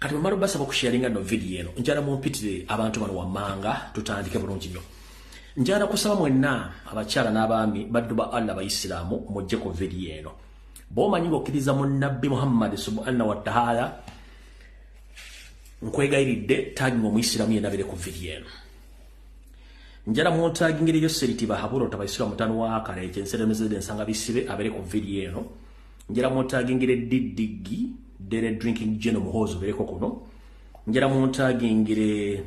Kati mumalo basaba kusharinga no video eno njala mumpitire abantu bano wamanga tutandike bulungi nnyo. Njala kusaba mwenna abakyala n'abaami baddu ba Allah bayisilamu mujje ku video eno. Boma nyingo kiriza mu Nabbi Muhammad subhanahu wa ta'ala nkwegairidde tagi mu Muislamu yenabire ku video eno. Njala mu tagi ngiri yo seriti bahaburo tabayisilamu tanu wa kale ekyensedemezede nsanga bisibe abere ku video eno. Njala mu tagi ngire diddigi dere drinking gin muhozo bereko kuno. Njala mu tagi ngire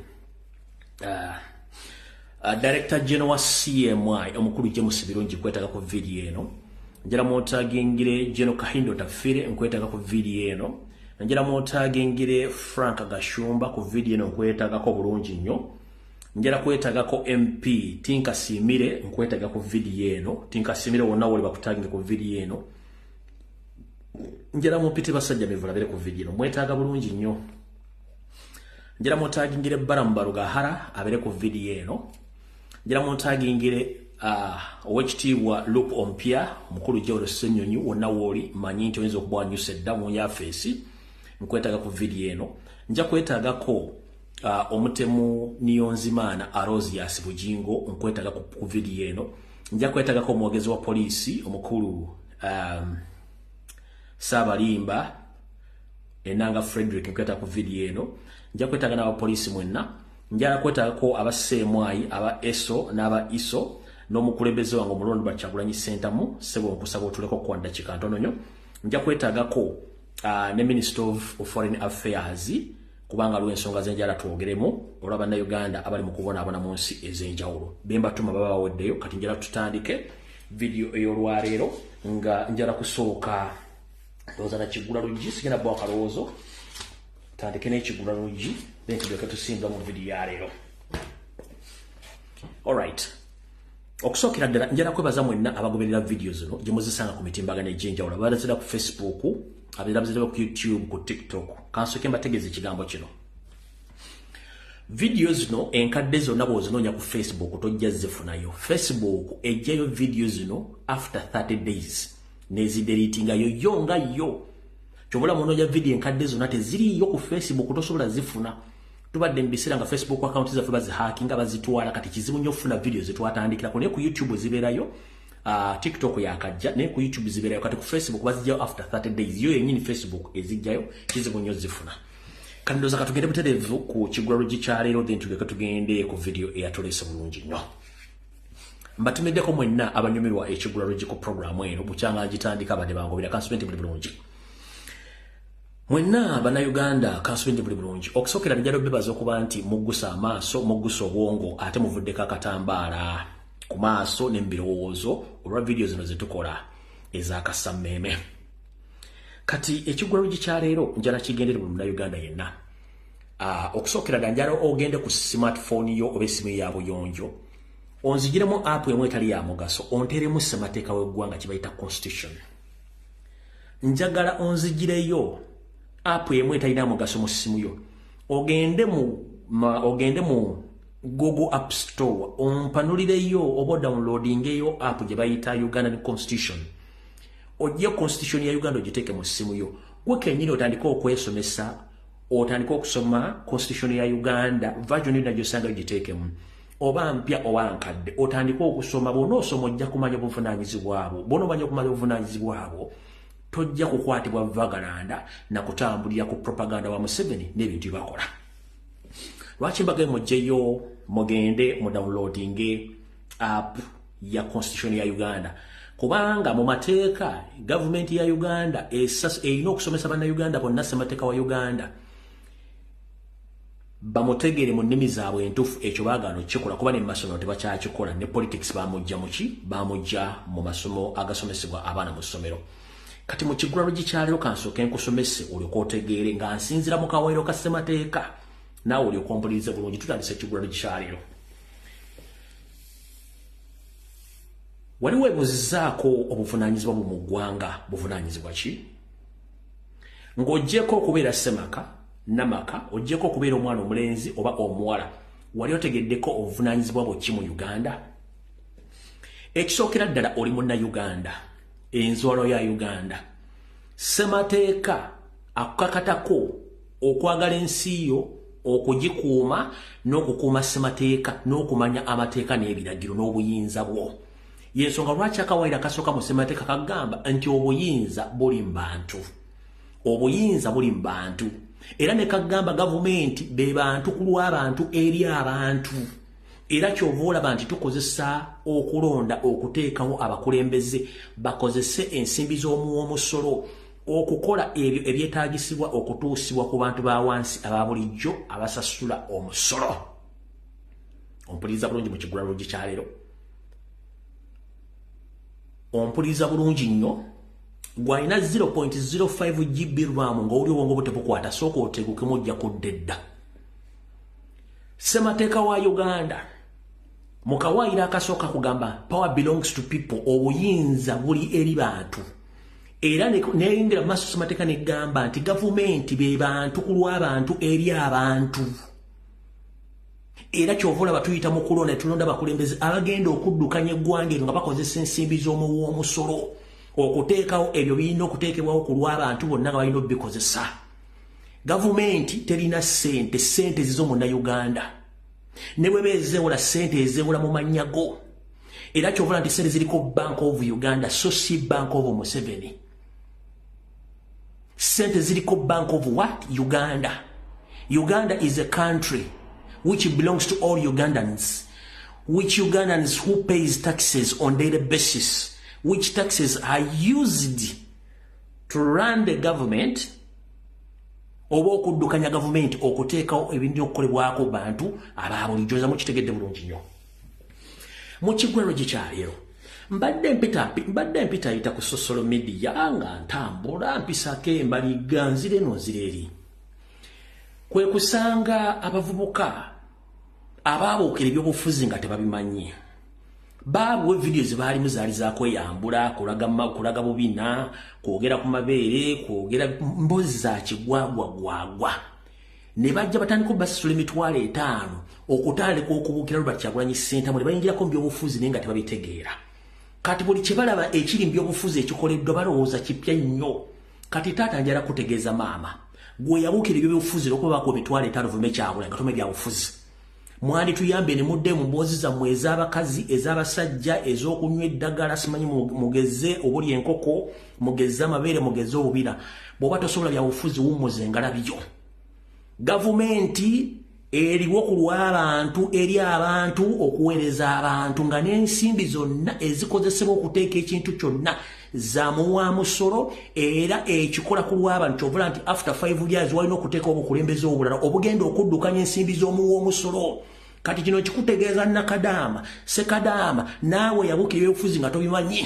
Director General wa CMI omukulu James Birungi kwetaga ku video eno. Njala mu tagi ngire General Kahindo Tafire nkwetaga ku video eno. Njala mu tagi ngire Frank Gashumba ku video eno nkwetaga ko bulungi nnyo. Njala kwetaga ko MP Tinka Simire nkwetaga ku video eno. Tinka Simire wonna woli bakutaginga ku video eno. Njala mu pite basajja bevula bere ku video eno mwetaga bulungi nnyo. Njala mu tagi ngire Baramba Rugahara abere ku video eno. Njala mu tagi ngire owekitiibwa Luke Ompia mukulu Jawolo Senyonyi wonna woli manyi nti oyinza okuba wanyusedda mu yafeesi nkwetaga ku video eno. Nja kwetagako omutemu Niyonzimana Arosias Bujingo nkwetaga ku video eno. Nja kwetagako omwogezi wa polisi omukulu Sabalimba Enanga Frederick nkwetaga ku video eno. Nja kwetaga n'aba polisi mwenna. Njala kwetagako abasemwayi aba ESO n'aba ISO n'omukulembeze wange Mulondo Bakyagulanyi Sentamu sebo nkusaba otuleko kwanda kikantono nnyo. Nja kwetagako ne Minister of Foreign Affairs kubanga lw'ensonga z'enjala twogeremu olwa Uganda abali mu kubonaabona mu nsi ez'enjawulo. Bemba tuma baba baweddeyo kati njala tutandike video ey'olwaleero nga njala kusooka ndowooza na Kigula Luggi sigenda bwa kalowoozo tandike n'Ekigula Luggi then tulyoke tusimba mu video ya leero. Alright. Okusookera ddala njala kwebaza mwenna abagoberera video zino gye muzisanga ku mitimbagano egy'enjawulo abalazira ku Facebook abalazira ku YouTube ku TikTok kansooke mbategeeza ekigambo kino. Video zino enkadde zonna bw'ozinoonya ku Facebook tojja zifunayo. Facebook ejjayo video zino after 30 days nezideritinga yo nga yo. Kyobula munoonya video enkadde zonna teziriyo ku Facebook tosobola zifuna. Tubadde mbisira nga Facebook account zaffe bazihackinga bazitwala kati kizibu nnyo ofuna video zetwatandikirako naye ku YouTube zibeerayo TikTok yakajja naye ku YouTube zibeerayo kati ku Facebook bazijjayo after 30 days yo yennyini Facebook ezijjayo kizibu nnyo zifuna. Kati ndowooza katugende butereevu ku Kigula Luggi kya leero then tulyoke tugende ku video eyatolese bulungi nnyo. Mbatumiddeko mwenna abanyumirwa Ekigula Luggi ku programu eno bukyanga ngitandika badde bangobera kansumenti buli bulungi. Mwenna Bannayuganda kansumenti buli bulungi. Okusookera njala bebaza okuba nti muggusa amaaso muggusa obwongo ate muvuddeko akatambaala ku maaso n'embirowoozo olwa video zino zetukola ez'akasammeme. Kati Ekigula Luggi kya leero njala kigendere buli Munnayuganda yenna. Okusookera ddala njala ogende ku smartphone yo oba essimu ya buyonjo onzigiremu app emu etali ya mugaso onteremu ssemateeka w'eggwanga kibayita constitution. Njagala onzigireyo app emu etalina mugaso mu ssimu yo ogende mu Google App Store ompanulireyo oba downloadingeyo app gye bayita Ugandan Constitution. Ojje Constitution ya Uganda ogiteeke mu ssimu yo gwe kennyini otandika okwesomesa otandika okusoma Constitution ya Uganda version yonna gy'osanga ogiteekemu oba mpya oba nkadde otandika okusoma bw'onoosoma ojja kumanya obuvunaanyizibwa bwo bw'onomanya okumanya obuvunaanyizibwa bwo tojja kukwatibwa vagalanda na kutambulira ku propaganda wa Museveni n'ebintu bakola. Lwaki mbagaye mujjeyo mugende mu downloading app ya Constitution ya Uganda kubanga mu mateeka government ya Uganda erina okusomesa Bannayuganda bonna ssemateeka wa Uganda bamutegere mu nnimi zaabwe entuufu ekyo baagaana okukikola kuba ne mu masomero tebakyakikola ne politics bamujja muki bamujja mu masomo agasomesebwa abaana mu ssomero. Kati mu Kigula Luggi kya leero kansooke nkusomese olyoke otegeere nga nsinzira mu kawaayiro ka ssemateeka naawe olyoke ompulirize bulungi. Tutandise Kigula Luggi kya leero. Wali weebuuzizaako obuvunaanyizibwa bwo mu ggwanga buvunaanyizibwa ki? Ng'oggyeko okubeera ssemaka namaka ojjeko okubeera omwana omulenzi oba omuwala wali otegeddeko obuvunaanyizibwa bwo ki mu Uganda? Ekisookera ddala oli Munnayuganda enzwalo ya Uganda ssemateeka akukakatako okwagala ensi yo okugikuuma n'okukuuma ssemateeka n'okumanya amateeka n'ebiragiro n'obuyinza bwo. Yensonga lwaki akawaayiro akasooka mu ssemateeka kagamba nti obuyinza buli mu bantu. Obuyinza buli mu bantu. Era ne kagamba gavumenti be bantu ku lw'abantu eri abantu. Era kyova olaba nti tukozesa okulonda okuteekawo abakulembeze bakozese ensimbi z'omuwoomusolo okukola ebyo ebyetaagisibwa okutuusibwa ku bantu ba wansi aba bulijjo abasasula omusolo. Ompuliriza bulungi mu kigulalo kyaleero. Ompuliriza bulungi nnyo. Gwalina 0.05 GB RAM ng'oli obwongo butebukwata sooka otegukemu ojja kuddedda. Ssemateeka wa Uganda mu kawaayiro akasooka kugamba power belongs to people, obuyinza buli eri bantu. Era neyingira mu maaso ssemateeka negamba nti gavumenti be bantu ku lw'abantu eri abantu. Era kyova olaba tuyita mu kulonda tulonda abakulembeze abagenda okuddukanya eggwanga eryo nga bakozesa ensimbi z'omuwoomusolo okuteekawo ebyo birina okuteekebwawo ku lw'abantu bonna nga balina obikozesa. Gavumenti terina sente zizo Munnayuganda. Ne bwe beezeewola sente ezeewola mu mannya go. Era kyova nti sente ziriko Bank of Uganda so si Bank of Museveni. Sente ziriko Bank of what? Uganda. Uganda is a country which belongs to all Ugandans, which Ugandans who pays taxes on daily basis, which taxes are used to run the government, oba okuddukanya gavumenti okuteekawo ebintu okukolebwako bantu abaabulijjo za mukitegedde bulungi nnyo. Mu kigwero gyekyaleero mbadde mpitayita ku social media nga ntambula mpisako embaliga nzire nozireri. Kwe kusanga abavubuka abaabuukira ebyobufuzi nga tebabimanyi. Baabuwe video zebaalimu zaali zakweyambula kulaga bubina, kwogera ku mabeere, kwogera mbozi za kigwagwagwagwa. Ne bajja batandika basasula emitwalo 5 okutandika okubuukira Robert Kyagulanyi Ssentamu ne bayingirako mu byobufuzi naye nga tebabitegeera. Kati buli kye balaba ekiri mu byobufuzi ekikoleddwa balowooza kipya nnyo. Kati taata njala kutegeeza maama gwe yabuukira ebyobufuzi okubaako emitwalo 5 vume Kyagulanyi nga toma ebyabufuzi. Mwandi tuyambe ne mudde mu mboozi zammwe ez'abakazi ez'abasajja ez'okunywa eddagala simanyi mugeze obuli enkoko mugeze amabeere mugeze obubira. Bw'oba tosobola byabufuzi wummuze engalabyo. Gavumenti eriwo ku lw'abantu eri abantu okuweereza abantu nga n'ensimbi zonna ezikozesebwa okuteeka ekintu kyonna za muwaamusolo era ekikola ku lw'abantu kyovula nti after 5 years walina okuteeka obukulembeze obulala obugenda okuddukanya ensimbi z'omuwoomusolo. Kati kino kikutegeeza nakadaama sekadaama naawe yabuukira ebyobufuzi nga tobimanyi.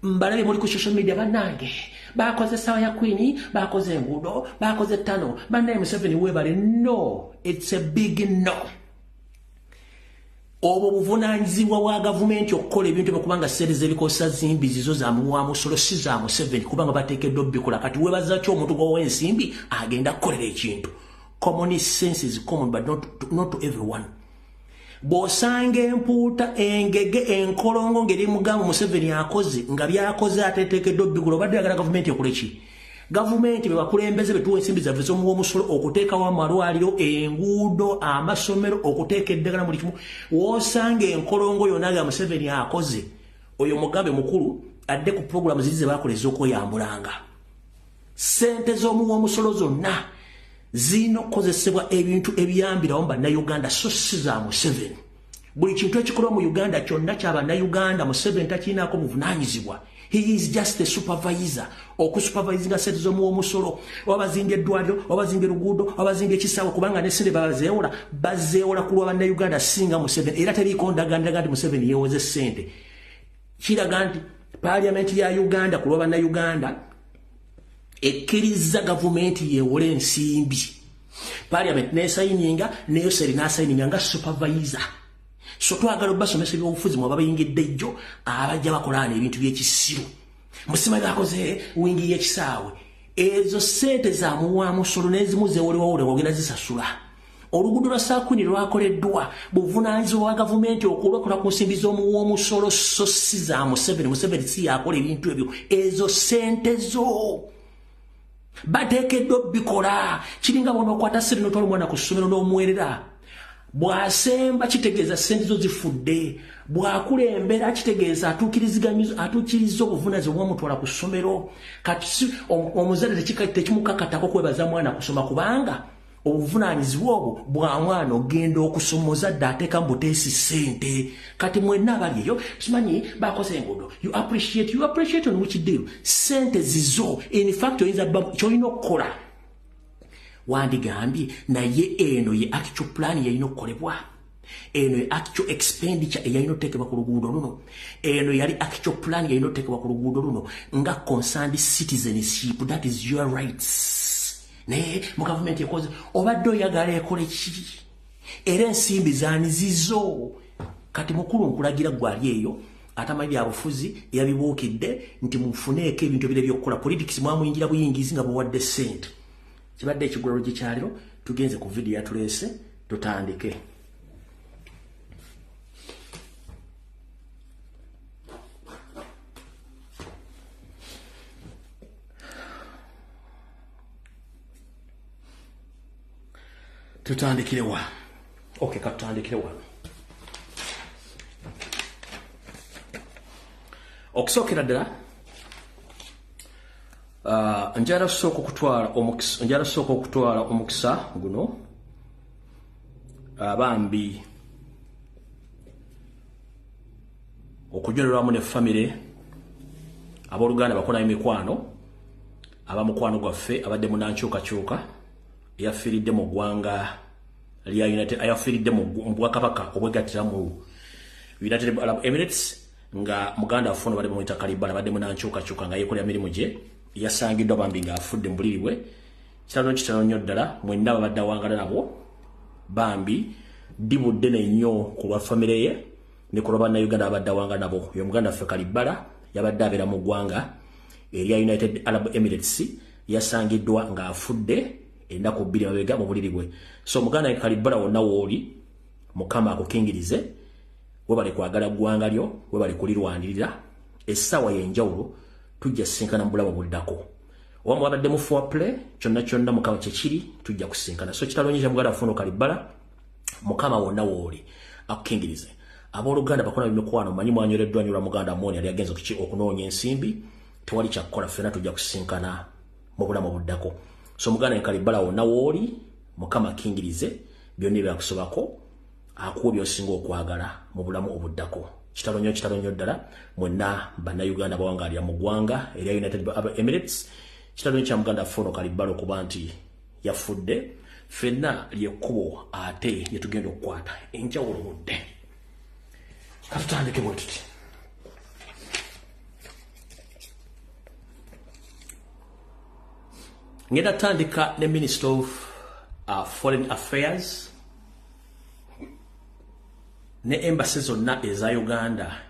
Mbalabe muli ku social media bannange bakoze sawa ya Queen, bakoze enguudo, bakoze ttano, bannaye Museveni weebale. No, it's a big no. Obwo buvunaanyizibwa bwa gavumenti okukola ebintu byokubanga sente zebikosa zimbi zizo za muwaamusolo si za Museveni kubanga bateekeddwa obbikola. Kati weebaza ki omuntu gwowa ensimbi agenda kukolera ekintu. Common sense is common but not to everyone. Bw'osanga empuuta engege enkolongo ngeri mugamba Museveni akoze nga byakoze ateeteekeddwa obbikola obadde yagala gavumenti ekole ki? Gavumenti be bakulembeze betuwa ensimbi zaffe z'omuwoomusolo okuteekawo amalwaliro, enguudo, amasomero, okuteeka eddagala buli kimu. W'osanga enkolongo yonna nga Museveni akoze oyo mugambe mukulu adde ku pulogulaamu ziri ze baakola ez'okweyambulanga. Ssente z'omuwoomusolo zonna zirina okukozesebwa ebintu ebiyambirawo bannayuganda so si za Museveni. Buli kintu ekikolwa mu Uganda kyonna kya bannayuganda Museveni takiinaako buvunaanyizibwa. He is just a supervisor. Okusupervisinga sente z'omuwoomusolo, obazimbye eddwaliro, obazimbye luguudo, obazimbye ekisaawe kubanga ne sente bazeewola ku lwa bannayuganda singa Museveni. Era teriiko ndagaandaga nti Museveni yeewoze sente. Kiraga nti Paalamenti ya Uganda ku lwa bannayuganda ekkiriza gavumenti yeewole ensimbi. Paalamenti neesayininga neyo seri n'asayininga nga supervisor. So twagala obbasomesa ebyobufuzi mwe babayingidde ejjo abajja bakolana ebintu by'ekisiru. Musima bakoze wingi y'ekisaawe. Ezo sente za muwaamusolo n'ezimu zeewolewawole ng'ogenda zisasula. Oluguudo lwa Saakwini lwakoleddwa buvunaanyizibwa bwa gavumenti okulokola ku nsimbi z'omuwoomusolo so si za Museveni. Museveni si yakola ebintu ebyo. Ezo sente zo bateekeddwa bikola kiringa bono okwata siri n'otwala omwana ku ssomero n'omuwerera bw'asemba kitegeeza ssente zo zifudde bw'akulembera kitegeeza atuukiriza obuvunaanyizibwa bw'omutwala ku ssomero kati omuzadde tekimukakatako kwebaza mwana kusoma kubanga obuvunaanyizibwa obwo bwa mwana ogenda okusoma omuzadde ateeka mu buteesi ssente kati mwenna abali eyo kimanyi bakoze enguudo you appreciate on which deal ssente zizo in fact oyinza kyolina okukola wandigambye naye eno ye actual plan yalina okukolebwa eno ye actual expenditure eyalina okuteekebwa ku luguudo luno eno yali actual plan yalina okuteekebwa ku luguudo luno nga concerned citizenship that is your rights naye mu gavumenti ekoze obadde oyagala ekole ki era ensimbi zaani zizo kati mukulu nkulagira gwali eyo atamanyi byabufuzi yabibuukidde nti mufuneeko ebintu ebire byokkola politics mwamuyingira buyingizi nga buwadde ssente kibadde ekigulalo gyekyaliro tugenze ku vidiyo yatuleese tutandike tutandikirewa okay katutandikirewa okusookera ddala njala sooka okutwala omukisa guno abambi okujoleramu ne famire abooluganda bakola emikwano abamukwano gwaffe abadde munankyukakyuka yafiiridde mu ggwanga lya United ayafiiridde mu bwakabaka obwegattira mu United Arab Emirates nga muganda afuno bali bamuyita Kalibala badde munankyukakyuka nga yekolera mirimu gye yasangiddwa bambi nga afudde mu buliri bwe kitalo nnyo ddala mwenna babadde awangala nabo bambi dibudde nnyo ku lwa famire ye ne ku lwa bannayuganda babadde awangala nabo oyo muganda ffe Kalibala yabadde abeera mu ggwanga erya United Arab Emirates yasangiddwa nga afudde ennaku bbiri mabega mu buliri bwe so muganda Kalibala wonna wooli mukama akukingirize webale kwagala ggwanga lyo webale kulirwanirira essaawa y'enjawulo tujja sinkana mu bulamu buddako oba mwabadde mu foreplay kyonna mukama kyekiri tujja kusinkana so kitalonyeza muganda afuno Kalibala mukama wonna wooli akukingirize abooluganda bakola bimikwano manyi mwanyoleddwa nyolwa muganda Amooti yali agenza okunoonya ensimbi tewali kyakkola ffena tujja kusinkana mu bulamu buddako so muganda Kalibala wonna wooli mukama akingirize byonna byakusobako akuwa byosinga okwagala mu bulamu obuddako kitalo nnyo ddala mwenna bannayuganda bawangalira mu ggwanga erya United Arab Emirates kitalo nnyo kya muganda afuno Kalibala okuba nti yafudde ffenna lyekkubo ate lyetugenda okukwata enjawulo budde katutandike bwe tuti ngenda tandika ne Minister of Foreign Affairs ne embassy zonna eza Uganda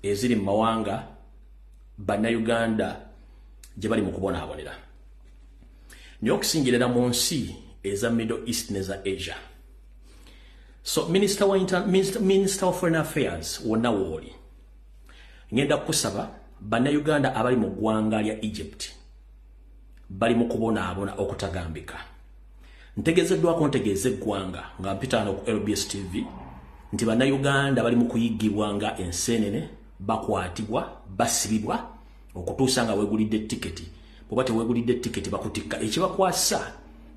eziri mu mawanga bannayuganda gye bali mu kubonaabonera naye okusingirira mu nsi eza Middle East neza Asia so Minister of Foreign Affairs wonna wooli ngenda kusaba bannayuganda abali mu ggwanga lya Egypt bali mu kubonaabona okutagambika ntegezeddwako ntegeeza eggwanga nga mpitaano ku LBS TV nti bannayuganda bali mu kuyiggibwa nga enseenene bakwatibwa basibibwa okutuusa nga weegulidde tiketi bw'oba teweegulidde tiketi bakutikka ekibakwasa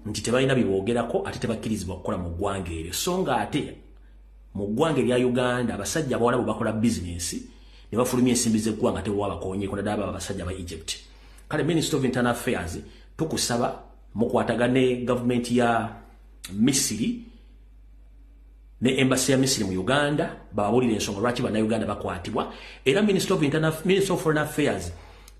nti tebalina biboogerako ate tebakkirizibwa kukola mu ggwanga eryo so nga ate mu ggwanga erya Uganda abasajja abawala bwe bakola bizinensi ne bafulumya ensimbi z'eggwanga tewabakonyeeko naddala abasajja ba Egypt kale Minister of Internal Affairs tukusaba mukwatagane gavumenti ya Misiri ne embassy ya Misiri mu Uganda babulira ensonga lwaki bannayuganda bakwatibwa era Minister of Foreign Affairs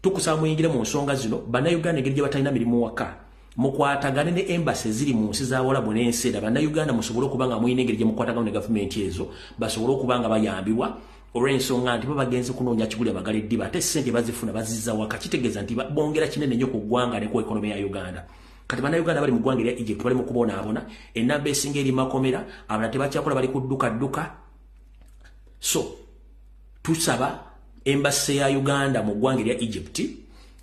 tukusaba muyingire mu nsonga zino bannayuganda engeri gye batalina mirimu waka mukwatagane ne embassy ziri mu nsi z'Abarabu n'ensi endala bannayuganda musobole okuba nga muyina engeri gye mukwatagana ne gavumenti ezo basobole okuba nga bayambibwa olw'ensonga nti bo bagenze kunoonya kigulya bagala eddiba ate ssente bazifuna bazizza waka kitegeeza nti bongera kinene nnyo ku ggwanga ne ku ekonomi ya Uganda kati bannayuganda bali mu ggwanga erya Egypt bali mu kubonaabona ennamba esinga eri makomera abalala tebakyakola bali kudduka so tusaba embassy ya Uganda mu ggwanga erya Egypt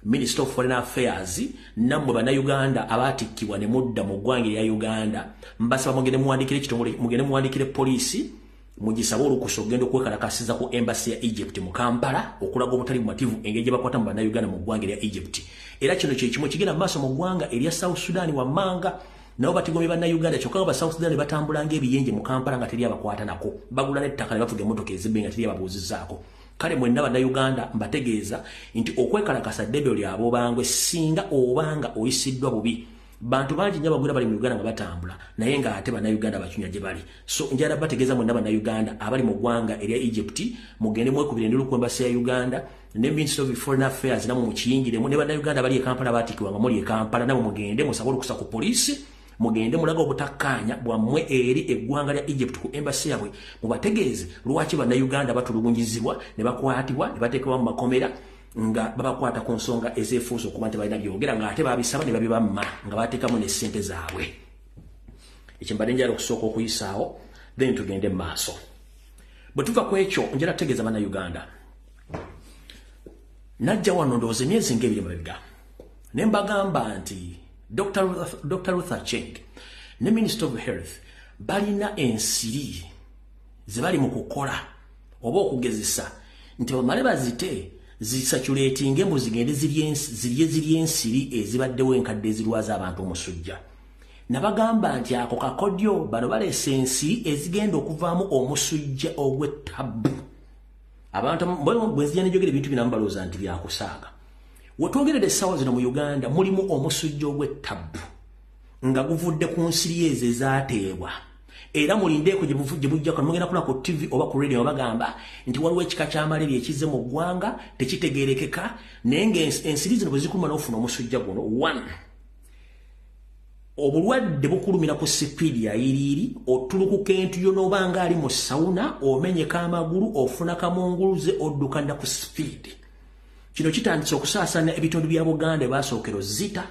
Minister of Foreign Affairs namwe bannayuganda abaatikkibwa ne mudda mu ggwanga ya Uganda mbasaba mugende muwandikire kitongole mugende muwandikire poliisi mugisaba olukusa ogenda okwekalakasiza ku embassy ya Egypt mu Kampala okulaga obutali bumativu engeri gye bakwata mu bannayuganda mu ggwanga lya Egypt era kino kye kimu kigenda mu maaso mu ggwanga erya South Sudan wammanga nabo batigomye bannayuganda kyokka ba South Sudan batambula ng'ebiyenje mu Kampala nga teri abakwata nako bagula n'ettaka ne bavuga emmotoka ezibbe nga teri ababuuzizzaako kale mwenna bannayuganda mbategeeza nti okwekalakasa ddebyo lyabo bangwe singa obanga oyisiddwa bubi bantu bangi nnyo abagwira bali mu Uganda nga batambula naye nga ate bannayuganda bacunya gye bali so njala bategeeza mwenna bannayuganda abali mu ggwanga erya Egypt mugende mwekubire ndi ku embassy ya Uganda ne Minister of Foreign Affairs namwe mukiyingiremu ne bannayuganda bali e Kampala baatikiwa nga muli e Kampala nabo mugende musabe olukusa ku poliisi mugende mulaga obutakkaanya bwammwe eri eggwanga lya Egypt ku embassy yabwe mubategeeze lwaki bannayuganda batulugunyizibwa ne bakwatibwa ne bateekebwa mu makomera nga babakwata ku nsonga ezeefuusa okuba nti balina byogera nga ate babisaba ne babibamma nga bateekamu ne ssente zaabwe ekyo mbadde njala okusooka okuyisaawo then tugende mu maaso bwe tuva ku ekyo njala tutegeeza bannayuganda najja wano ndowooza emyezi ng'ebiri mabega ne mbagamba nti Dr. Ruth Acheng ne Minister of Health balina ensiri ze bali mu kukola oba okugezesa nti bamale bazite zisaturatinge mbu zigende zirye ensiri ezibaddewo enkadde ezirwaza abantu omusujja nabagamba nti ako kakodyo bano baleese ensiri ezigenda okuvaamu omusujja ogw'ettabu abantu bwenzija nejogera ebintu binamu balowooza nti byakusaaga wetwogeredde essaawa zino mu Uganda mulimu omusujja ogw'ettabu nga guvudde ku nsiri ezo ezaateebwa era mulindeeko gye bujjako mugenda kulaba ku TV oba ku radio bagamba nti waliwo ekika kya malaria ekizze mu ggwanga tekitegeerekeka naye ng'ensiri zino bwe zikuluma n'ofuna omusujja guno 1 obulwadde bukulumira ku sipiidi ya iriiri otulukuka entuyo n'obanga ali mu sawuna omenyeka amagulu ofuna kamunguluze oddukanda ku sipiidi kino kitandise okusaasana ebitundu bya Buganda baasookero zita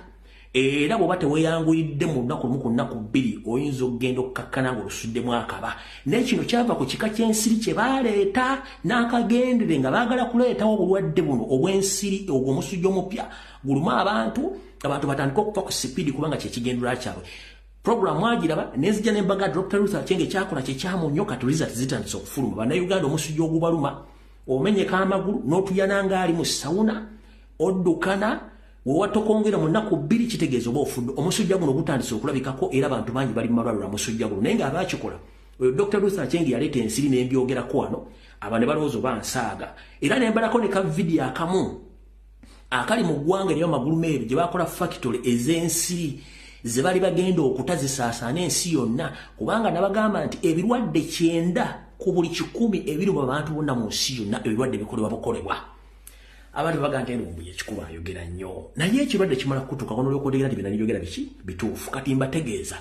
era bw'oba teweeyanguyidde mu lunaku lumu ku nnaku 2 oyinza okugenda okukakkana ng'olusuddemu akaba naye kino kyava ku kika ky'ensiri kye baaleeta n'akagendere nga baagala kuleetawo obulwadde buno obw'ensiri ogwo omusujja omupya guluma abantu batandika okufa ku sipiidi kubanga kyekigendera kyabwe programu agiraba nenzija nembaga Dr. Ruth Acheng ekyakola kyekyamunyo kati result zitandise okufuluma bannayuganda omusujja ogubaluma omenyeka amagulu n'otuyana ng'ali mu sawuna oddukana wewatokongera mu nnaku 2 kitegeeza oba ofudde omusujja guno gutandise okulabikako era abantu bangi bali mu malwaliro amusujja guno naye ng'abaakikola oyo Dr. Ruth Acheng yaleeta ensiri n'embyogerako wano aba ne balowooza oba nsaaga era nembalako ne ka vidiyo akamu akali mu ggwanga eryo amagulu meeru gye bakola factory ez'ensiri ze bali bagenda okutazisaasaana ensi yonna kubanga nabagamba nti ebirwadde 9 ku buli 100 ebiri mu bantu bonna mu nsi yonna ebirwadde bikolebwa bukolebwa abantu bagamba nti Lumbuye ekikuba ayogera nnyo naye ekirwadde kimala kutuuka kono olw'okutegeera nti bina niyogera biki bituufu kati mbategeeza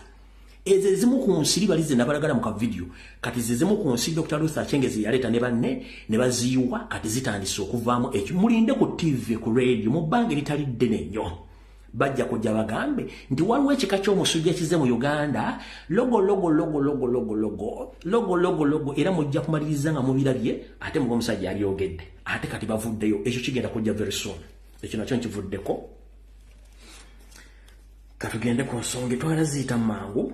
ezo ezimu ku nsiri bali ze nabalagala mu kavidiyo kati zezimu ku nsiri Dr. Ruth Acheng ze yaleeta ne banne ne baziyiwa kati zitandise okuvaamu ekyo mulinde ku TV ku radio mu bbanga eritali ddene nnyo bajja kujja bagambe nti waliwo ekika ky'omusujja ekize mu Uganda logo era mujja kumaliriza nga mubirabye ate mu omusajja alyogedde ate kati bavuddeyo ekyo kigenda kujja very soon ekyo nakyo nkivuddeko katugende ku nsonga etwala ziyita mangu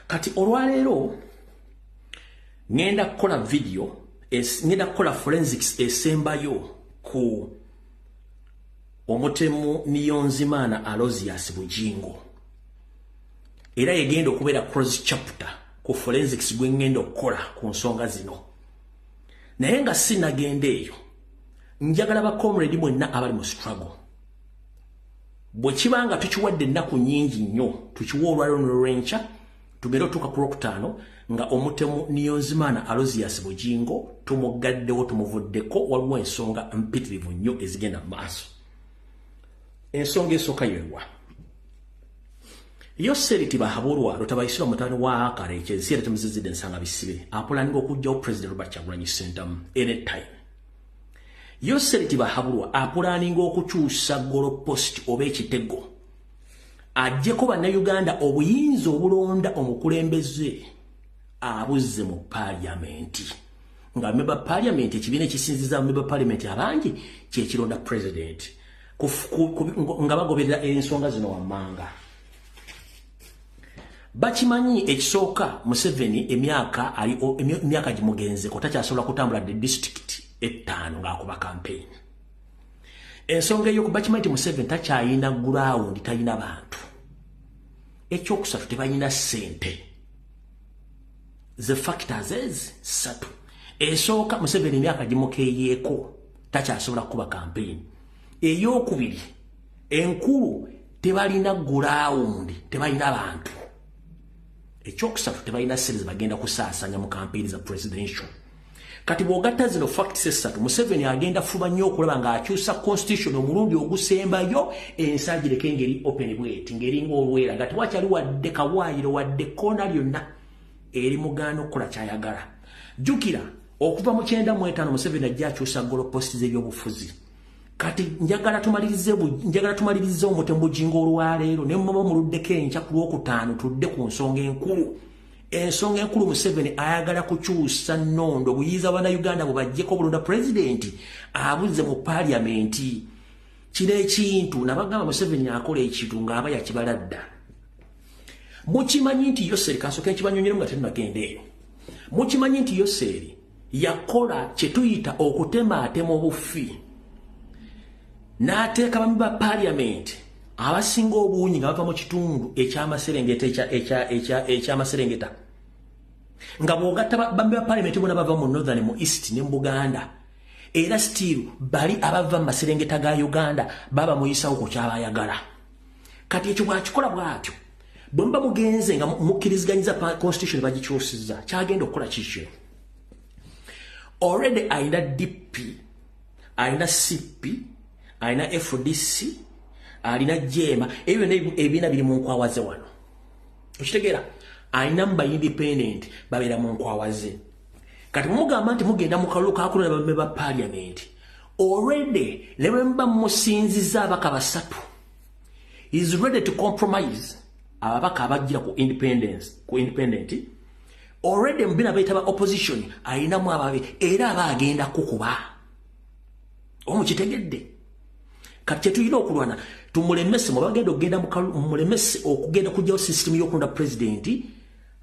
kati olwaleero ngenda kukola video ngenda kukola forensics esembayo ku omutemu Niyonzimana Aloysius Bujingo era yegenda okubeera cross chapter ku forensics gwe ngenda okukola ku nsonga zino naye nga sinagenda eyo njagala ba comrade mwenna abali mu struggle bwe kibanga tukiwadde ennaku nnyingi nnyo tukiwa olwaliro n'olwenca tugenda otuuka ku Lwokutaano nga omutemu Niyonzimana Aloysius Bujingo tumugaddewo tumuvuddeko waliwo ensonga mpitirivu nnyo ezigenda mu maaso ensonga esooka yewa yo seriti bahabulwa lutabayisira mutani wa akare ekyensi temuzizidde ensanga bisibe apulaninga okujjawo President Robert Kyagulanyi Ssentamu anytime yo seriti bahabulwa apulaninga okukyusa golopost oba ekitego ajjeko bannayuganda obuyinza obulonda omukulembeze abuzze mu parliamenti nga member parliament ekibine kisinziza member parliament abangi kye kironda president nga bagoberera ensonga zino wammanga bakimanyi ekisooka Museveni emyaka gimugenze ko takyasobola kutambula the district ettaano ng'akuba campaign ensonga eyo bakimanyi nti Museveni takyayina ground talina bantu ekyokusatu tebalina ssente the factors is satu esooka Museveni emyaka gimukeeyeeko takyasobola kuba campaign eyokubiri enkulu tebalina ground tebalina bantu ekyokusatu tebalina ssente bagenda kusaasanya mu campaign za presidential kati bw'ogatta zino facts esatu Museveni agenda fuba nnyo okulaba ng'akyusa constitution omulundi ogusembayo ensagireko engeri open bwet ngeri ng'olwera nga tewakyali wadde kawaayiro wadde koona lyonna eri mugaana okukola kyayagala jjukira okuva mu 95 Museveni ajja akyusa goloposti z'ebyobufuzi kati njagala tumalirize omutemu bujingo olwaleero ne mmaba muluddeko enkya ku lwokutaano tudde ku nsonga enkulu Museveni ayagala kukyusa nnondo buyiza bannayuganda bwe bajjeko bulonda pulezidenti abuze mu paliamenti kino ekintu nabagamba Museveni akola ekintu ng'aba yakibala dda mukimanyi nti Yoseri kansooka ekibanyonyeremu nga tenagenda eyo mukimanyi nti Yoseri yakola kye tuyita okutemaatema obufi n'ateeka bami ba paliamenti abasinga obungi nga bava mu kitundu ekyamaserengeta nga bw'ogatta bami ba paliamenti bonna bava mu northern mu east ne mu Buganda era still bali abava mu maserengeta ga Uganda baba muyisawo ku kyabayagala kati ekyo bw'akikola bw'atyo bwe muba mugenze nga mukkiriziganyiza constitution bagikyusizza kyagenda okukola kikyo already ayina DP ayina CP ayina FDC alina jema ebyo ebina biri mu nkwawaze wano okitegeera ayina mba independent babera mu nkwawaze kati mugamba nti mugenda mu kalulu kakulira bamme ba parliament already lewe mba musinziza abaka basatu is ready to compromise ababaka abajira ku independent already mbina baita ba opposition ayina mu ababe era abagenda kukuba omukitegedde kati tuyina okulwana tumulemese mubagenda okugenda mulemese okugenda kujjawo system y'okulonda president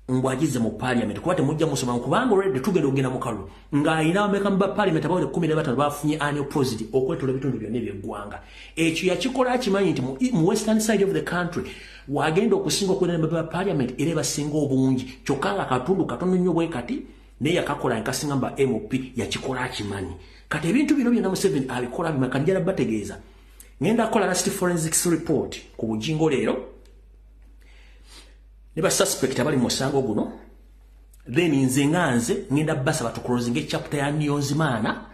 mbwagize mu parliament kuba temujja musoma kubanga already tugenda okugenda mu kalulu ng'ayina abameka mu ba parliament abawere 15 bafunye annual proceed okwetola ebitundu byonna eby'eggwanga ekyo yakikola akimanyi nti mu western side of the country wagenda okusinga okwenda ba parliament era basinga obungi kyokka nga katundu katono nnyo bwe kati naye yakakola nkasinga mba MOP yakikola akimanyi kati ebintu bino byonna Museveni abikola bimeka njala bategeeza ngenda kola last forensics report ku bujingo leero ne ba suspect abali mu musango guno then nze ngenda basa batuclosing chapter ya Niyonzimana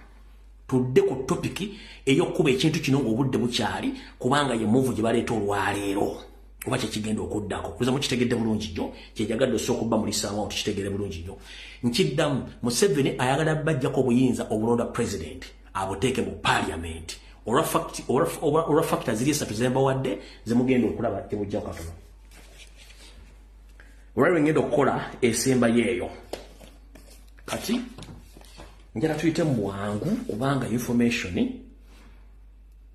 tudde ku topic ey'okuba ekintu kino obudde bukyali kubanga ye move gye baleeta olwaleero oba kigenda okuddako kuza mu kitegedde bulungi nnyo kyejagadde osooka mu lisango tukitegere bulungi nnyo nkiddamu Museveni ayagala bajjako obuyinza obulonda president abuteeke mu parliament ora factor ziri esatu zembawadde zemugenda okulaba tebujja katono olwaliro ngenda okukola esemba yeeyo kati njala tuyite mu bwangu kubanga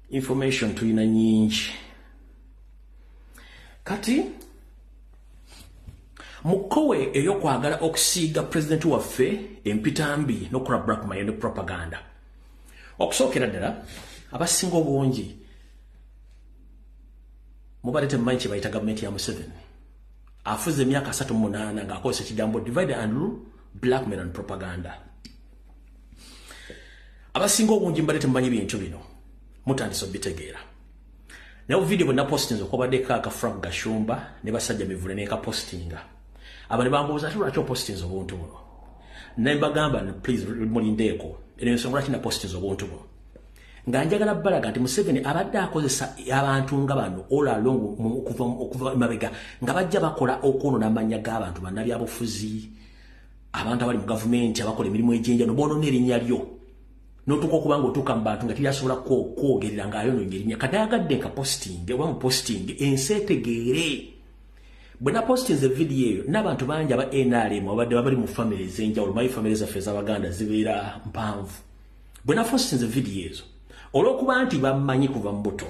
information tulina nyingi kati mukowe ey'okwagala okusiiga president waffe empitambi n'okola blackmail ne propaganda okusookera ddala abasinga obungi mubadde temumanyi kye bayita gavumenti ya Museveni afuze emyaka 38 ng'akozesa ekigambo divide and rule, blackmail and propaganda. Abasinga obungi mbadde temumanyi bintu bino mutandise obitegeera. Naye video bwe napostinze okwabaddeko akafrag gashumba ne basajja mivule ne kapostinga aba ne bambuuza ati lwaki opostinze obuntu buno naye mbagamba please mulindeeko ensonga lwaki napostinze obuntu buno nga njagala balaga nti Museveni abadde akozesa abantu nga bano all along okuva mabega nga bajja bakola okwonoona amannya g'abantu bannabyabufuzi abantu abali mu gavumenti abakola emirimu egy'enjawulo bonoona erinnya lyo n'otuuka okuba ng'otuuka mu bantu nga tibyasobola kwogerera ng'ayonoonye erinnya kati ayagadde nka posting oba mu posting ensi etegeere bwe napostinze video eyo n'abantu bangi aba NRM abadde bali mu family ez'enjawulo my family zaffe z'Abaganda zibeera mpanvu bwe napostinze video ezo olw'okuba nti bammanyi kuva mu buto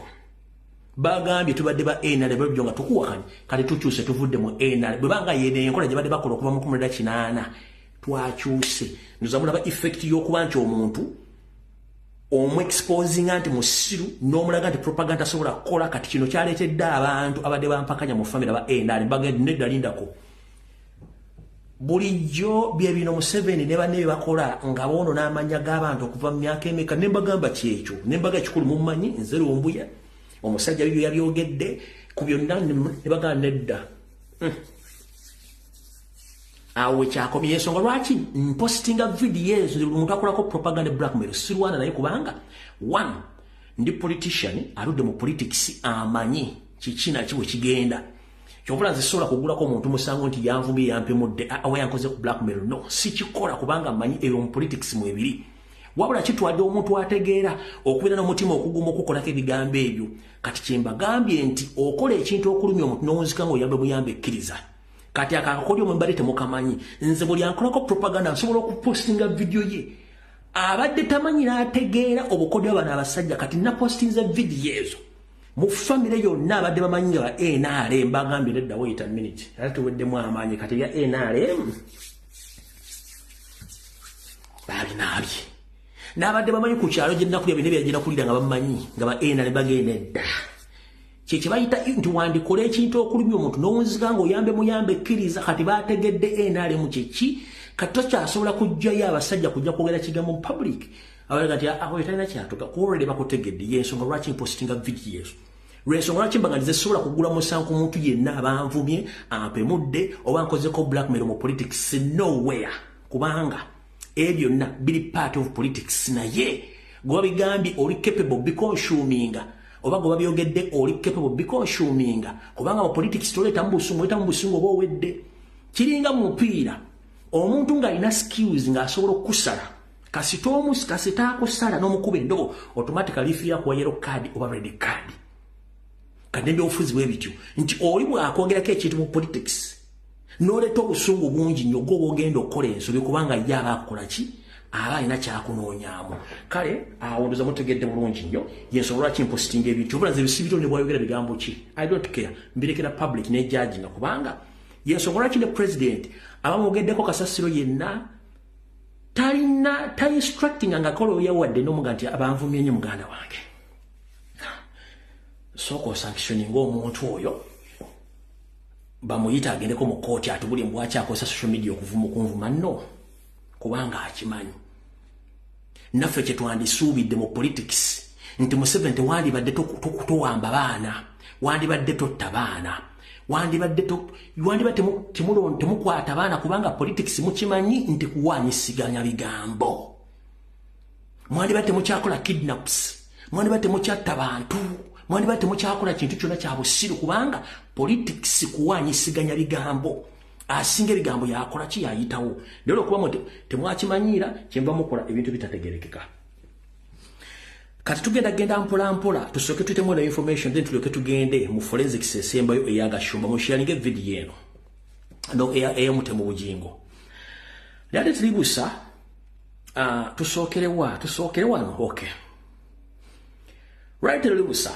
bagambye tubadde ba NRM babyo nga tukuwakanya kati tukyuse tuvudde mu NRM bwe banga yene enkola gye badde bakola okuva mu 18 twakyuse nzamulaba effect y'okuba nti omuntu exposing anti musiru n'omulaga nti propaganda asobola kukola kati kino kyaleetedde abantu abadde bampakanya mu family aba NRM bagende nedda lindako bulijjo bye bino Museveni ne banne bakola nga bono n'amanya g'abantu okuva mu myaka emeka ne mbagamba kyekyo ne mbaga kikulu mumanyi nze Lumbuye omusajja bibyo yabyogedde ku byonna ne bagamba nedda awe kyakomye ensonga lwaki mpostinga videos omuntu akolako propaganda blackmail sirwana naye kubanga one ndi politician aludde mu politics amanyi kikina kiwe kigenda kyobula nzisobola kugulako omuntu musango nti yanvumye yampemudde awe yankoze ku blackmail no sikikola kubanga amanyi eyo mu politics mu ebiri wabula kitwadde omuntu ategeera okubeera n'omutima okuguma okukolako ebigambo ebyo kati kyembagambye nti okola ekintu okulumya omuntu n'owunzika ng'oyambe muyambe ekkiriza kati akakakolyo mwembale temukamanyi nze buli ankolako propaganda nsobola okupostinga video ye abadde tamanyi n'ategeera obukodyo bano abasajja kati napostinze video ezo mu famire yonna abadde bamanyi nga NRM bagambye nedda wait a minute ate tuweddemu amaanyi kati ya NRM babinaabye n'abadde bamanyi ku kyalo gye nnakulya bine byagenda kulira nga bamanyi nga ba NRM bagenda edda kyekye bayita nti wandikola ekintu okulumya omuntu n'owunzika ng'oyambe muyambe ekkiriza kati bategedde NRM kyeki kati tokyasobola kujjayo abasajja kujja kwogera kigambo mu public abalaga nti awe talina kyatuka kuolredi bakutegedde yensonga lwaki mpostinga videos lwensonga lwaki mbaga nti zesobola kugula musango muntu yenna abanvumye ampemudde oba nkozeko blackmail mu politics nowhere kubanga ebyo byonna biri part of politics naye gwe babigambye oli capable biconsuminga oba gwe babyogedde oli capable biconsuminga kubanga mu politics toleeta mu busungu oba owedde kiringa mu mupiira omuntu ng'alina skills ng'asobola okusala kasita akusala n'omukuba endobo automatically fiira kuwa yellow card oba red card kati nebyobufuzi bwe bityo nti oli bw'akwongerako ekintu mu politics n'oleeta obusungu bungi nnyo gwe ogenda okukola ensobi kubanga ye aba akola ki aba alina kyakunoonyaamu kale awo ndoza mutegedde bulungi nnyo yensonga lwaki mpositinga ebintu obula nze bisibiro ne bwayogera bigambo ki I don't care mbirekera public ne judge nga kubanga yensonga lwaki ne president abamwogeddeko kasasiro yenna talina instructing angakola oyawadde n'omuga nti abanvumye nnyo muganda wange sooka osanctioninga omuntu oyo bamuyita agendeko mu kooti atubuli mbwaki akozesa social media okuvuma okunvuma no kubanga akimanyi naffe kye twandisuubidde mu politics nti Museveni tewandibadde tuwamba baana wandibadde totta baana wandibadde temukwata baana kubanga politics mukimanyi nti kuwanyisiganya bigambo mwandibadde temukyakola kidnaps mwandibadde temukyatta bantu mwandibadde temukyakola kintu kyonna kya busiru kubanga politics kuwanyisiganya bigambo asinga ebigambo yakola ki yayitawo lero okuba temwakimanyira kyenva mukola ebintu bitategerekeka kati tugenda mpola tusooke tuyitemu la information then tulyoke tugende mu forensics esembayo eyagashumba musharinge video eno no eyamute mu bugingo lyate tilibusa tusookere wano okay right tilibusa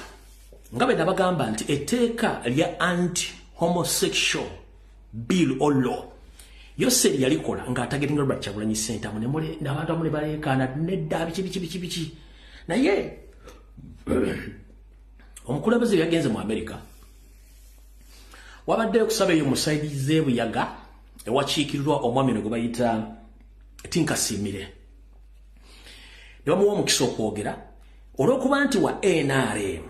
ngabe nabagamba nti etteeka lya anti homosexual bill or law yose yalikola ng'atagetinga Robert Kyagulanyi Ssentamu n'abantu amule balekana nedda biki naye omukulembeze yagenze mu America wabadde okusaba eyo musaidize buyaga ewakiikirirwa omwami gwe bayita Tinkasimire ne bamuwa omukisa okwogera olw'okuba nti wa NRM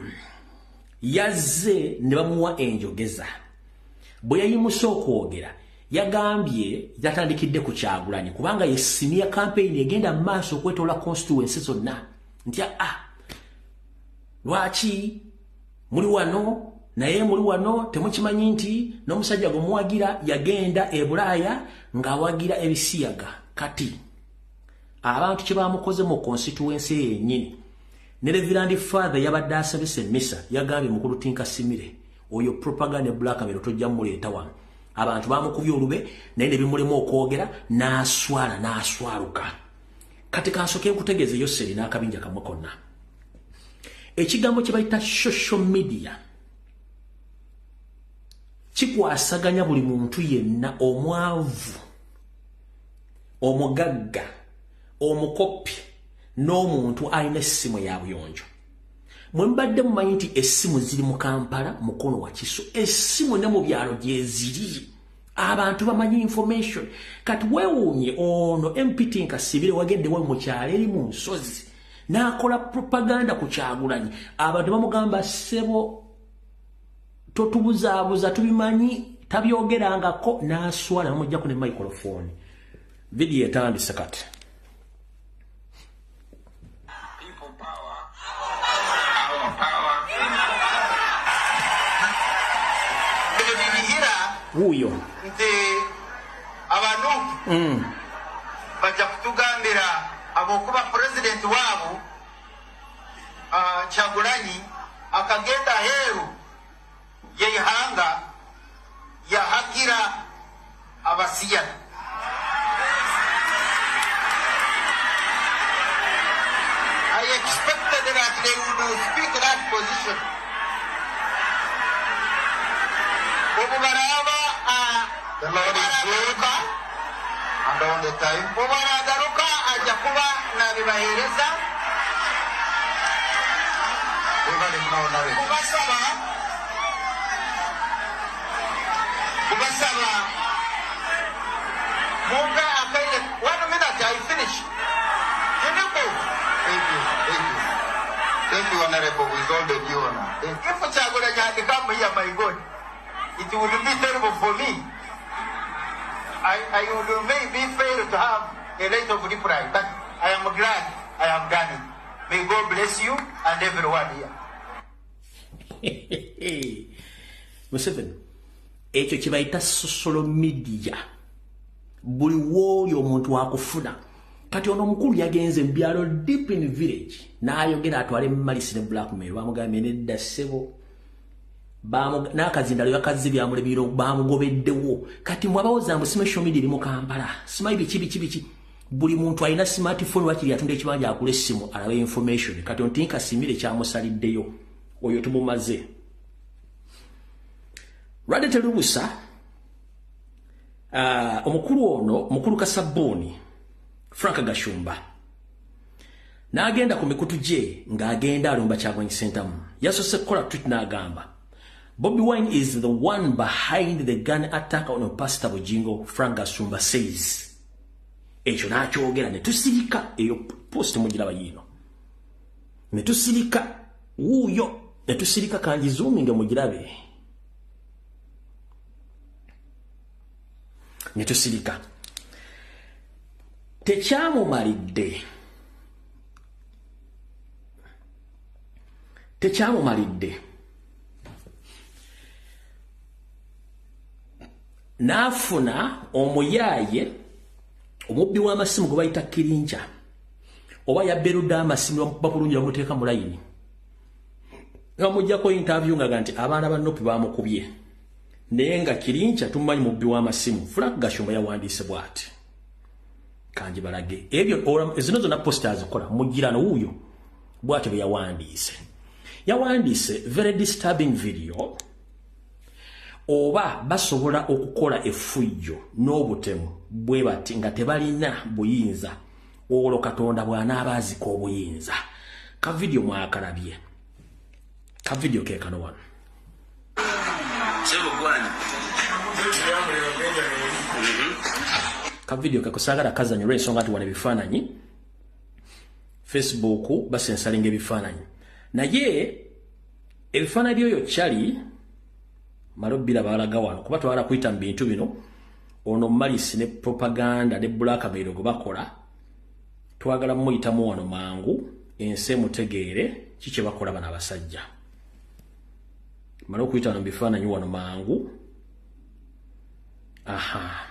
yazze ne bamuwa enjogeza bwe yayimusa okwogera yagambye yatandikidde ku Kyagulanyi kubanga ye senior campaign egenda mu maaso okwetoola constituency zonna nti lwaki muli wano naye muli wano temukimanyi nti n'omusajja gwe muwagira yagenda e Bulaaya ng'awagira ebisiyaga kati abantu kye bamukoze mu constituency yennyini ne Reverend Father yabadde asabise misa yagambye mukulu Tinkasimire oyo propaganda blackmail tojja muleeta wano abantu bamukubye olube naye ne bimulemu okwogera n'aswaluka kati kansoke nkutegeeze Yoseri n'akabinja kamwe konna ekigambo kye bayita social media kikwasaganya buli muntu yenna omwavu omugagga omukopi n'omuntu alina essimu ya buyonjo mwembadde mumanyi nti essimu ziri mu Kampala mukono wa Kiso essimu ne mu byalo gyeziri abantu bamanyi information kati weewuunye ono MPT Nkasibire wagende we mu kyalo eri mu nsozi n'akola propaganda ku Kyagulanyi abantu bamugamba ssebo totubuzaabuza tubimanyi tabyogerangako n'aswala bamugjaku ne microphone video etandise kati uyo nti abantu bajja kutugambira abokuba president waabo Kyagulanyi akagenda heru yeihanga yahagira abasiyana I expected that they would speak that position. The Lord is good and all the time. One minute, I finish. Thank you, Honorable, with all the due honor. If Kyagulanyi had come here, my God, it would be terrible for me. I would maybe fail to have a right of reply, but I am glad I have done it. May God bless you and everyone here. Museveni, ekyo kibayita social media. Buli w'oyo omuntu wakufuna. Kati ono omukulu yagenze mu byalo deep in village n'ayogera atwale malisi ne blackmail bamugambye nedda ssebo n'akazindalo yakazzi byamulemiro bamugobeddewo kati mwabawoza mbu social media eri mu Kampala simanyi biki buli muntu alina smartphone wakiri atunda ekibanja akula essimu alabe information kati ontinka simire kyamusaliddeyo oyo tumumaze Rade Terubusa omukulu ono mukulu Kasabuni Frank Gashumba n'agenda ku mikutu gye ng'agenda alumba Kyagulanyi Ssentamu yasose kukola tweet n'agamba Bobi Wine is the one behind the gun attack on Pastor Bujingo, Frank Gashumba says. Ekyo n'akyogera ne tusirika eyo post mugiraba yino. Ne tusirika wuuyo ne tusirika kanji zoominge mugirabe. Ne tusirika. Tekyamumalidde. Nafuna omuyaaye omubbi w'amasimu gwe bayita Kirinja oba yabbeerudde amasimu bapulungi bamuteeka mu layini bamuggyako interview nga nti abaana ba Nopi bamukubye naye nga Kirinja tumanyi mubbi w'amasimu Frank Gashumba yawandiise bw'ati kanji balage ebyo zino zonna posta azikola mugirano wuuyo bw'ati bwe yawandiise very disturbing video oba basobola okukola effujjo n'obutemu bwe bati nga tebalina buyinza olwo Katonda bw'anaabazika obuyinza ka video mwakalabye ka video ke kano wano ka video kakusagala kazanyo lw'ensonga nti wana ebifaananyi Facebook basensalinga ebifaananyi naye ebifaananyi byoyo kyali Marobira balaga wano kuba twala kuyita mu bintu bino ono malisi ne propaganda ne blackmail go bakola twagala muyitamu wano mangu ense mutegeere kiki bakola bana abasajja maro kuyita no bifaananyi wano mangu aha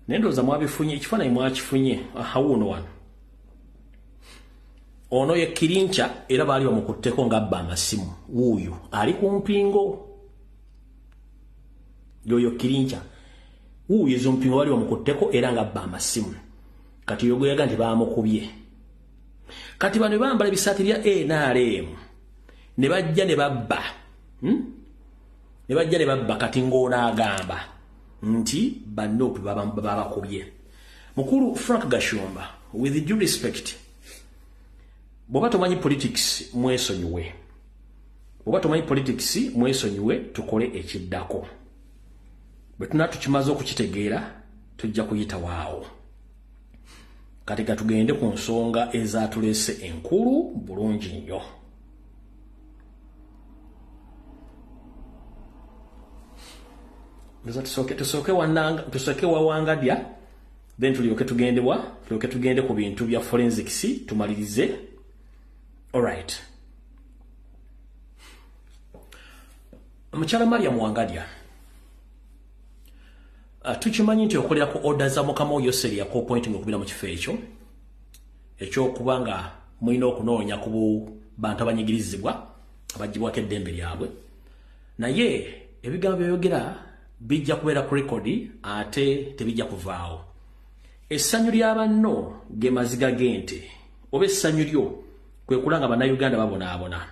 Nendoza mwabifunye ekifaananyi mwakifunye hawuno wano. Ono ye Kirincha era baali bamukutteko ng'abba amasimu. Wuuyo ali ku mpingo. Yoyo Kirincha. Wuuyo ezo mpingo baali bamukutteko era ng'abba amasimu. Kati yogoyaga nti baamukubye. Kati bano bambala ebisaati bya NRM. Ne bajja ne babba. Ne bajja ne babba kati ng'ona agamba nti bannope babakubye. Mukulu Frank Gashumba, with due respect, bwoba tomanyi politics mwesonyiwe. Bwoba tomanyi politics mwesonyiwe tukole ekiddako. Bwe tunatukimaze okukitegeera tujja kuyita waawo. Kati tugende ku nsonga ezatulese enkulu bulungi nnyo. Tusoke wawangadya, then tulyoke tugende ku bintu bya forensics tumalirize. Alright. Mukyala Maria Mwangadya. Tukimanyi nti okolera ku order za mukama oyo seri yako pointing okubira mu kifo ekyo kubanga mulina okunoonya ku bantu abanyigirizibwa abagibwako eddembe lyabwe. Naye ebigambo byayogera bijja kubeera ku rekodi ate tebijja kuvaawo. Essanyu ly'abanno ge maziga gente oba essanyu lyo kwe kulanga bannayuganda babonaabona.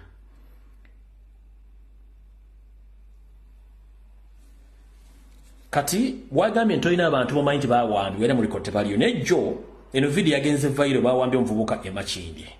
Kati wagambye nti olina abantu bomanyi nti baawambye era mu rekodi tebaliyo. Nejjo eno video yagenze vairo baawambye omuvubuka e Makindye.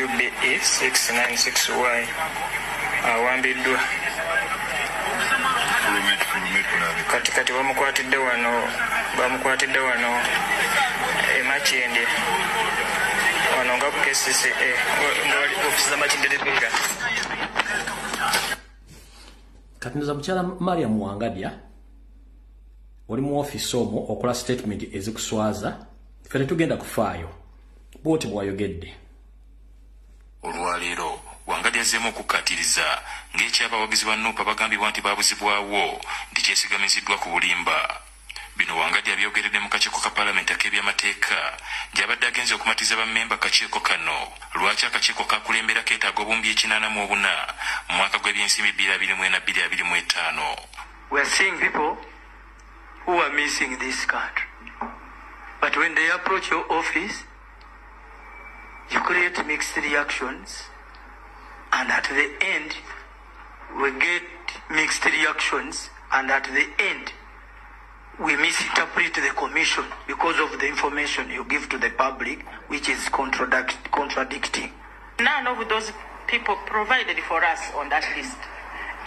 UBE 696Y awambiddwa kati bamukwatidde wano e Makindye wano nga ku KCCA ofisi za Makindye Rebeka. Kati nza mukyala Maria Mwangadya oli mu office omwo okola statement ezikuswaza fere tugenda kufaayo bwoti bwayogedde. Olwaleero Wangadya azzeemu okukkatiriza ng'ekyabawagizi ba NUP bagambibwa nti baabuzibwawo nti kyesigamiziddwa ku bulimba. Bino Wangadya byogeredde mu kakiiko ka Paalamenti ak'ebyamateeka gy'abadde agenze okumatiza bammemba kakiiko kano lwaki akakiiko kakulembera keetaaga obumbi 84 mu mwaka gw'ebyensimbi 2024-2025. We are seeing people who are missing this country. But when they approach your office, you create mixed reactions, and at the end, we get mixed reactions, and at the end, we misinterpret the commission because of the information you give to the public, which is contradicting. None of those people provided for us on that list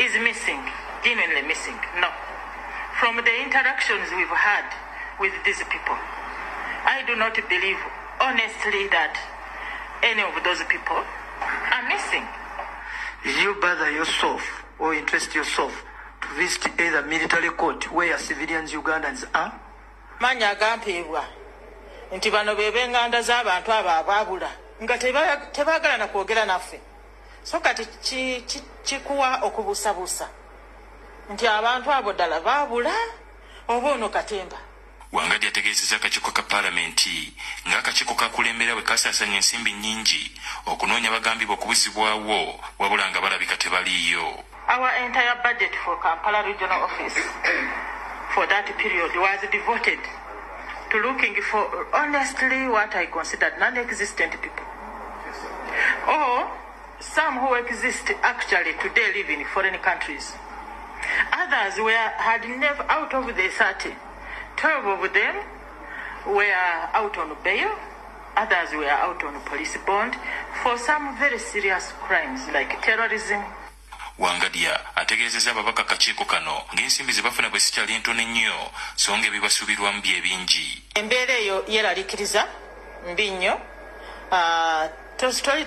is missing, genuinely missing. No. From the interactions we've had with these people, I do not believe honestly that any of those people are missing. Did you bother yourself or interest yourself to visit either military court where civilians Ugandans are? Manya agampeebwa nti bano bebenganda z'abantu abo abaabula nga tebagala na kwogera naffe. So kati kikuwa okubuusabuusa nti abantu abo ddala baabula oba ono katemba. Wangadya ategeezezza akakiiko ka Paalamenti ng'akakiiko kakulembera bwe kasaasanya ensimbi nnyingi okunoonya bagambibwa okubuzibwawo wabula nga balabika tebaliiyo. Our entire budget for Kampala Regional Office for that period was devoted to looking for honestly what I considered non-existent people. Or some who exist actually today live in foreign countries. Others had never, out of the 30, 12 of them were out on bail, Others were out on police bond for some very serious crimes like terrorism. Wangadia ategeezezza ababaka akakiiko kano ng'ensimbi ze bafuna bwe sikyali ntono ennyo so nga ebibasuubirwa mu bingi. Embeera eyo yeeraliikiriza mbi nnyo.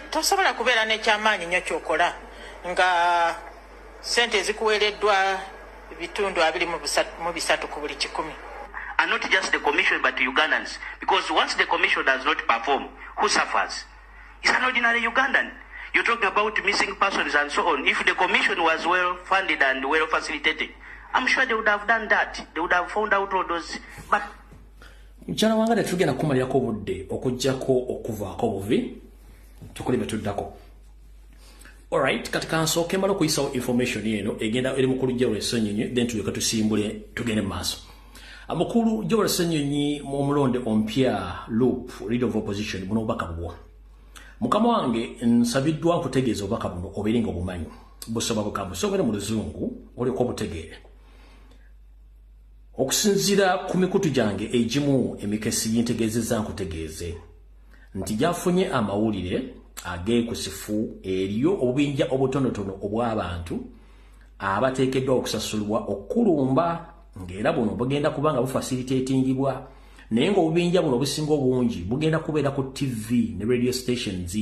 Tosobola kubeera n'ekyamaanyi nnyo ky'okola nga sente ezikuweereddwa bitundu 23 ku buli 100. And not just the commission but Ugandans, because once the commission does not perform, who suffers? It's an ordinary Ugandan. You're talking about missing persons and so on. If the commission was well funded and well facilitated, I'm sure they would have done that. They would have found out all those. But Mchana wangade tugenda kumalirako obudde okujjako okuvaako obuvi tukole betuddako. Alright, katika nsooke mala okuyisawo information eno egenda eri mukulu Gerald Ssenyonyi then tulyoka tusimbule tugende maaso. Amukulu Gerald Ssenyonyi mu mulonde ompya loop leader of opposition muno obubaka bubwa. Mukama wange nsabiddwa nkutegeeza obubaka buno obeerenga obumanyi busaba bukamu sobere mu luzungu oliko obutegeere. Okusinziira ku mikutu gyange egimu emikesi y'integeezezza nkutegeeze nti gyafunye amawulire ag'ekusifu eriyo obubinja obutonotono obw'abantu abateekeddwa okusasulwa okulumba ng'era buno bugenda kubanga bufacilitatingibwa naye ng'obubinja buno obusinga obungi bugenda kubeera ku TV ne radio stations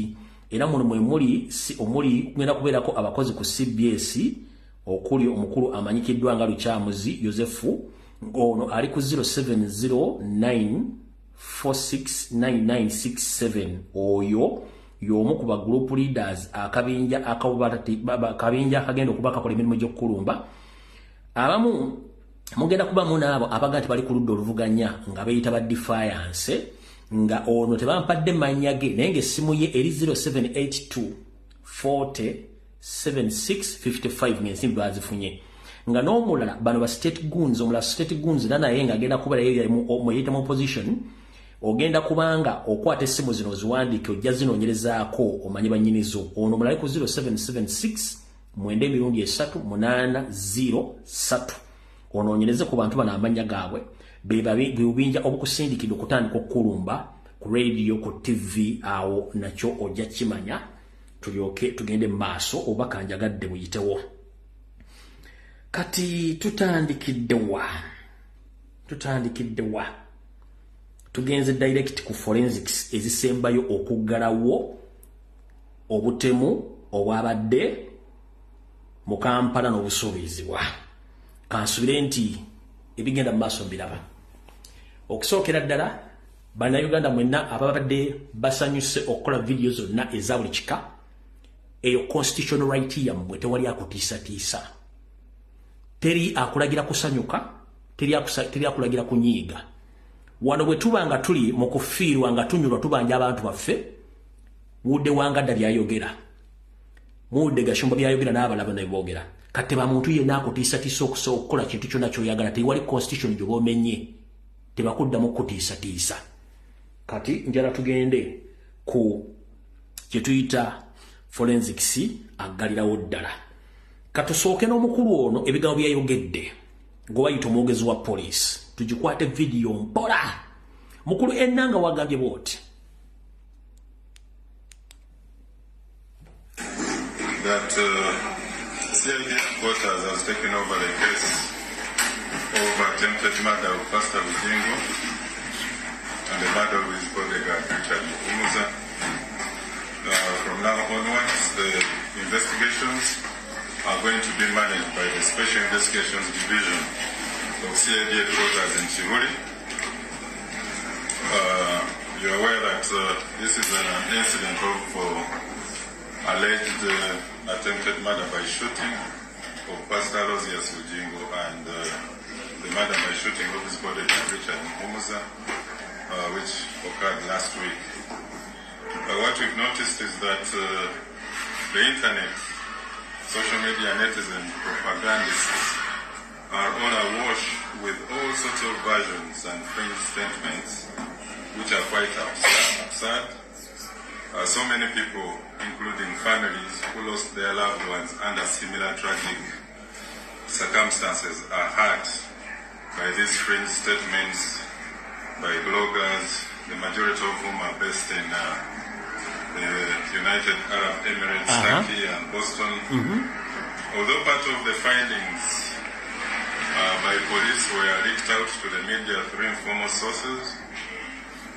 era muno mwe muli kugenda kubeerako abakozi ku CBS okuli omukulu amanyikiddwa nga Lukyamuzi Yosefu ng'ono ali ku 0709469967 oyo y'omu ku ba group leaders akabinja akagenda okuba kakola emirimu gy'okulumba. Abamu mugenda kuba munaabo abaga nti bali ku ludda oluvuganya nga beeyita ba defiance nga ono tebampadde mannya ge naye ng'essimu ye eri 0782407655 ng'ensimbi bazifunye nga n'omulala bano ba state goons omulala state goons naye nga agenda kuba yeyita mu opposition ogenda kubanga okwata essimu zino ziwandiike ojja zinoonyerezaako omanyi bannyinizo ono omulala ku 0776 onoonyereze ku bantu bano amannya gaabwe bebubinja obukusindikidde okutandika okukulumba ku radio ku TV awo nakyo ojja kimanya tulyoke tugende mu maaso oba kanjagadde buyitewo. Kati tutandikidde wa tugenze direct ku forensics ezisembayo okuggalawo obutemu obwabadde mu Kampala n'obusuubizibwa. Kansubire nti ebigenda mu maaso mbiraba. Okusookera ddala bannayuganda mwenna ababadde basanyuse okukola video zonna eza buli kika eyo constitutional right yammwe tewali akutiisatiisa. Teri akulagira kusanyuka, teri akulagira kunyiiga. Wano bwe tuba nga tuli mu kufiirwa nga tunyulwa tubanja abantu baffe, Mudde Wangadda byayogera. Mudde Gashumba byayogera n'abalaba ne boogera. Kati ba muntu yenna akutiisatiisa okukola kintu kyonna ky'oyagala tewali constitution gy'obomenye. Tebakuddamu kutiisatiisa. Kati njala tugende ku kye tuyita forensics aggalirawo ddala. Katusooke n'omukulu ono ebigambo byayogedde ng'obayita omwogezi wa police tugikwate video mpola mukulu ennanga wagambye bwoti that CID headquarters has taken over the case of attempted murder of Pastor Ujingo and the murder of his bodyguard Richard Mukunja. From now onwards, the investigations are going to be managed by the Special Investigations Division of CID headquarters in Chibuli. You're aware that this is an incident of alleged attempted murder by shooting of Pastor Aloysius Ujingo and the murder by shooting of his bodyguard Richard Mukunja, which occurred last week. What we've noticed is that the internet, social media netizens, propagandists are all awash with all sorts of versions and fringe statements which are quite absurd. So many people, including families who lost their loved ones under similar tragic circumstances, are hurt by these fringe statements by bloggers, the majority of whom are based in the United Arab Emirates, Turkey and Boston. Although part of the findings by police were leaked out to the media through informal sources,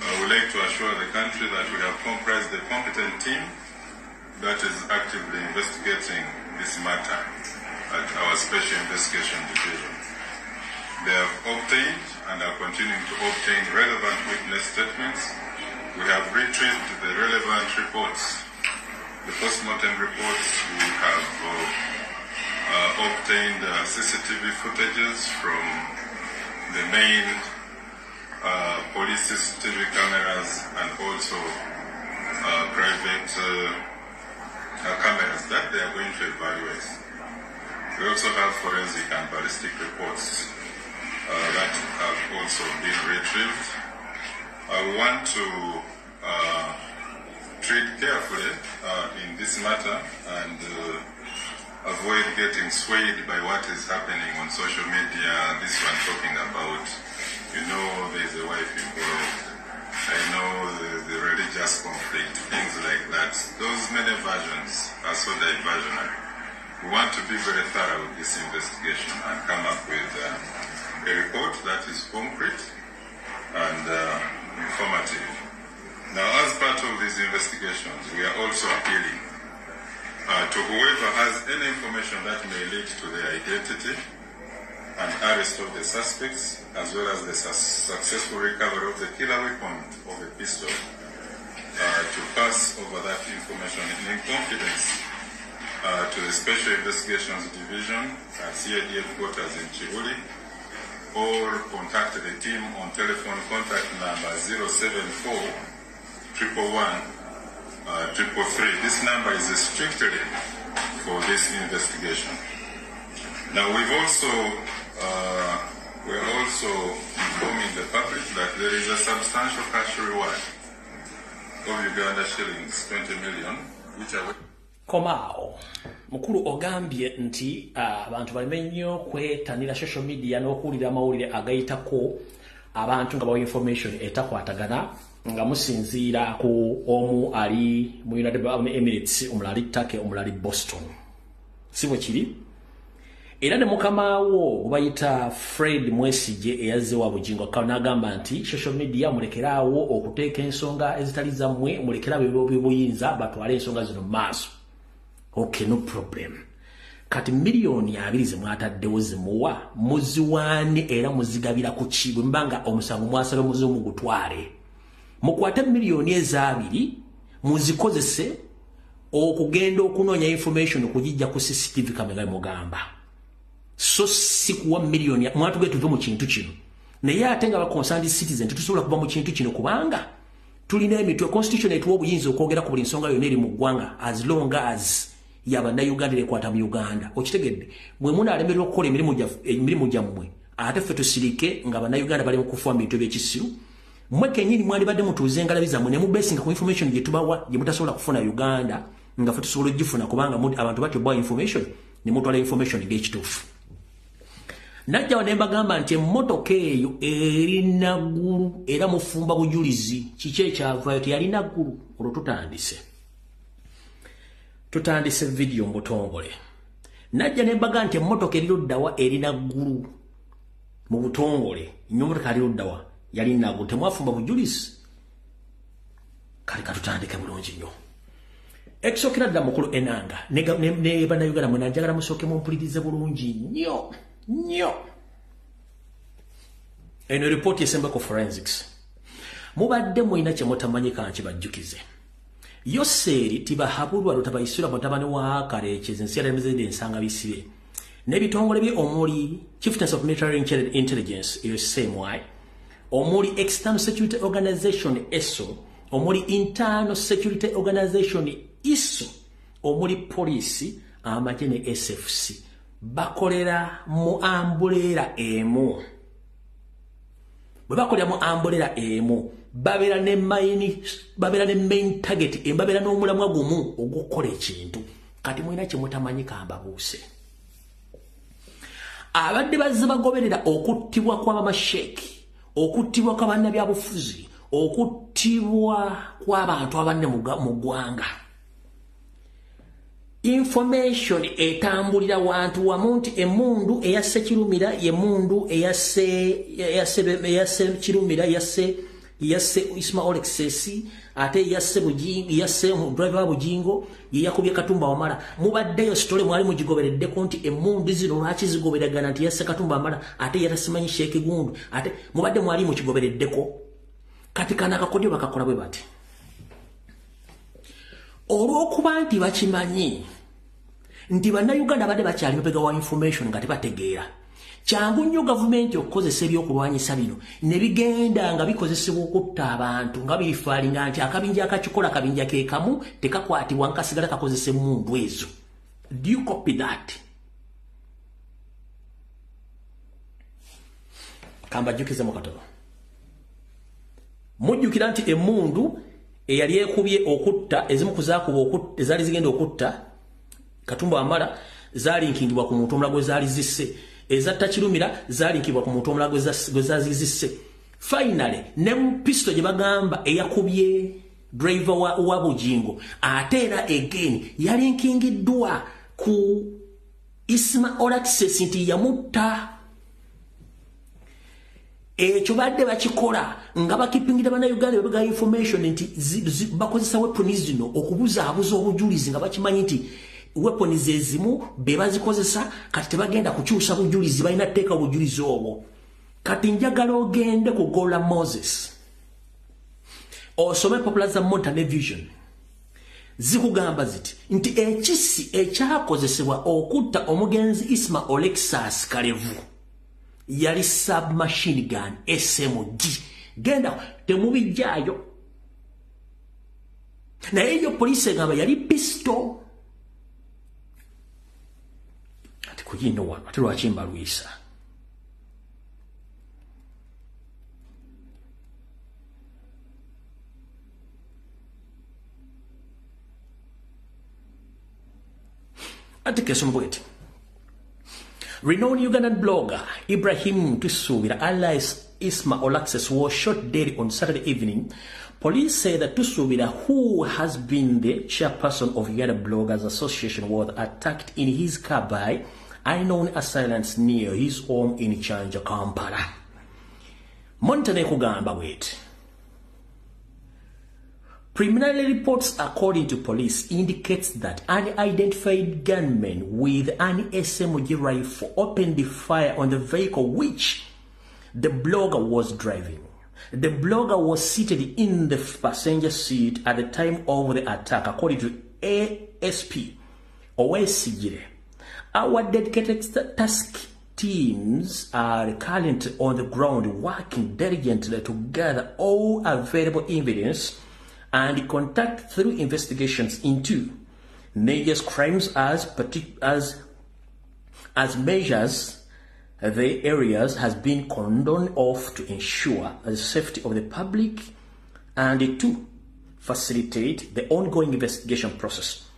I would like to assure the country that we have comprised a competent team that is actively investigating this matter at our Special Investigation Division. They have obtained and are continuing to obtain relevant witness statements. We have retrieved the relevant reports, the postmortem reports. We have obtained CCTV footages from the main police CCTV cameras and also private cameras that they are going to evaluate. We also have forensic and ballistic reports that have also been retrieved. I want to treat carefully in this matter and avoid getting swayed by what is happening on social media. This one talking about, there's a wife involved. I know the religious conflict, things like that. Those many versions are so diversionary. We want to be very thorough with this investigation and come up with a report that is concrete and informative. Now, as part of these investigations, we are also appealing to whoever has any information that may lead to the identity and arrest of the suspects, as well as the successful recovery of the killer weapon of a pistol, to pass over that information in confidence to the Special Investigations Division at CID headquarters in Chibuli, or contact the team on telephone contact number 074 111 333. This number is strictly for this investigation. Now we're also informing the public that there is a substantial cash reward of Uganda shillings 20 million, which are... Komao mukulu ogambye nti abantu balime nnyo kwetanira social media n'okuwulira amawulire agayitako abantu nga bawa information etakwatagana nga musinziira ku omu ali mu United Arab Emirates, omulala ali Turkey, omulala ali Boston. Si bwe kiri? Era ne mukama wo bayita Fred Mwesije eyazze wa Bujingo Kano n'agamba nti social media mulekeraawo okuteeka ensonga ezitali zammwe, mulekeraawo ebyobuyiinza batwale ensonga zino maaso. Okay, no problem. Kati milioni 2 zemwataddewo zimuwa muziwaane era muzigabira ku kibwe mbanga omusango mwasala muzimu gutwale. Mukwate milioni 2 muzikozese okugenda okunoonya information okugijja ku CCTV kamera mugamba. So sikuwa milioni mwatuge tuve mu kintu kino. Naye ate nga ba concerned citizen tutusobola kuva mu kintu kino kubanga tulina emitwe constitution etuwa obuyinza okwogera ku buli nsonga yonna eri mu ggwanga as long as yabanda Uganda ekwata mu Uganda. Okitegedde mwe muna alemerwa okukola emirimu gyammwe ate ffe tusirike nga bana Uganda bali mu kufuwa mu bintu by'ekisiru. Mwe kenyini mwandibadde mutuuze engalabi zammwe ne mubesinga ku information gye tubawa gye mutasobola kufuna Uganda nga ffe tusobola ogifuna kubanga abantu batyo bawa information ne mutwala information ng'ekituufu. Najja wadde mbagamba nti emmotoka eyo erina ggulu era mufumba bujulizi kiki ekyavaayo teyalina ggulu. Olwo tutandise video mbutongole. Najja ne mbaga nti emmotoka eriruddawa erina ggulu mu butongole, emmotoka eriruddawa yalina ggulu, temwafumba bujulizi. Kale katutandike bulungi nnyo. Ekisookera ddala mukulu Enanga ne bannayuganda mwe nanjagala musooke mumpulirize bulungi nnyo. Eno report esembako forensics. Mubadde mulina kye mutamanyika nkibajjukize. Yoseri tibahabulwa lutabayisula mutabani wa Karekyezi ensi yalemezedde ensanga bisibe. N'ebitongole bye omuli Chieftains of Military Intelligence USMY, omuli External Security Organization ESO, omuli Internal Security Organization ISO, omuli Police, amagye ne SFC. Bakolera mu ambulera emu. Bwe bakolera mu ambulera emu, babera ne main target, babera n'omulamwa gumu ogukola ekintu. Kati mulina kye mutamanyika mbabuuse. Abadde bazze bagoberera okuttibwa kwa mama Sheikh, okuttibwa kwa bannabyabufuzi, okuttibwa kw'abantu abanne mu ggwanga. Information etambulira wantu wamu nti emmundu eyasse Kirumira y'emmundu eyasse Kirumira yasse Isma Olexesi ate yasse driver wa Bujingo ye yakubye Katumba Wamala. Mubaddeyo story mwali mugigobereddeko nti emmundu zino lwaki zigoberagana nti yasse Katumba Wamala ate yarasimanyi Sheikh Gundu ate mubadde mwali mukigobereddeko. Kati kana akakodyo bakakola bwe bati. Olw'okuba nti bakimanyi nti bannayuganda badde bakyali mabega wa information nga tebategeera, kyangu nnyo gavumenti okukozesa ebyokulwanyisa bino ne bigenda nga bikozesebwa okutta abantu nga birifaalinga nti akabinja akakikola akabinja ke kamu tekakwatibwa nkasigala kakozesa emmundu ezo. Do you copy that? Kambajjukize mu katono. Mujjukira nti emmundu eyali ekubye okutta ezimu kuzaakuba okutta ezaali zigenda okutta Katumba Wamala zalinkingibwa ku muntu omulala gwe zaali zisse, ezatta Kirumira zalinkibwa ku muntu omulala gwe zaali zisse. Finally ne mu pisto gye bagamba eyakubye driver wa Bujingo ate era again yalinkingiddwa ku Isma Olaxes nti yamutta. Ekyo badde bakikola nga bakipingira bannayuganda bega information nti bakozesa weapons zino okubuzaabuza obujulizi nga bakimanyi nti weapons ezimu be bazikozesa kati tebagenda kukyusa bujulizi balina tteeka obujulizi obwo. Kati njagala ogende ku Gola Moses osome Popular za Montane Vision zikugamba ziti nti ekisi ekyakozesebwa okutta omugenzi Isma Olexas Kalevu yali submachine gun SMG. Genda temubijjayo. Naye yo police egamba yali pistol. Ati kuyino wa ati lwakimba Luisa. Ati kesumbueti. Renowned Ugandan blogger Ibrahim Tusubira alias Isma Olaxes was shot dead on Saturday evening. Police say that Tusubira, who has been the chairperson of Uganda Bloggers Association, was attacked in his car by unknown assailants near his home in Chanja, Kampala. Montane kugamba wait. Preliminary reports, according to police, indicates that unidentified gunmen with an SMG rifle opened the fire on the vehicle which the blogger was driving. The blogger was seated in the passenger seat at the time of the attack, according to ASP Owesijire. Our dedicated task teams are currently on the ground working diligently to gather all available evidence and conduct through investigations into major crimes as measures the areas has been cordoned off to ensure the safety of the public and to facilitate the ongoing investigation process.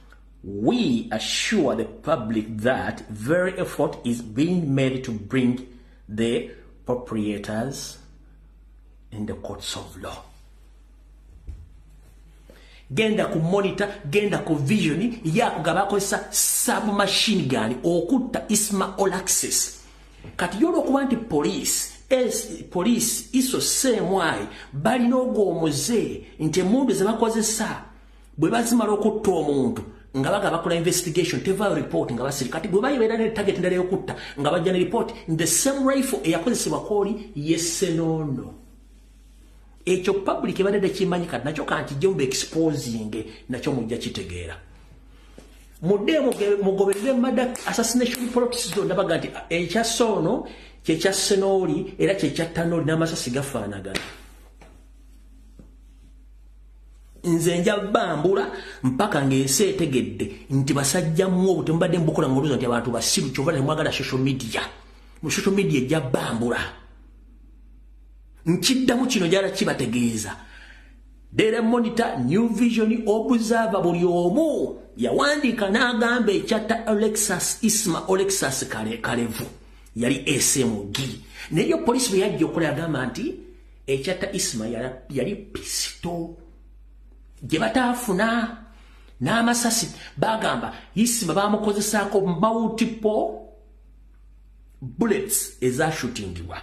We assure the public that very effort is being made to bring the perpetrators in the courts of law. Genda ku monitor, genda ku vision yakugabakozesa submachine gun okutta Isma Olaxes. Kati yolo okuba nti police iso semwai balina ogwomuze nti emundu ze bakozesa bwe bazimala okutta omuntu nga bakola investigation teva report nga basiri kati bwe bayibeera ne target ndala okutta nga bajja ne report the same rifle eyakozesebwa koli yesenono. Ekyo public ebadde kimanyi kati nakyo kanti jombe exposing nakyo mujja kitegeera. Mudde mugoberere mada assassination plots zo ndabaga nti ekyasono kyekya senoli era kyekya tanoli n'amasasi gafaanagana. Nze nja bambula mpaka ng'ensi etegedde nti basajja mu obuto mbadde mbukola ng'oluza nti abantu basiru kyova temwagala social media. Mu social media ejja bambula. Nkiddamu kino jala kibategeeza. Daily Monitor, New Vision, Observer buli omu yawandiika n'agamba ekyatta Isma Olexas Kalevu yali SMG. Naye police bwe yajja okola agamba nti ekyatta Isma yali pisto gye bataafuna n'amasasi bagamba Isma bamukozesaako multiple bullets ezashootingibwa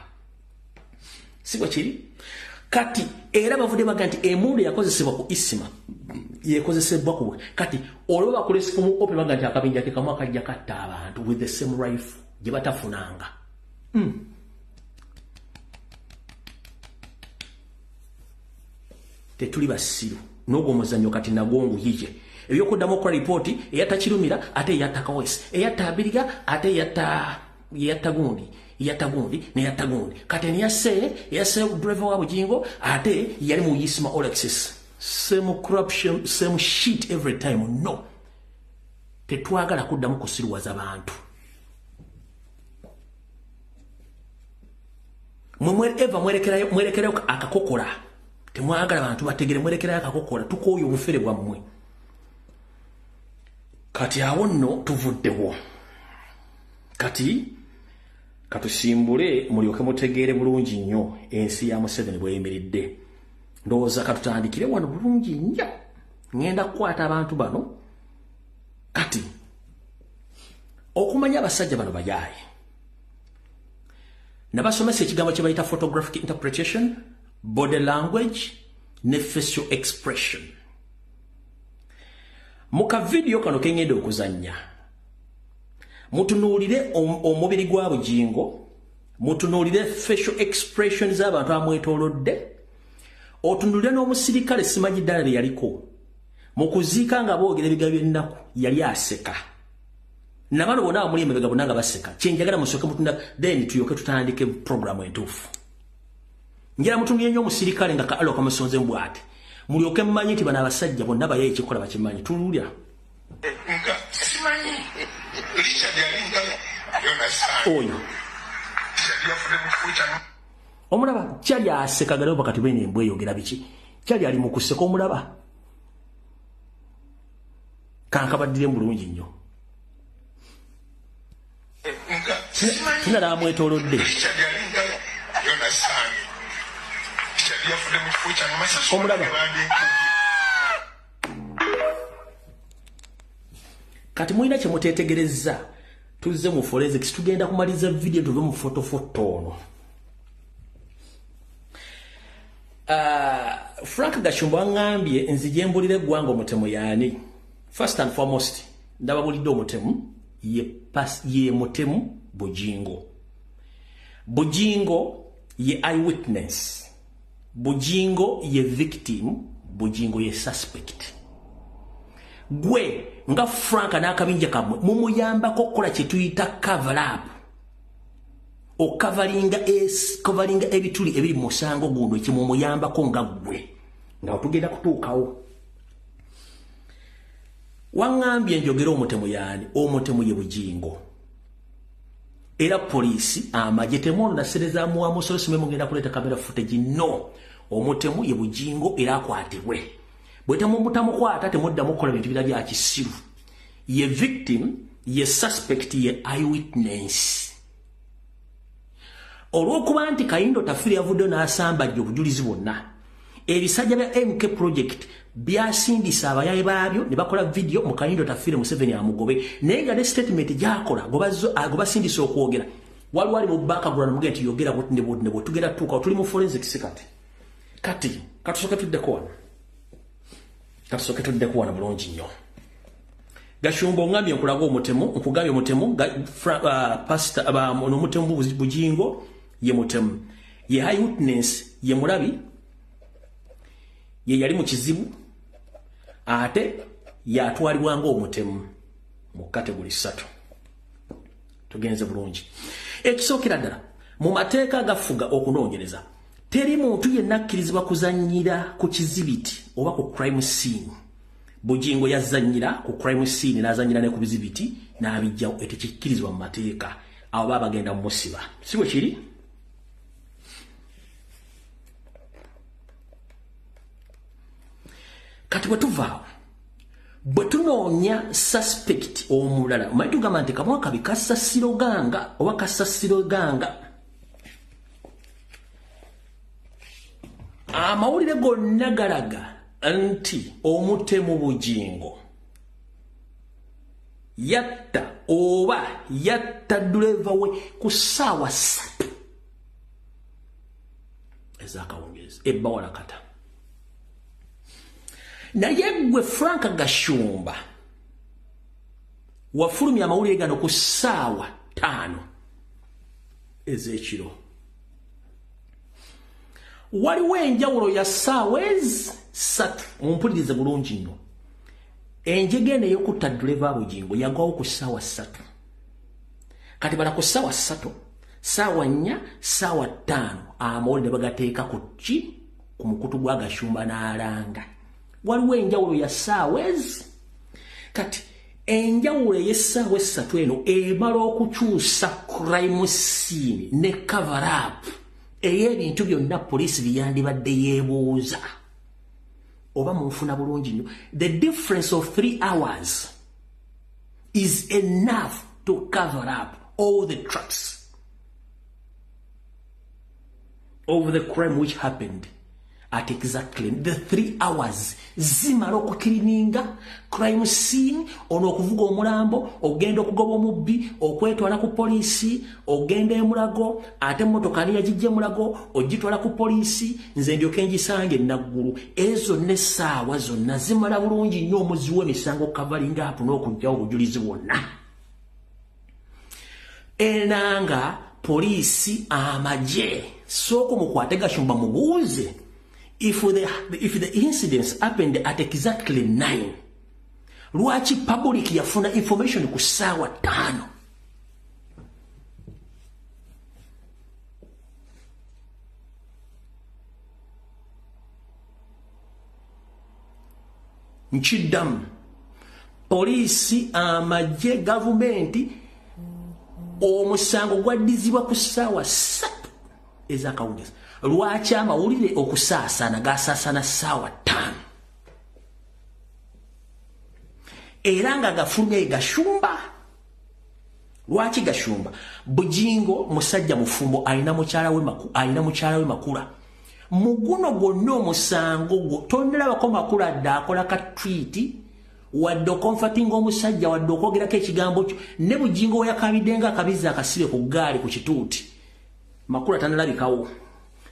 sibwa kiri kati era bavudde baga nti emundu yakozesebwa ku Isma yekozesebwa ku kati olwo bakolesa mu open baga nti akabinja ke kamwa kajja katta abantu with the same rifle gye batafunanga tetuli basiru n'ogwo muzannyo kati nagwo nguyije ebyokuddamu okukola ripooti eyatakirumira ate eyatakawesi eyatabiriga ate eyatagundi kati niyase driver wa Bugingo ate yali mu Isma Alexis same corruption same shit every time no tetwagala kuddamu kusiruwaza bantu mwerekerayo akakokola temwagala bantu bategere mwerekerayo akakokola tukooyo obufere bwammwe kati awo nno tuvuddewo kati katusimbule mulyoke mutegeere bulungi nnyo ensi ya Museveni bweyimiridde ndowooza katutandikire wano bulungi nnyo ngenda kukwata abantu bano kati okumanya abasajja bano bayaaye nabasomesa ekigambo kye bayita photographic interpretation body language ne facial expression muka video kano kengenda okuzanya mutunuulire omubiri gwa Bugingo mutunuulire facial expressions z'abantu amwetoolodde otunuulire n'omusirikale simanyi ddala bye yaliko mu kuziika nga boogera ebigambo by'ennaku yali aseka nabano bonna abamuli emabega bonna nga baseka kyenjagala musooke mutunda then tuyoke tutandike programu entuufu njala mutunuulire nnyo omusirikale nga kaalo kamusonze mbwate mulyoke mumanyi nti bano abasajja bonna baye ekikola bakimanyi tunuulira oyo omulaba kyali aseka galewo bakati bwene embwe eyogera biki kyali ali mu kuseka omulaba kankabaddire bulungi nnyo tunala amwetoolodde omulaba kati mulina kye muteetegerezza tuzze mu forensics tugenda kumaliza video tuve mu fotofoto ono Frank Gashumba angambye nzije mbulire eggwanga omutemu yaani first and foremost ndababulidde omutemu ye mutemu Bugingo ye eyewitness Bugingo ye victim Bugingo ye suspect gwe nga Frank n'akabinja kamwe mumuyambako okukola kye tuyita cover up coveringa ebituli ebiri mu musango guno ekimumuyambako nga gwe nga tugenda kutuukawo wangambye njogera omutemu yaani omutemu ye Bugingo era polisi amagye temono naserezaamu wa musolo simwe mugenda kuleeta kamera footage no omutemu ye Bugingo era akwatibwe bwetemu mutamukwata temuddamu kukola bintu bira bya kisiru ye victim ye suspect ye eyewitness olw'okuba nti Kayindo Tafiri yavuddeyo n'asambajja obujulizi bwonna ebisajja bya MK project byasindisa abayaye baabyo ne bakola video mu Kayindo Tafiri Museveni amugobe naye nga ne statement gyakola gobasindisa okwogera waliwo ali mu background muge nti yogera bwe tugenda tuuka tuli mu forensics kati katusooke tuddeko wano bulungi nnyo Gashumba ongambye nkulaga omutemu nkugambye omutemu pastor n'omutemu Bugingo ye mutemu ye eyewitness ye mulabi ye yali mu kizibu ate yatwalibwa ng'omutemu mu category 3 tugenze bulungi ekisookera ddala mu mateeka agafuga okunoonyereza teri muntu yenna akkirizibwa kuzannyira ku kizibiti oba ku crime scene Bugingo yazannyira ku crime scene n'azannyira ne ku bizibiti n'abijjawo etekikkirizibwa mu mateeka abo baba bagenda mu musiba si bwe kiri kati bwe tuvaawo bwe tunoonya suspect omulala omanyi tugamba nti kamwa kabi kasasiroganga oba kasasiroganga amawulire gonna galaga nti omutemu Bujingo yatta oba yatta duleva we ku ssaawa 3 ezakawungezi ebbawala kata. Naye gwe Frank Gashumba wafulumya amawulire gano ku ssaawa 5 ez'ekiro. Waliwo enjawulo ya ssaawa 3 mumpulirize bulungi nnyo. Enjegene y'okutta duleva Bujingo yagwawo ku ssaawa 3. Kati bala ku ssaawa 3, ssaawa 4, ssaawa 5 amawulire bagateeka ku ki ku mukutu gwa Gashumba n'alanga. Waliwo enjawulo ya ssaawa 3. Kati enjawulo y'essaawa 3 eno emala okukyusa crime scene ne cover up ey'ebintu byonna poliisi byandibadde yeebuuza. Oba munfuna bulungi nnyo. The difference of 3 hours is enough to cover up all the tracks of the crime which happened at exactly the 3 hours. Zimala okukirininga crime scene, ono okuvuga omulambo, ogenda okugoba omubbi, okwetwala ku poliisi, ogenda emulago, ate emmotoka ni yagijja emulago, ogitwala ku poliisi, nze ndyoke ngisange naggulu. Ezo n'essaawa zonna zimala bulungi nnyo omuzi w'emisango covering up n'okugyawo obujulizi bwonna. Enanga poliisi amagye sooka mukwate Gashumba mubuuze if the incidents happened at exactly 9, lwaki public yafuna information ku ssaawa 5? Nchiddamu poliisi amagye gavumenti omusango gwaddizibwa ku ssaawa 3 ez'akawungezi. Lwaki amawulire okusaasana gasaasana ssaawa 5? Era nga gafulumye Gashumba. Lwaki Gashumba? Bujingo musajja mufumbo alina mukyala we Makula. Muguno gwonna omusango gwo tondalabako Makula adde akola ka tweet wadde okomfatinga omusajja wadde okwogerako ekigambo kyo ne Bujingo we yakabiddenga akabizi akasibe ku ggaali ku kituuti. Makula tanalabikawo.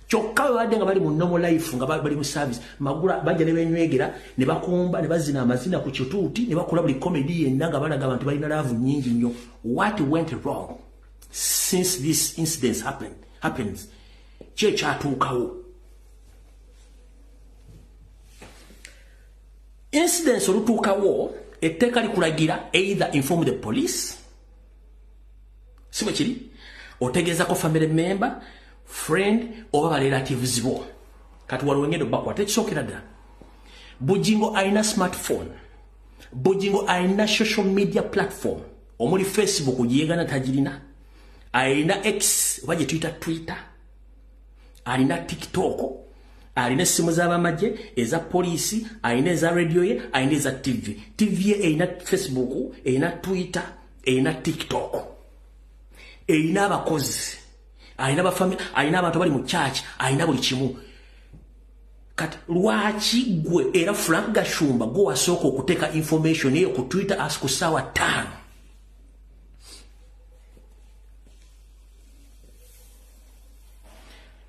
Kyokka bwe badde nga bali mu normal life nga bali mu service, Magula bajja ne benywegera ne bakumba ne bazina amazina ku kituuti ne bakola buli comedy yenna nga balaga abantu balina laavu nnyingi nnyo. What went wrong since this incident happens? Kye kyatuukawo. Incidents olutuukawo etteeka likulagira either inform the police, si bwe kiri, otegeezako family member, friend oba relatives bo. Kati waliwo ngendo bakwata ekisookera ddala. Bujingo alina smartphone, Bujingo alina social media platform omuli Facebook giyegana tagirina, alina X oba gye tuyita Twitter, alina TikTok, alina essimu z'abamagye eza poliisi, alina eza radio ye, alina eza TV ye erina Facebook, erina Twitter, erina TikTok, erina abakozi, alina bafamily, alina abantu bali mu church, alina buli kimu. Kati lwaki gwe era Frank Gashumba gwe wasooka okuteeka information eyo ku Twitter as ku ssaawa 5?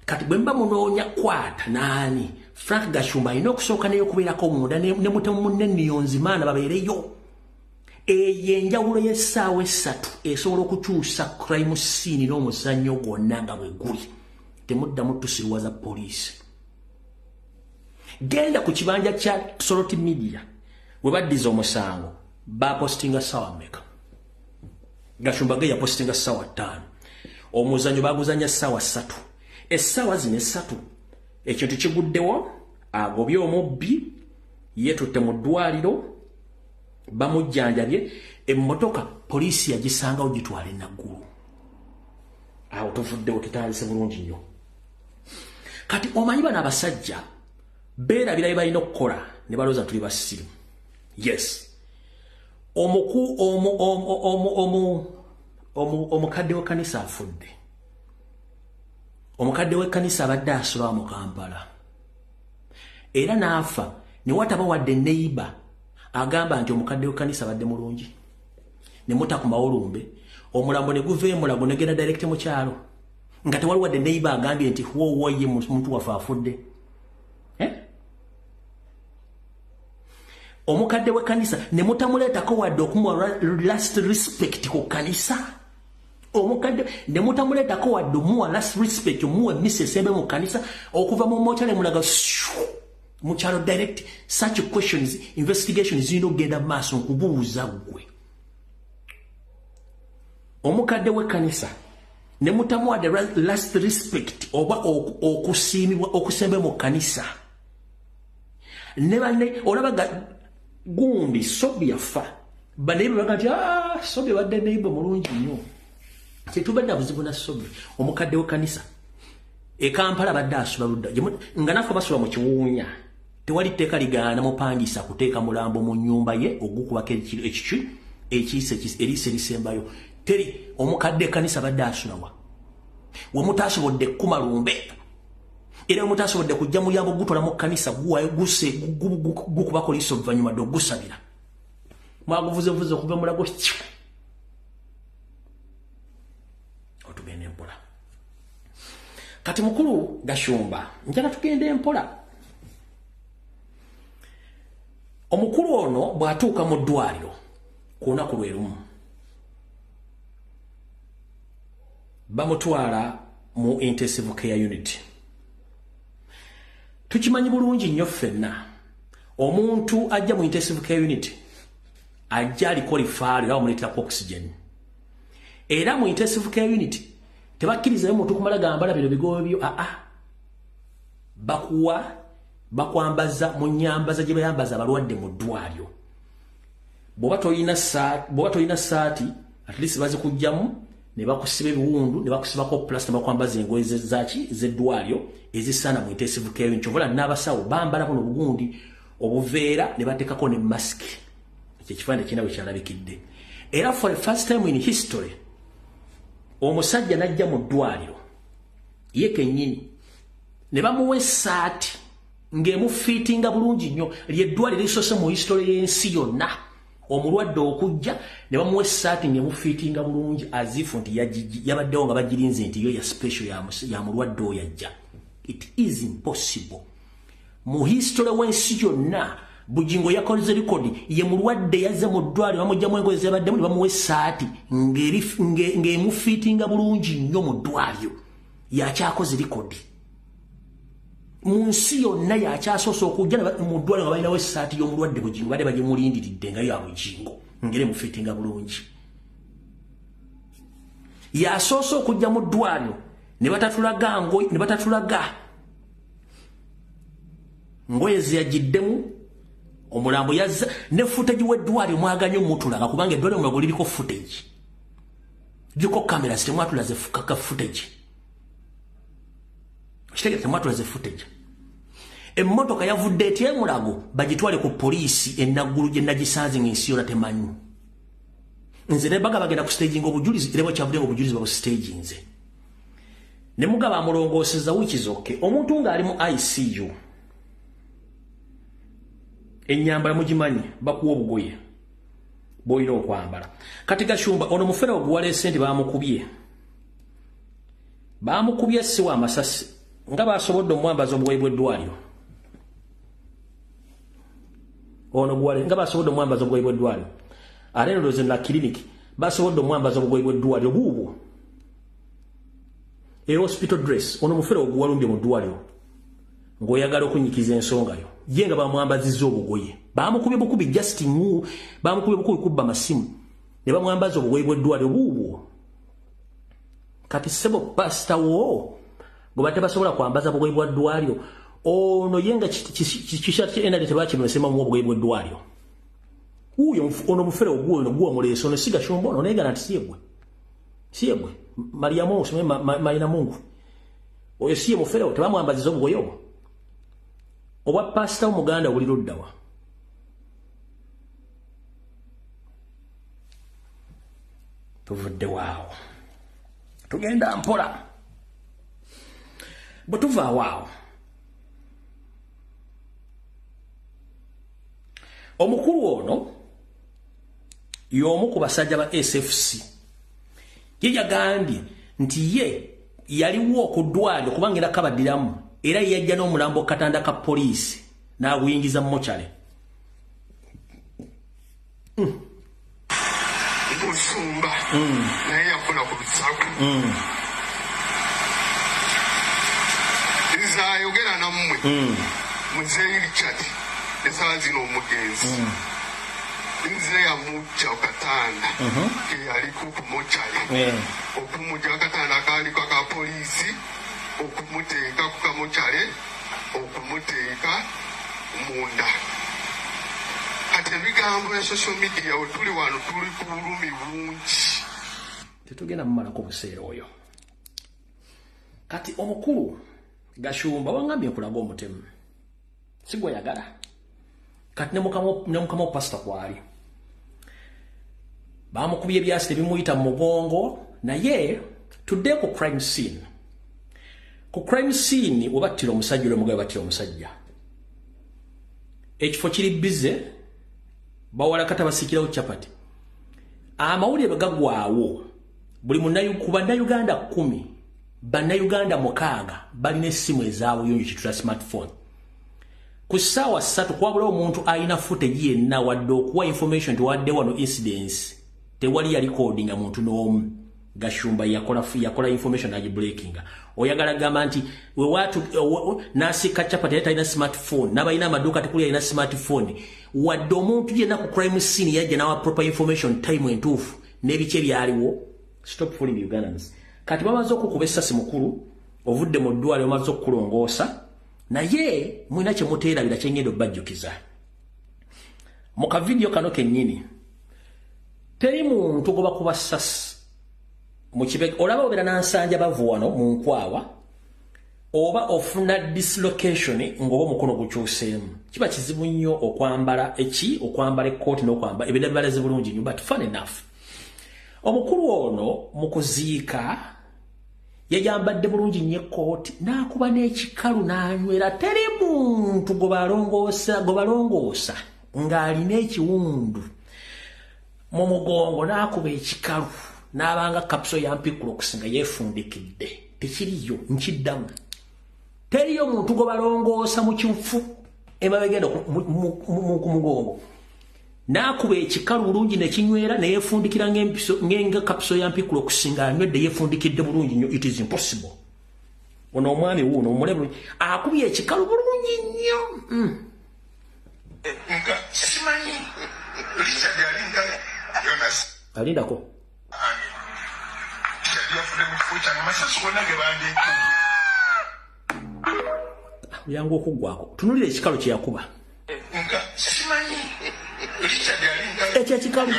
Kati bwe mba munoonya kwata naani Frank Gashumba alina okusooka neyo okubeerako munda ne mutemu munne Niyonzimana babeereyo. Eyo enjawulo y'essaawa 3 esobola okukyusa crime scene n'omuzannyo gwonna nga bwe guli. Temuddamu tusirwaza poliisi. Genda ku kibanja kya Soroti Media we baddiza omusango bapostinga ssaawa mmeka? Gashumba ge yapostinga ssaawa 5. Omuzannyo baguzanya ssaawa 3. Essaawa zino 3 ekintu kiguddewo, agobye omubbi yetutte mu ddwaliro bamujjanjabye, emmotoka poliisi yagisangawo gitwala enaggulu. Awo tuvuddewo tutandise bulungi nnyo. Kati omanyi bano abasajja beerabira bye balina okukola ne balooza tuli basiru. Yes, omukadde w'ekkanisa afudde. Omukadde w'ekkanisa abadde asula mu Kampala. era naafa ne wataba wadde neighbor agamba nti omukadde w'ekkanisa badde mulungi ne muta ku mawolumbe omulambo ne guve mulago ne genda direct mu kyalo nga tewali wadde neighbor agambye nti wo ye muntu wafa afudde omukadde w'ekkanisa ne mutamuleetako wadde okumuwa last respect ku kkanisa omukadde ne mutamuleetako wadde omuwa last respect omuwa emisesembe mu kkanisa okuva mu mochale mulaga mu kyalo direct such questions investigations zirina okugenda maaso nkubuuza gwe omukadde w'ekkanisa ne mutamuwa the last respect oba okusiimibwa okusembe mu kkanisa ne banne olabaga gundi sobi yafa baneibe bagati sobi badde neibe mulungi nnyo tetubadde buzibu na sobi omukadde w'ekkanisa Kampala badde asula ludda nga nafe basula mu kiwuunya tewali tteeka ligaana mupangisa kuteeka mulambo mu nnyumba ye ogukubako eriise lisembayo teri omukadde ekkanisa badde asulawa wemutasobodde kumalumbe era wemutasobodde kujja mulyango gutola mu kkanisa gukubako liiso oluvannyuma dde ogusabira mwaguvuzevuze okuva mulago otugenda empola kati mukulu Gashumba njala tugenda empola omukulu ono bw'atuuka mu ddwaliro ku lunaku lwe lumu bamutwala mu intensive care unit tukimanyi bulungi nnyo ffenna omuntu ajja mu intensive care unit ajja aliko lifaalo era bamuleeterako oxygen era mu intensive care unit tebakkirizayo muntu kumala gambala bino bigobo byo bakwambaza mu nnyambaza gye bayambaza abalwadde mu ddwaliro bw'oba toyina saati at least bazikugjamu ne bakusiba ebiwundu ne bakusibako plasta bakwambaza engoye z'eddwaliro ezisaana mu intensive care unit kyovula n'abasawo bambala buno obugundi obuveera ne bateekako ne mask ekyo ekifaananyi kirina bwe kyalabikidde era for the first time in history omusajja n'ajja mu ddwaliro ye kennyini ne bamuwa essaati ng'emufiitinga bulungi nnyo lyeddwaliro erisoose mu history y'ensi yonna omulwadde okujja ne bamuwa essaati ng'emufiitinga bulungi azifu nti yabaddewo nga bagirinze nti yo ya special ya mulwadde oyo ajja. It is impossible mu history w'ensi yonna Bujingo yakoze record ye mulwadde yazze mu ddwaliro bamujjamu engoye zebaddemu ne bamuwa essaati ng'emufiitinga bulungi nnyo mu ddwaliro yakyakoze record mu nsi yonna yakyasoose okujja mu ddwaliro nga balinawo essaati y'omulwadde Bujingo badde bagimulindiridde nga ya Bujingo ng'emufiitinga bulungi yasoose okujja mu ddwaliro ne batatulaga ngoye zeyagiddemu omulambo yazza ne footage w'eddwaliro mwaganye mutulaga kubanga eddwaliro mulago liriko footage liko kamera zitemwatulaze kaka footage kitegete temwatulaze footage emmotoka yavudde etya mulago bagitwale ku poliisi enaggulu gye nagisanze ng'ensi yonna temanyi nze ne baga bagenda ku staging obujulizi era bwe kyavudde obujulizi babu staging nze ne mugaba amulongooseza wiiki zokke omuntu ng'ali mu ICU ennyambala mugimanyi bakuwa obugoye bw'olina okwambala kati Gashumba ono mufere oguwaleese nti baamukubye si wa masasi nga baasobodde omwambaza obugoye bw'eddwaliro ono guwale nga baasobodde omwambaza obugoye bw'eddwaliro ate ndowooza na kiriniki baasobodde omwambaza obugoye bw'eddwaliro buubwo hospital dress ono mufere oguwalumbye mu ddwaliro ng'oyagala okunyikiza ensonga yo ye nga bamwambazizza obugoye baamukubye bukubi justin baamukubye bukubi kubba masimu ne bamwambaza obugoye bw'eddwaliro buubwo kati sebo pasita wo gwe batebasobola kwambaza bugoye bwa ddwaliro ono ye nga kishaati kyenali tebakimesemamu obugoye bw'eddwaliro uyo ono mufere ogwo muleeso ono si Gashumba ono naye gana nti siyegwe Mariamu osome Maina Mungu oyo siye mufere tebamwambaziza obugoye obwo obwa pasita omuganda buli luddawa tuvudde waawo tugenda mpola bwe tuva waawo omukulu ono y'omu ku basajja ba SFC ye yagambye nti ye yaliwo okuddwaliro kubanga era kabaddiramu era yajja n'omulambo katanda ka poliisi n'aguyingiza mu mochale Musumba naye yafuna ku lusaku nzayogera nammwe muzeeyi Richard esaawa zino omugenzi nze yamujja katanda eyaliko ku mochale okumujja katanda akaaliko aka poliisi okumuteeka ku kamochale okumuteeka munda kati ebigambo ya social media we tuli wano tuli ku bulumi bungi tetugenda mumalako buseera oyo kati omukulu Gashumba wangambye nkulaga omutemu sigwe yagala kati ne mukama pastor kwali bamukubye ebyasi bimuyita mu mugongo naye tudde ku crime scene obattira omusajja ole mugabe battira omusajja ekifo kiri bize bawala kata basikirawo chapati amawulire bagagwawo buli ku bannayuganda 10 bannayuganda 6 balina essimu ezaawo yonyo kitula smartphone ku ssaawa 3 kwabula omuntu alina footage yenna wadde okuwa information tewadde wano incidents tewali ya recording muntu n'omu Gashumba yakola information agi breaking oyagala gamba nti we watu nasika chapati yata ina smartphone nabayina amaduka tekuli ina smartphone wadde omuntu yenna ku crime scene yajja nawa proper information time entuufu n'ebice byaliwo stop fooling Ugandans kati bamaze okukuba essasi mukulu ovudde mu ddwaliro bamaze okukulongoosa naye mwina kye muteerabira kye ngenda obbajjukiza mu kavidiyo kano kennyini teri muntu goba kuba ssasi mukibe olaba obera nansanja bavu wano mu nkwawa oba ofuna dislocation ngoba mukono gukyuseemu kiba kizibu nnyo okwambala ekkooti n'okwambala ebidabalaze bulungi nnyo but fun enough omukulu ono mu kuziika yajambadde bulungi nnyo ekkooti n'akuba n'ekikalu n'anywera teri muntu gobalongoosa ng'alina ekiwundu mu mugongo n'akuba ekikalu n'abanga kapso yampikulo okusinga yeefundikidde tekiriyo nkiddamu teriyo muntu gobalongoosa mu kifu emabegenda ku mugongo n'akuba ekikalu bulungi nekinywera neyeefundikira ng'enga kapso yampikulo okusinga anywedde yeefundikidde bulungi nnyo it is impossible ono omwami wuuno omule bulungi akubye ekikalu bulungi nnyo nga simanyi Richard alinda Jonas alindako yangu okuggwako tunulira ekikalu kye yakuba ekyo ekikalu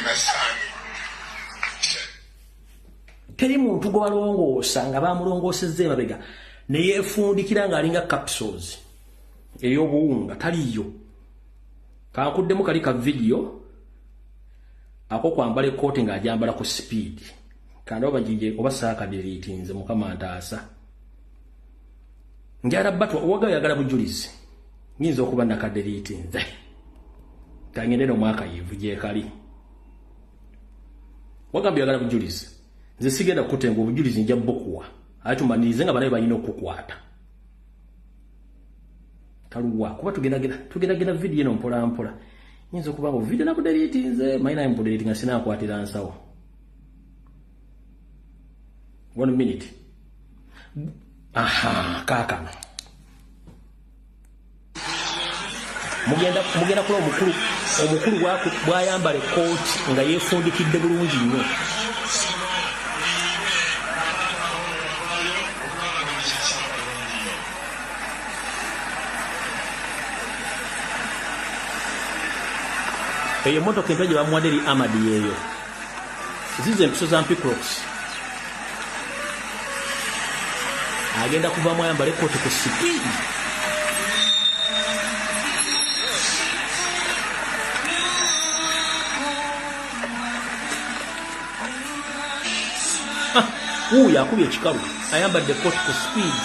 teri muntu gwe balongoosa nga bamulongoosezza emabega neyeefundikira ng'alinga capsules ey'obuwunga taliyo kankuddemu kali ka vidiyo ako kwambala ekkooti ng'ajambala ku speed kandi oba saakadiriitinze mukama ntaasa njala batwa owaga yagala bujulizi nyinza okuba nakadiriitinze kangende n'omwaka yivu gyekali wagambye yagala bujulizi nze sigenda kukutenga obujulizi nja bukuwa ate tumanirize nga banabe balina okukwata taluwa kuba tugendagenda vidiyo eno mpolampola nyinza okuba nga vidiyo nakudiriitinze malina mpudiriitinga sinaakwatira nsawo 1 minute. Aha, kakano. Mugenda kula omukulu bwayambala ekkooti nga yeefundikidde bulungi nnyo. Eyo emmotoka empya gye bamuwadde eri Amadi yeeyo. Zizo empiso za Mpicrox. Agenda kuva mwayambala ekkooti ku sipiidi. Yakubye ekikalu ayambadde ekkooti ku sipiidi.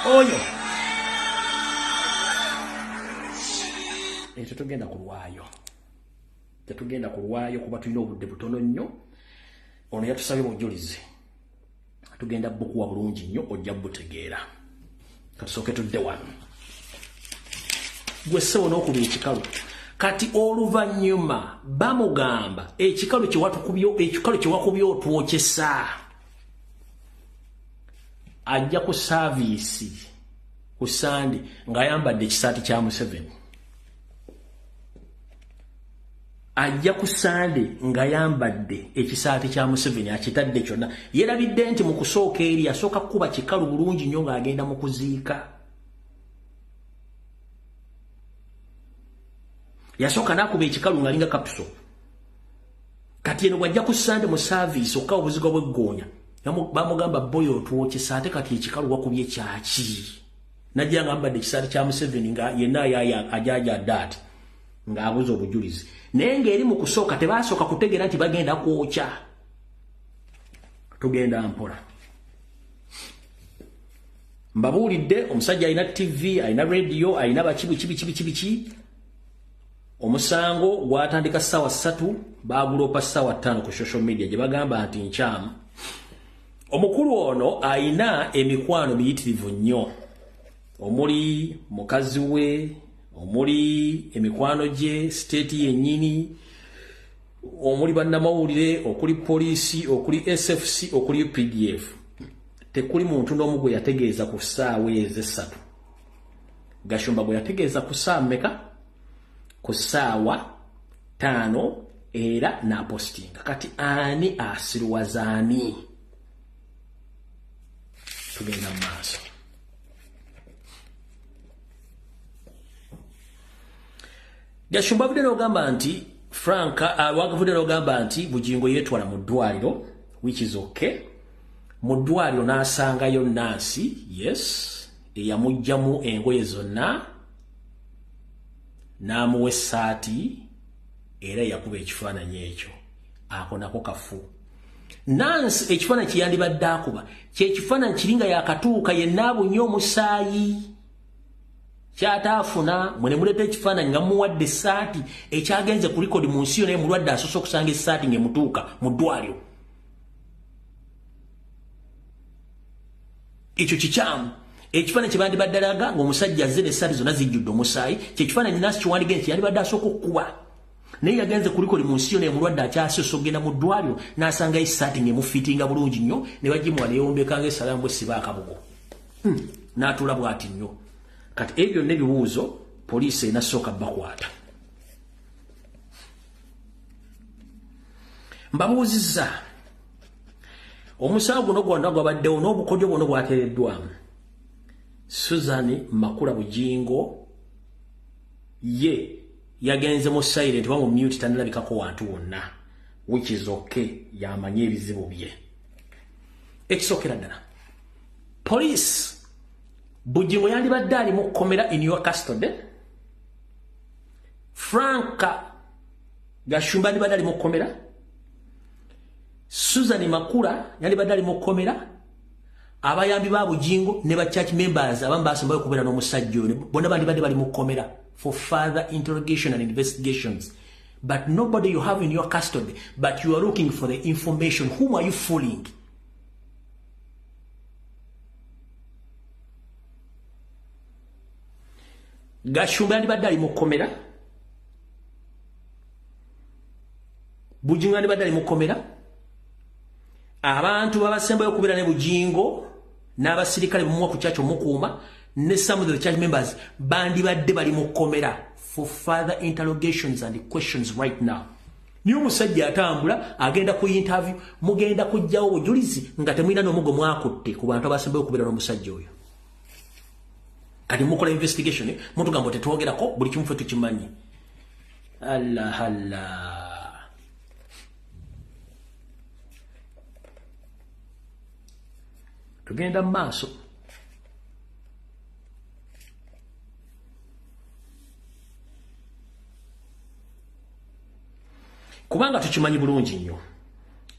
oyo tetugenda kulwayo kuba tulina obudde butono nnyo. Ono yatusabye bujulizi tugenda bukuwa bulungi nnyo ojja butegeera. Katusooke tudde wano gwe ssebo n'okuba ekikalu kati oluvannyuma bamugamba ekikalu kyewakubye otwokyesa ajja ku saaviisi ku Sande ng'ayambadde ekisaati kya Museveni. Ajja ku Sande ng'ayambadde ekisaati kya Museveni akitadde kyonna. Yerabidde nti mu kusooka eri yasooka kuba kikalu bulungi nnyo ng'agenda mu kuziika. Yasooka n'akuba ekikalu ng'alinga kapuso. Kati eno bw'ajja ku Sande mu saaviisi okka obuzigo bw'eggoonya bamugamba boyo otwokyesa ate kati ekikalu wakubye kyaki. Najja ng'ambadde ekisaati kya Museveni nga yenna ajajadde ati ng'abuza obujulizi. Naye ng'eri mu kusooka tebaasooka kutegeera nti bagenda kwokya. Tugenda mpola. Mbabuulidde omusajja alina TV, alina radio, alina baki. Omusango gwatandika ssaawa 3 baagulopa ssaawa 5 ku social media gye bagamba nti nkyamu. Omukulu ono alina emikwano miyitirivu nnyo. Omuli mukazi we, omuli emikwano gye, state yennyini, omuli bannamawulire, okuli poliisi, okuli SFC, okuli PDF. Tekuli muntu n'omu gwe yategeeza ku ssaawa ezo 3. Gashumba gwe yategeeza ku ssaawa mmeka? Ku ssaawa 5 era n'apostinga. Kati ani asiruwaza ani? Tugenda mu maaso. Gashumba avudde n'ogamba nti wagavudde n'ogamba nti Bugingo yeetwala mu ddwaliro, which is okay. Mu ddwaliro n'asangayo Nancy, yes, eyamugyamu engoye zonna n'amuwa essaati era yakuba ekifaananyi ekyo. Ako nako kafu. Nancy ekifaananyi kye yandibadde akuba kyekifaananyi kiringa yakatuuka yenna abunye omusaayi kyataafuna mwene muleta ekifaananyi nga muwadde essaati ekyagenze ku likodi mu nsi yo naye mulwadde asoose okusanga essaati ng'emutuuka mu ddwaliro. Ekyo kikyamu. Ekifaananyi kye bandibadde alaga ng'omusajja azze n'essaati zonna zijjudde omusaayi kyekifaananyi Nancy kiwandiike nti yandibadde asooka okukuba naye yagenze ku likodi mu nsi yo naye mulwadde akyasoose okugenda mu ddwaliro n'asanga essaati ng'emufiitinga bulungi nnyo ne bagimuwa ne yeewombeka ng'essalaamu bw'essiba akabugo. N'atuula bw'ati nnyo. Kati ebyo n'ebibuuzo poliisi enasooka bakwata. Mbabuuzizza omusango guno gwonna gwabaddewo n'obukodyo bwonna bwateereddwamu. Susan Makula Bugingo ye yagenze mu silent wa mu mute tanalabikako wantu wonna, which is okay, yamanye ebizibu bye. Ekisookera ddala police Bugingo yandibadde ali mu kkomera in your custody. Franka Gashumba yandibadde ali mu kkomera. Susan Makula yandibadde ali mu kkomera. Abayambi ba Bugingo ne ba church members abamu basembayo okubeera n'omusajja oyo bonna bandibadde bali mu kkomera for further interrogation and investigations. But nobody you have in your custody, but you are looking for the information. Whom are you fooling? Gashumba yandibadde ali mu kkomera. Bugingo yandibadde ali mu kkomera. Abantu babasembayo okubeera ne Bugingo n'abasirikale bumuwa ku kyakyo mukuuma ne some of the church members bandibadde bali mu kkomera for further interrogations and questions right now. Niyo musajja atambula agenda ku interview mugenda kujjawo bujulizi nga temulina n'omugo mwakutte ku bantu abasembayo okubeera n'omusajja oyo. Kati mukola investigation muntu gambo tetwogerako buli kimu ffe tukimanyi. Allah. Tugenda maaso. Kubanga tukimanyi bulungi nnyo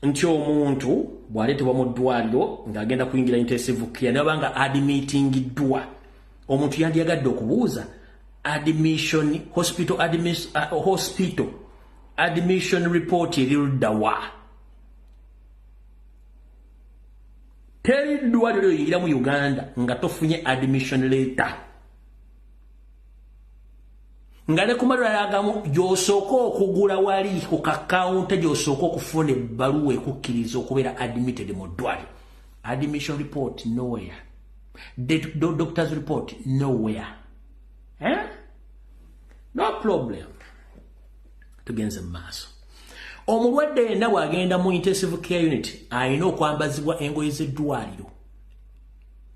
nti omuntu bw'aleetebwa mu ddwaliro ng'agenda kuyingira intensive care nabanga admitingiddwa omuntu yandiyagadde okubuuza admission hospital admission report eriruddawa teri ddwaliro lyoyingira mu Uganda nga tofunye admission letter nga ne kumalira yagamu gyosooka okugula wali ku kakawunta gyosooka okufuna ebbaluwa ekukkiriza okubeera admitted mu ddwaliro. Admission report nowhere. Doctor's report nowhere. No problem. Tugenze mu maaso. Omulwadde yenna bw'agenda mu intensive care unit alina okwambazibwa engoye z'eddwaliro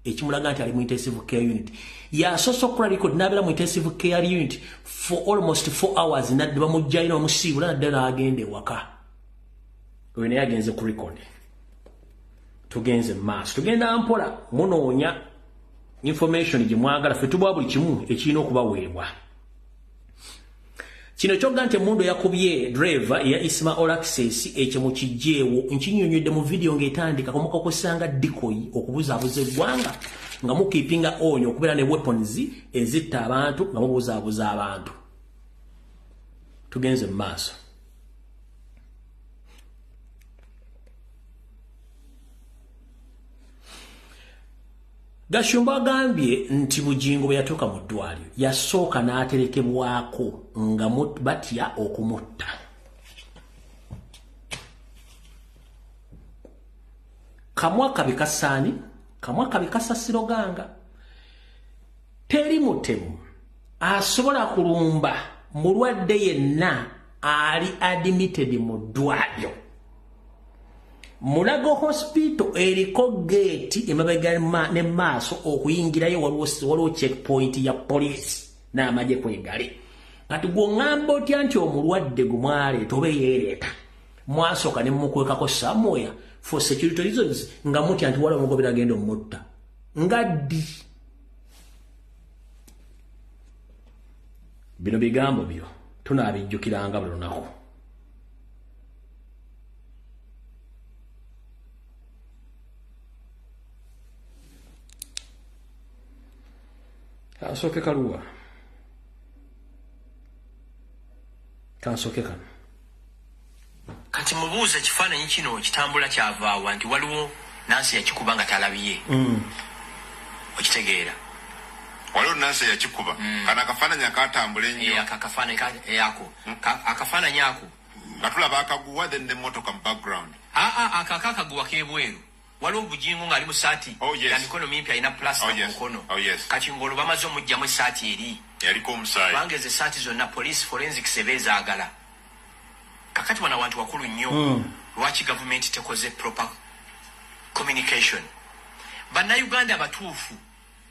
ekimulaga nti ali mu intensive care unit. Yasosokola record n'abeera mu intensive care unit for almost 4 hours nadde bamugjayo bamusiibula nadde n'agenda ewaka. Oyo naye agenze ku record. Tugenze mu maaso. Tugenda mpola munoonya information gye mwagala ffe tubwa buli kimu ekirina okubaweebwa. Kino kyogga nti emmundu yakubye driver ya Isma All Access ekyo mu kijjeewo nkinyonnyodde mu video ng'etandika mukakusanga decoy okubuzaabuza eggwanga nga mukiipinga onyo okubeera ne weapons ezitta abantu nga mubuzaabuza abantu. Tugenze mu maaso. Gashumba agambye nti Bugingo bwe yatuuka mu ddwaliro yasooka n'aterekebwako nga batya okumutta. Kamwaka bikasaani, kamwaka bikasasiroganga. Teri mutemu asobola kulumba mulwadde yenna ali admitted mu ddwaliro. Mulago hospital eriko gate emabega ne maaso okuyingirayo waliwo checkpoint ya police n'amagye kwegale. Kati gw'oŋŋamba otya nti omulwadde gumwaleeta oba yeereeta mwasooka ne mukwekako somewhere for security reasons nga mutya nti waliwo omugobera agenda omutta nga ddi. Bino bigambo byo tunaabijjukiranga buli lunaku. Kansoke kaluwa. Kansoke kano. Kati mubuuza ekifaananyi kino kitambula kyavaawa nti waliwo Nansi yakikuba nga talabiye. Okitegeera. Waliwo Nansi yakikuba. Kana akafaananyi akatambula ennyo. Akafaananyi yako. Akafaananyi ako. Nga tulaba akaguwa then the motoka mu background. Akakaguwa k'ebweru. Waliwo Bugingo ng'ali mu saati ya mikono mimpi alina plasta mu mukono. Kati ng'olwo bamaze omugyamu essaati eri. Yaliko omusaayi. Kubanga ezo essaati zonna police forensics ebeezaagala. Kakati wana wantu wakulu nnyo lwaki gavumenti tekoze proper communication. Bannayuganda abatuufu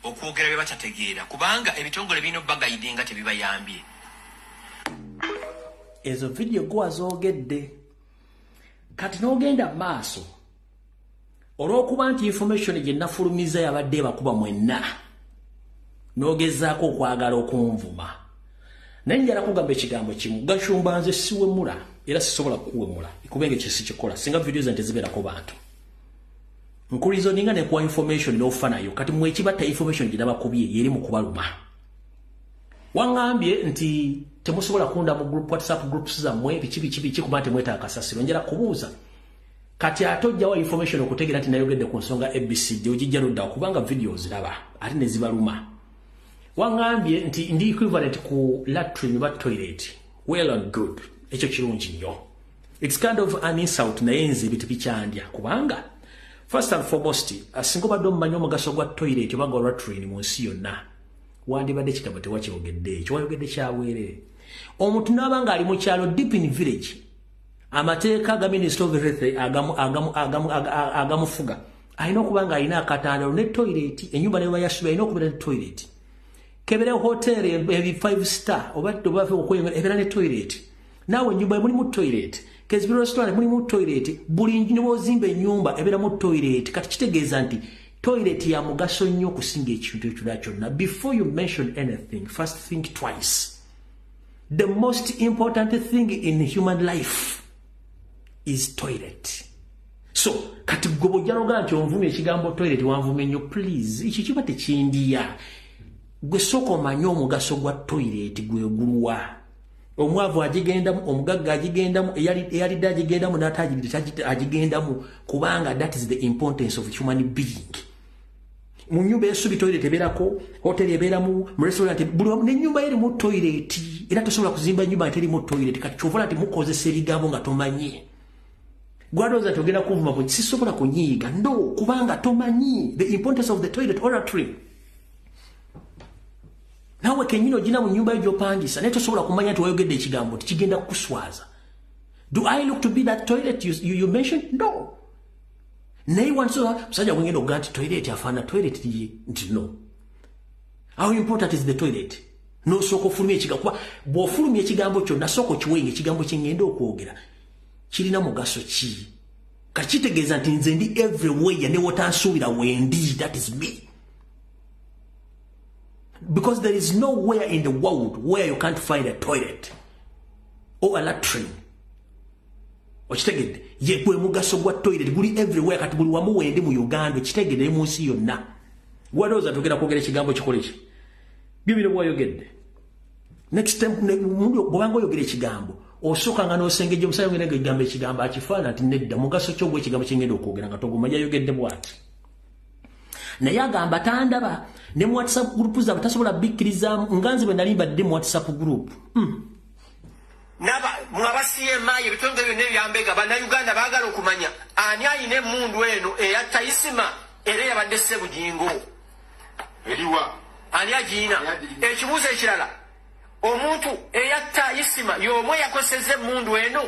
okwogera bye batategeera kubanga ebitongole birina obbagayidinga tebibayambye. Ezo video gwazoogedde. Kati n'ogenda maaso olw'okuba nti information gye nafulumiza yabadde bakuba mwenna n'ogezaako okwagala okunvuma. Naye njala kugamba ekigambo kimu. Gashumba nze siwemula era sisobola kuwemula kubanga ekyo sikikola singa video zange tezibeerako bantu. Nkulizoninga ne kuwa information n'ofa nayo kati mwekibatta information gye nabakubye yeri mu kubaluma. Wangambye nti temusobola kunda mu group WhatsApp groups zammwe biki kuba temwetaaga kasasiro. Njala kubuuza kati atojjawo information okutegeera nti nayogedde ku nsonga ABCD ogijja ludda kubanga video ziraba ate ne zibaluma. Wangambye nti ndi equivalent ku latrine ba toilet. Well and good. Ekyo kirungi nnyo. It's kind of an insult naye nze bitu bikyandya kubanga first and foremost asinga badde omumanyi omugaso gwa toilet oba gwa latrine mu nsi yonna wandibadde kitabo tewakyogedde ekyo wayogedde kyaweerere. Omuntu n'abanga ali mu kyalo deep in village amateeka ga Minister of Health agamufuga alina okuba nga alina akatandalo ne toilet ennyumba ne bayasuba alina okubeera ne toilet. Kebere hotel ebi 5 star oba okuyingira ebeera ne toilet. Naawe ennyumba mulimu toilet. Kezibiro restaurant mulimu toilet. Buli n'ozimba ennyumba ebeera mu toilet. Kati kitegeeza nti toilet ya mugaso nnyo okusinga ekintu ekirala kyonna. Before you mention anything, first think twice. The most important thing in human life is toilet. So kati gobo jaloga nti onvumye ekigambo toilet wanvumye nnyo please iki kiba tekindiya gwe soko manyo omugaso gwa toilet gwe gulwa omwavu agigendamu omugagga agigendamu eyali dagigendamu n'ataagirita agigendamu kubanga that is the importance of human being. Mu nyumba y'essubi toilet ebeerako, hoteli ebeeramu, mu restaurant buli n'ennyumba erimu toilet era tosobola kuzimba ennyumba eterimu toilet kati kyova nti mukozesa ebigambo nga tomanyi. Gwadooza togenda kuvuma bwe sisobola kunyiiga ndo kubanga tomanyi the importance of the toilet oratory. Nawe kenyino jina mu nyumba y'opangisa naye tosobola kumanya nti wayogedde ekigambo tikigenda kukuswaza. Do I look to be that toilet you mentioned? No. Naye wansola musajja gwengenda okuga nti toilet afaana toilet nti no. How important is the toilet? No soko fulumya ekigambo kuba bw'ofulumya ekigambo kyonna soko kiwenga ekigambo kye ngenda okwogera kirina mugaso ki? Kati kitegeeza nti nze ndi everywhere ne wotansuubira wendi, that is me. Because there is nowhere in the world where you can't find a toilet or a latrine. Okitegedde ye gwe mugaso gwa toilet guli everywhere kati buli wamu wendi mu Uganda kitegedde mu nsi yonna. Gwadooza togenda kwogera ekigambo kikole ki? Bibiro bw'oyogedde. Next time bw'obanga oyogera ekigambo osooka nga n'osengejja omusajja ngenda ekigambo ekigambo akifaana nti nedda mugaso kyo gwe ekigambo kyengenda okwogera nga togumanya ayogedde bw'ati. Naye agamba tandaba ne mu WhatsApp group zaabwe tasobola bikkiriza nga nze bwe nali mbadde mu WhatsApp group. Naba mwabasiema ebitongole byonna ebyambega bannayuganda baagala okumanya ani ayina emmundu eno eyatta isima era yabadde Ssebujingo. Eriwa? Ani agiina? Ekibuuzo ekirala omuntu eyatta isima y'omu eyakozesezza emmundu eno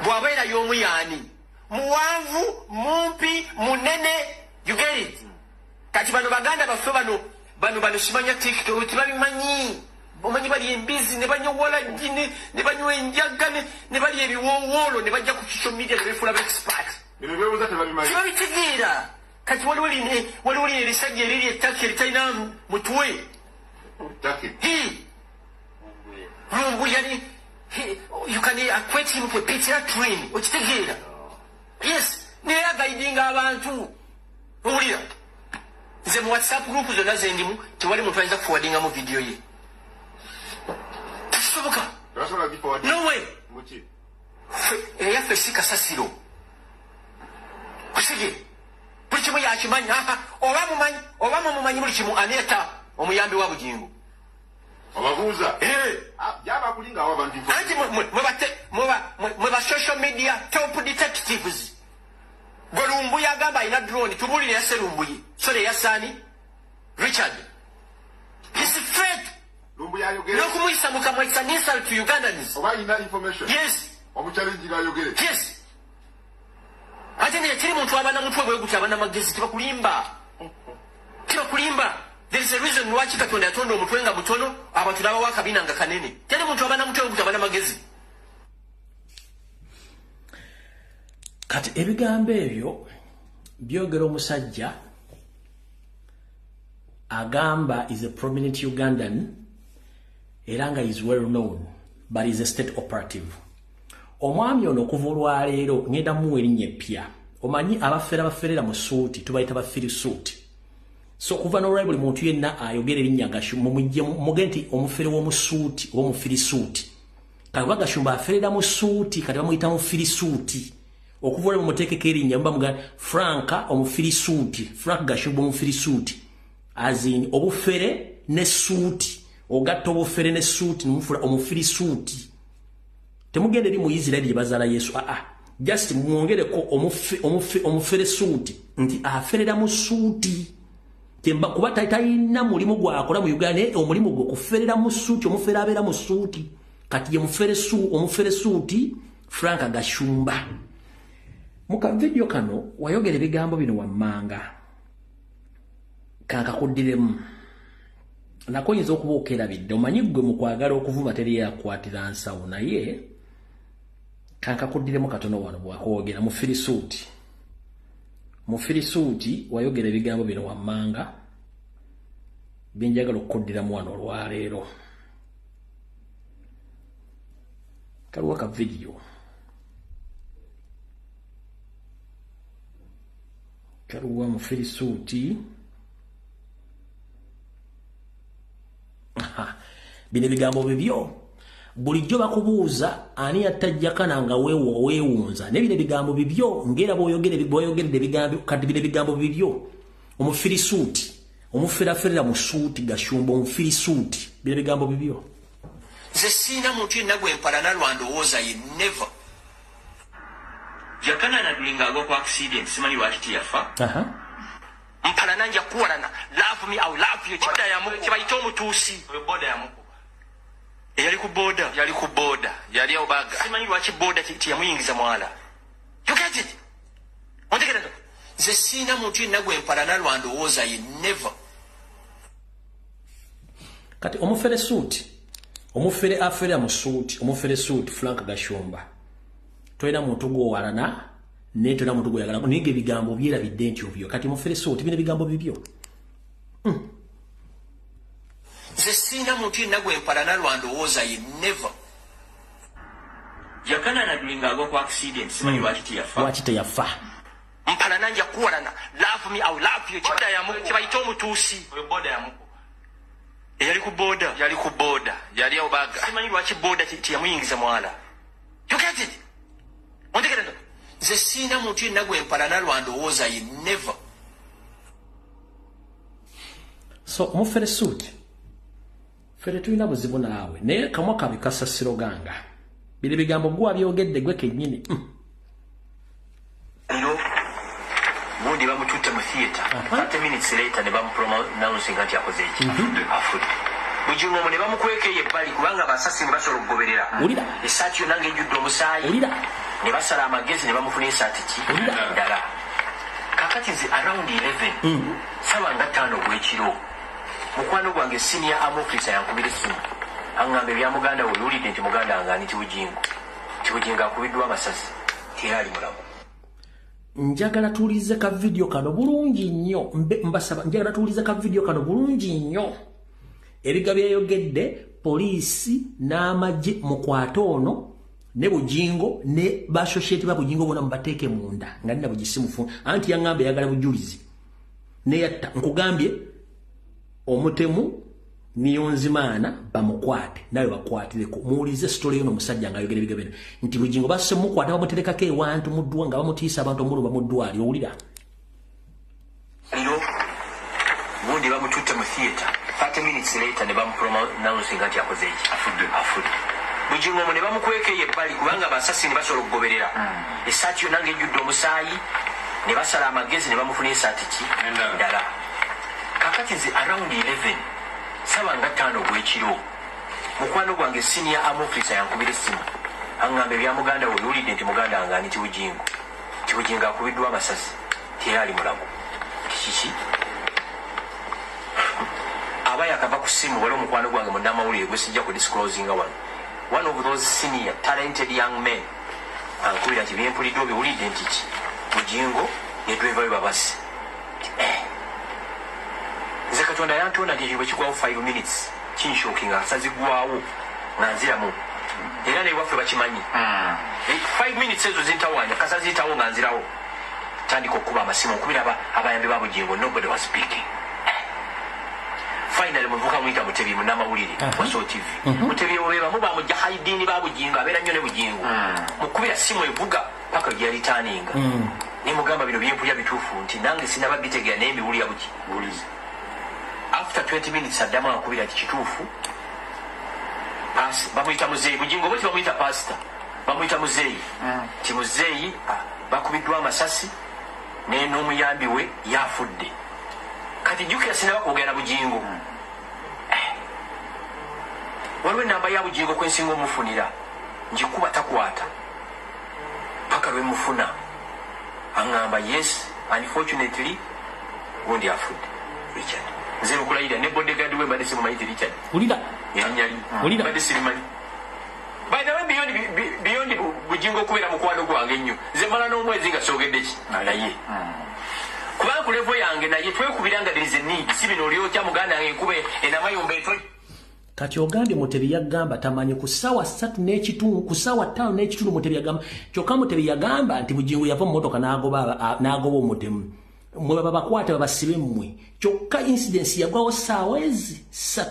bw'abeera y'omu yaani? Muwanvu, mumpi, munene, you get it? Kati bano baganda baffe bano simanya TikTok tebabimanyi. Omanyi bali embizi ne banyowola jini ne banywa enjaga ne bali ebiwowoolo ne bajja ku social media ne befuula expert. Bino bebuuza tebabimanyi. Tebabitegeera. Kati waliwo erisajja eriri ettaka eritalina mutwe. Taki. Lumbuye you can equate him to a Peter train. Okitegeera. Yes, naye agayidinga abantu. Owulira. Nze mu WhatsApp group zonna zendimu tewali muntu ayinza kufuwadingamu vidiyo ye. No way. Eyaffe si kasasiro. Kusige. Buli kimu yakimanyi. Oba mumumanyi buli kimu aneeta omuyambi wa Bujingo. Obabuuza. Yabakulinga awo abantu. Anti mweba social media top detectives. Gwe Lumbuye agamba ayina drone tubuulire yasse Lumbuye. Sole yasaani Richard. He's fake. Lumbuye ayogere. Nokumuyisa mukamwa it's an insult to Ugandans. Oba ina information. Yes. Omuchallenge ayogere. Yes. Ate ne kiri muntu abana mutwe bwe guti abana magezi tibakulimba. There is a reason why Katonda yatonda omutwe nga butono abantu nabo wakabina nga kanene. Teri muntu abana mutwe bwe guti abana magezi. Kati ebigambo ebyo byogera omusajja agamba is a prominent Ugandan era nga is well known but is a state operative. Omwami ono okuva olwaleero ngenda muwa erinnya eppya. Omanyi abaferera mu suuti tubayita bafiri suuti. So kuva n'olwayo buli muntu yenna ayogera erinnya Gashumba mugende nti omufere w'omusuuti oba omufiri suuti. Kaba Gashumba aferera mu suuti kati bamuyita mufiri suuti. Okuva olwayo muteekeko erinnya mubamuga Franka omufiri suuti. Frank Gashumba omufiri suuti. Azin obufere ne suuti. Ogatta obufere ne suuti n'omufula omufiri suuti. Temugende eri mu Israeli bazaala Yesu. Just mwongereko omufere suuti nti aferera mu suuti. Temba kuba talina mulimu gwakola mu Uganda omulimu gwo kuferera mu suuti omufere abeera mu suuti. Kati ye omufere suuti Frank Gashumba. Muka video kano wayogera ebigambo bino wammanga. Kankakuddiremu. Nakoyinza okuba okerabidde omanyi gwe mu kwagala okuvuma teri yakwatira nsawo naye kankakuddiremu katono wano bwakwogera mu firisuuti. Mu firisuuti wayogera ebigambo bino wammanga byenjagala okukuddiramu wano olwaleero. Kaliwo ka video. Karuwa mufirisuuti bino ebigambo bibyo bulijjo bakubuuza ani yattajjakana nga weewuunza ne bino ebigambo bibyo ngera bw'oyogeredde ebigambo kati bino ebigambo bibyo omufirisuuti omuferaferera mu suuti gashumba omufirisuuti bino ebigambo bibyo nze siina muntu yenna gwe mpalana lwandowooza ye never yakana nadulinga agwa ku accident simanyi lwaki tiyafa mpalana nja kuwalana love me I love you boda ya muku kibayita omutuusi boda ya muku yali ku boda yali obaga simanyi lwaki boda tiyamuyingiza mwala you get it ontegera nze siina muntu yenna gwe mpalana lwandowooza ye never kati omufere suuti omufere afere mu suuti omufere suuti Frank Gashumba toyina muntu gwowalana ne toyina muntu gwoyagala nige ebigambo byerabidde nti obyo kati omufere suuti bino ebigambo bibyo nze siina muntu yenna gwe mpalana lwandowooza ye never yakana nadulinga agwa ku accident simanyi lwaki teyafa mpalana nja kuwalana love me I love you boda ya muku kibayita omutuusi boda ya muku yali ku boda yali obaga simanyi lwaki boda tiyamuyingiza mwala you get it ontegera nze siina muntu yenna gwe mpalana lwandowooza ye never so omufere suuti fere tulina buzibu naawe naye kamwa kabi kasasiro ganga bino bigambo gwa byogedde gwe kennyini bundi bamututte mu theatre 30 minutes later ne bamupronounce nti akoze eki afudde bujingo mu ne bamukwekeye ebbali kubanga basasi ne basobola okugoberera esaati yonna ng'ejjudde omusaayi ne basala amagezi ne bamufuna esaati ki ddala kakati nze around 11 sawa nga 5 ogw'ekiro mukwano gwange senior amofisa yankubira essimu aŋŋamba ebya muganda we yulidde nti muganda wange ani Tibugingo akubiddwa amasasi era ali mulamu njagala tuulize ka video kano bulungi nnyo mbasaba njagala tuulize ka video kano bulungi nnyo ebiga byayogedde poliisi n'amagye mu Kwatono ne Bujingo ne basociate ba Bujingo bona mbateeke munda nga nina bugisimufu anti yaŋŋamba yagala bujulizi ne yatta nkugambye omutemu niyonzimaana bamukwate nawe bakwatireko muwulize story yono musajja nga ayogera ebiga bino nti Bujingo basse mukwata bamuterekako ewantu muddwa nga bamutiisa abantu omulumba mu ddwali owulira bundi bamututte mu theatre 30 minutes later ne bamupronounce nti akoze eki afudde Bujingo mu ne bamukwekeye ebbali kubanga basasi ne basobola okugoberera esaati yonna ng'ejjudde omusaayi ne basala amagezi ne bamufuna esaati ki ddala kakati nze around 11 sawa nga 5 ogw'ekiro mukwano gwange senior amofisa yankubira essimu aŋŋamba ebya muganda we yulidde nti muganda wange ani Tibugingo akubiddwa amasasi era ali mulamu kiki aba yakava ku ssimu wali omukwano gwange munnamawulire gwe sijja kudisclosinga wano one of those senior talented young men ankubira nti byempulidde obiwulidde nti ki Bujingo ne driver we babasi nze Katonda yantonda nti bwe kigwawo 5 minutes kinshookinga asazigwawo nga nziramu era newaffe bakimanyi 5 minutes ezo zintawanya kasaziyitawo nga nzirawo tandika okuba amasimu okubira abayambi ba Bujingo nobody was speaking finally muvuka mwita Mutebi munnamawulire wa Soul TV Mutebi obeba muba mujahidini ba Bujingo abeera nnyo ne Bujingo mukubira simu evuga paka gyali taninga ne mugamba bino byempulya bituufu nti nange sinababitegera naye mbiwulira buki after 20 minutes addamu akubira kituufu bamuyita muzeeyi Bujingo bwe bamuyita pastor bamuyita muzeeyi ti muzeeyi bakubiddwa amasasi ne n'omuyambi we yafudde kati jjukira sinaba kwogera Bujingo waliwo enamba ya Bujingo kwensinga omufunira njikuba takwata paka lwe mufuna aŋŋamba yes unfortunately gundi afudde Richard nze lukulayira ne bodyguard we mbadde simumanyi Richard ulira yanyali mbadde simumanyi by the way beyond Bujingo okubeera mukwano gwange ennyo nze mala n'omwezi nga soogedde ki naye kubanga ku levo yange naye twekubira nga there is a need si bino olyotya muganda yange nkube enamayumba etwe kati ogambye Mutebi yagamba tamanyi ku ssaawa 3 n'ekitundu ku ssaawa 5 n'ekitundu Mutebi yagamba kyokka Mutebi yagamba nti Bujingo yava mu mmotoka n'agoba omutemu mwe babakwate babasibe mmwe kyokka incidence yagwawo saawezi 3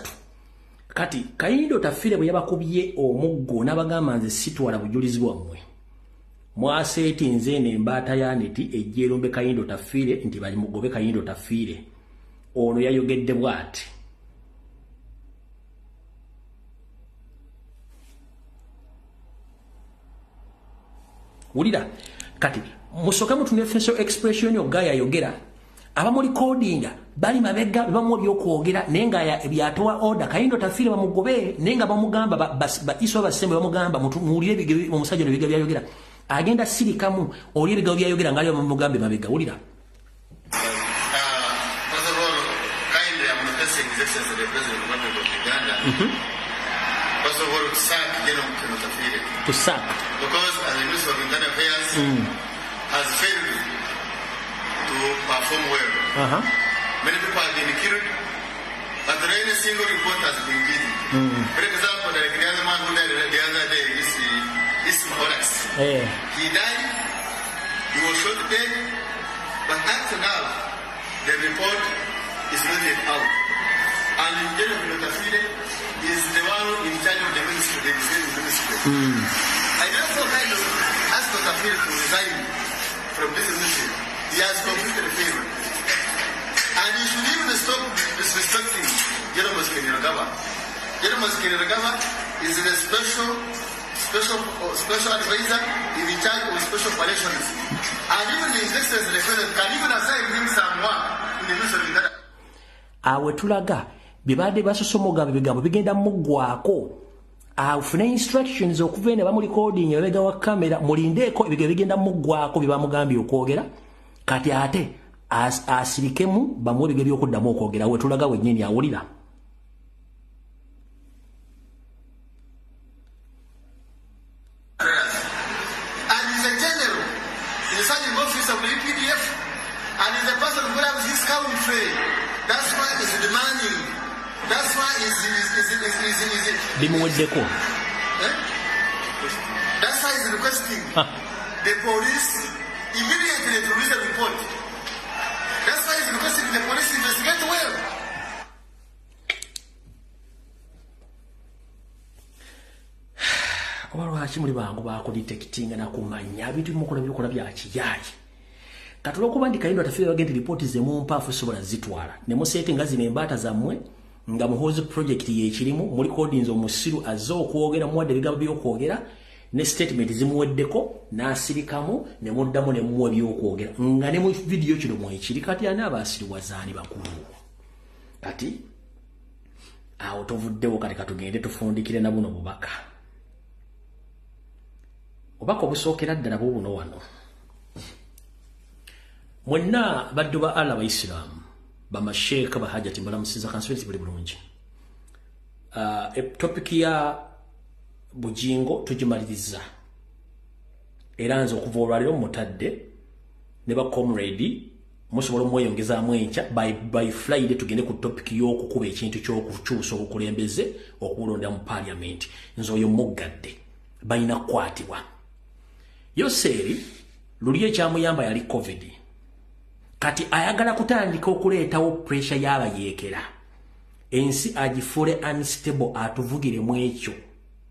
kati Kayindo Tafire bwe yabakubye omuggo n'abagamba nze sitwala bujulizi bwammwe mwaseti nze n'embaata ya neti ejjerumbe Kayindo Tafire nti bali mugobe Kayindo Tafire ono yayogedde bw'ati ulira kati musoka mutune facial expression yo gaya yogera abamuli codinga bali mabega bamu byokwogera nenga ya byatoa order Kayindo Tafire bamugobe nenga bamugamba ba iso basembe bamugamba mulire bige omusajja n'ebiga byayogera agenda sirikamu oli ebiga byayogera ngali bamugambe mabega ulira First of all, to sack Mukunja Tafire. To sack. Because as the Minister of Internal Affairs has failed to perform well. Many people have been killed, but there ain't a single report has been given. For example, the other man who died the other day is Horace. He died, he was shot dead, but up to now, the report is not yet out. And Mukunja Tafire is the one in charge of the ministry, the executive ministry. I therefore kind of asked Dr. Tafire to resign from this ministry. He has completely failed. And he should even stop disrespecting General Muskeniragaba. General Muskeniragaba is the special advisor in charge of special operations. And even the executive president can even assign him someone in the ministry of Uganda. Awe tulaga bibade basosomoga bigambo bigenda muggwako afune instructions okuvene ba mu recording yabega wa camera mulindeko ebige bigenda muggwako bibamugambye okwogera kati ate asirikemu bamwe bige byokuddamu okwogera we tulaga wennyini awulira and he's a general in the sergeant office of the UPDF and he's the person who has his country. That's why he's demanding. That's why is bimuweddeko. That's why he's requesting the police immediately to release a report. That's why he's requesting the police investigate well. Lwaki muli bangu bakudetectinga nakumanya bintu bimukola byokola bya kiyayi katulo kuba ndi Kayindo Tafire bagenda report ze mu mpafu sobola zitwala ne musete ngazi ne mbata zammwe nga muhozi project ye kirimu muri codings omusiru azo kwogera muwadde bigabo byokwogera ne statement zimuweddeko nasirikamu ne muddamu ne muwe byokwogera nga ne mu video kino mu ekiri kati ana abasiri wazani bakulu kati awo tovuddewo kati katugende tufundikire na buno bubaka obako busookera ddala buno wano mwenna baddu ba Allah Abaisiramu bamasheeka bahajati mbalamusiza conference buli bulungi topic ya bujingo tujimaliriza era nzo okuva olwaliro mutadde ne ba comrade musobola mweyongeza mwencha by Friday tugende ku topic y'okukuba ekintu ky'okukyusa obukulembeze okulonda mu parliament nzoyo muggadde bayina kwatibwa Yoseri luli ekyamuyamba yali covid kati ayagala kutandika okuleetawo pressure y'abayeekera ensi agifule unstable atuvugire mu ekyo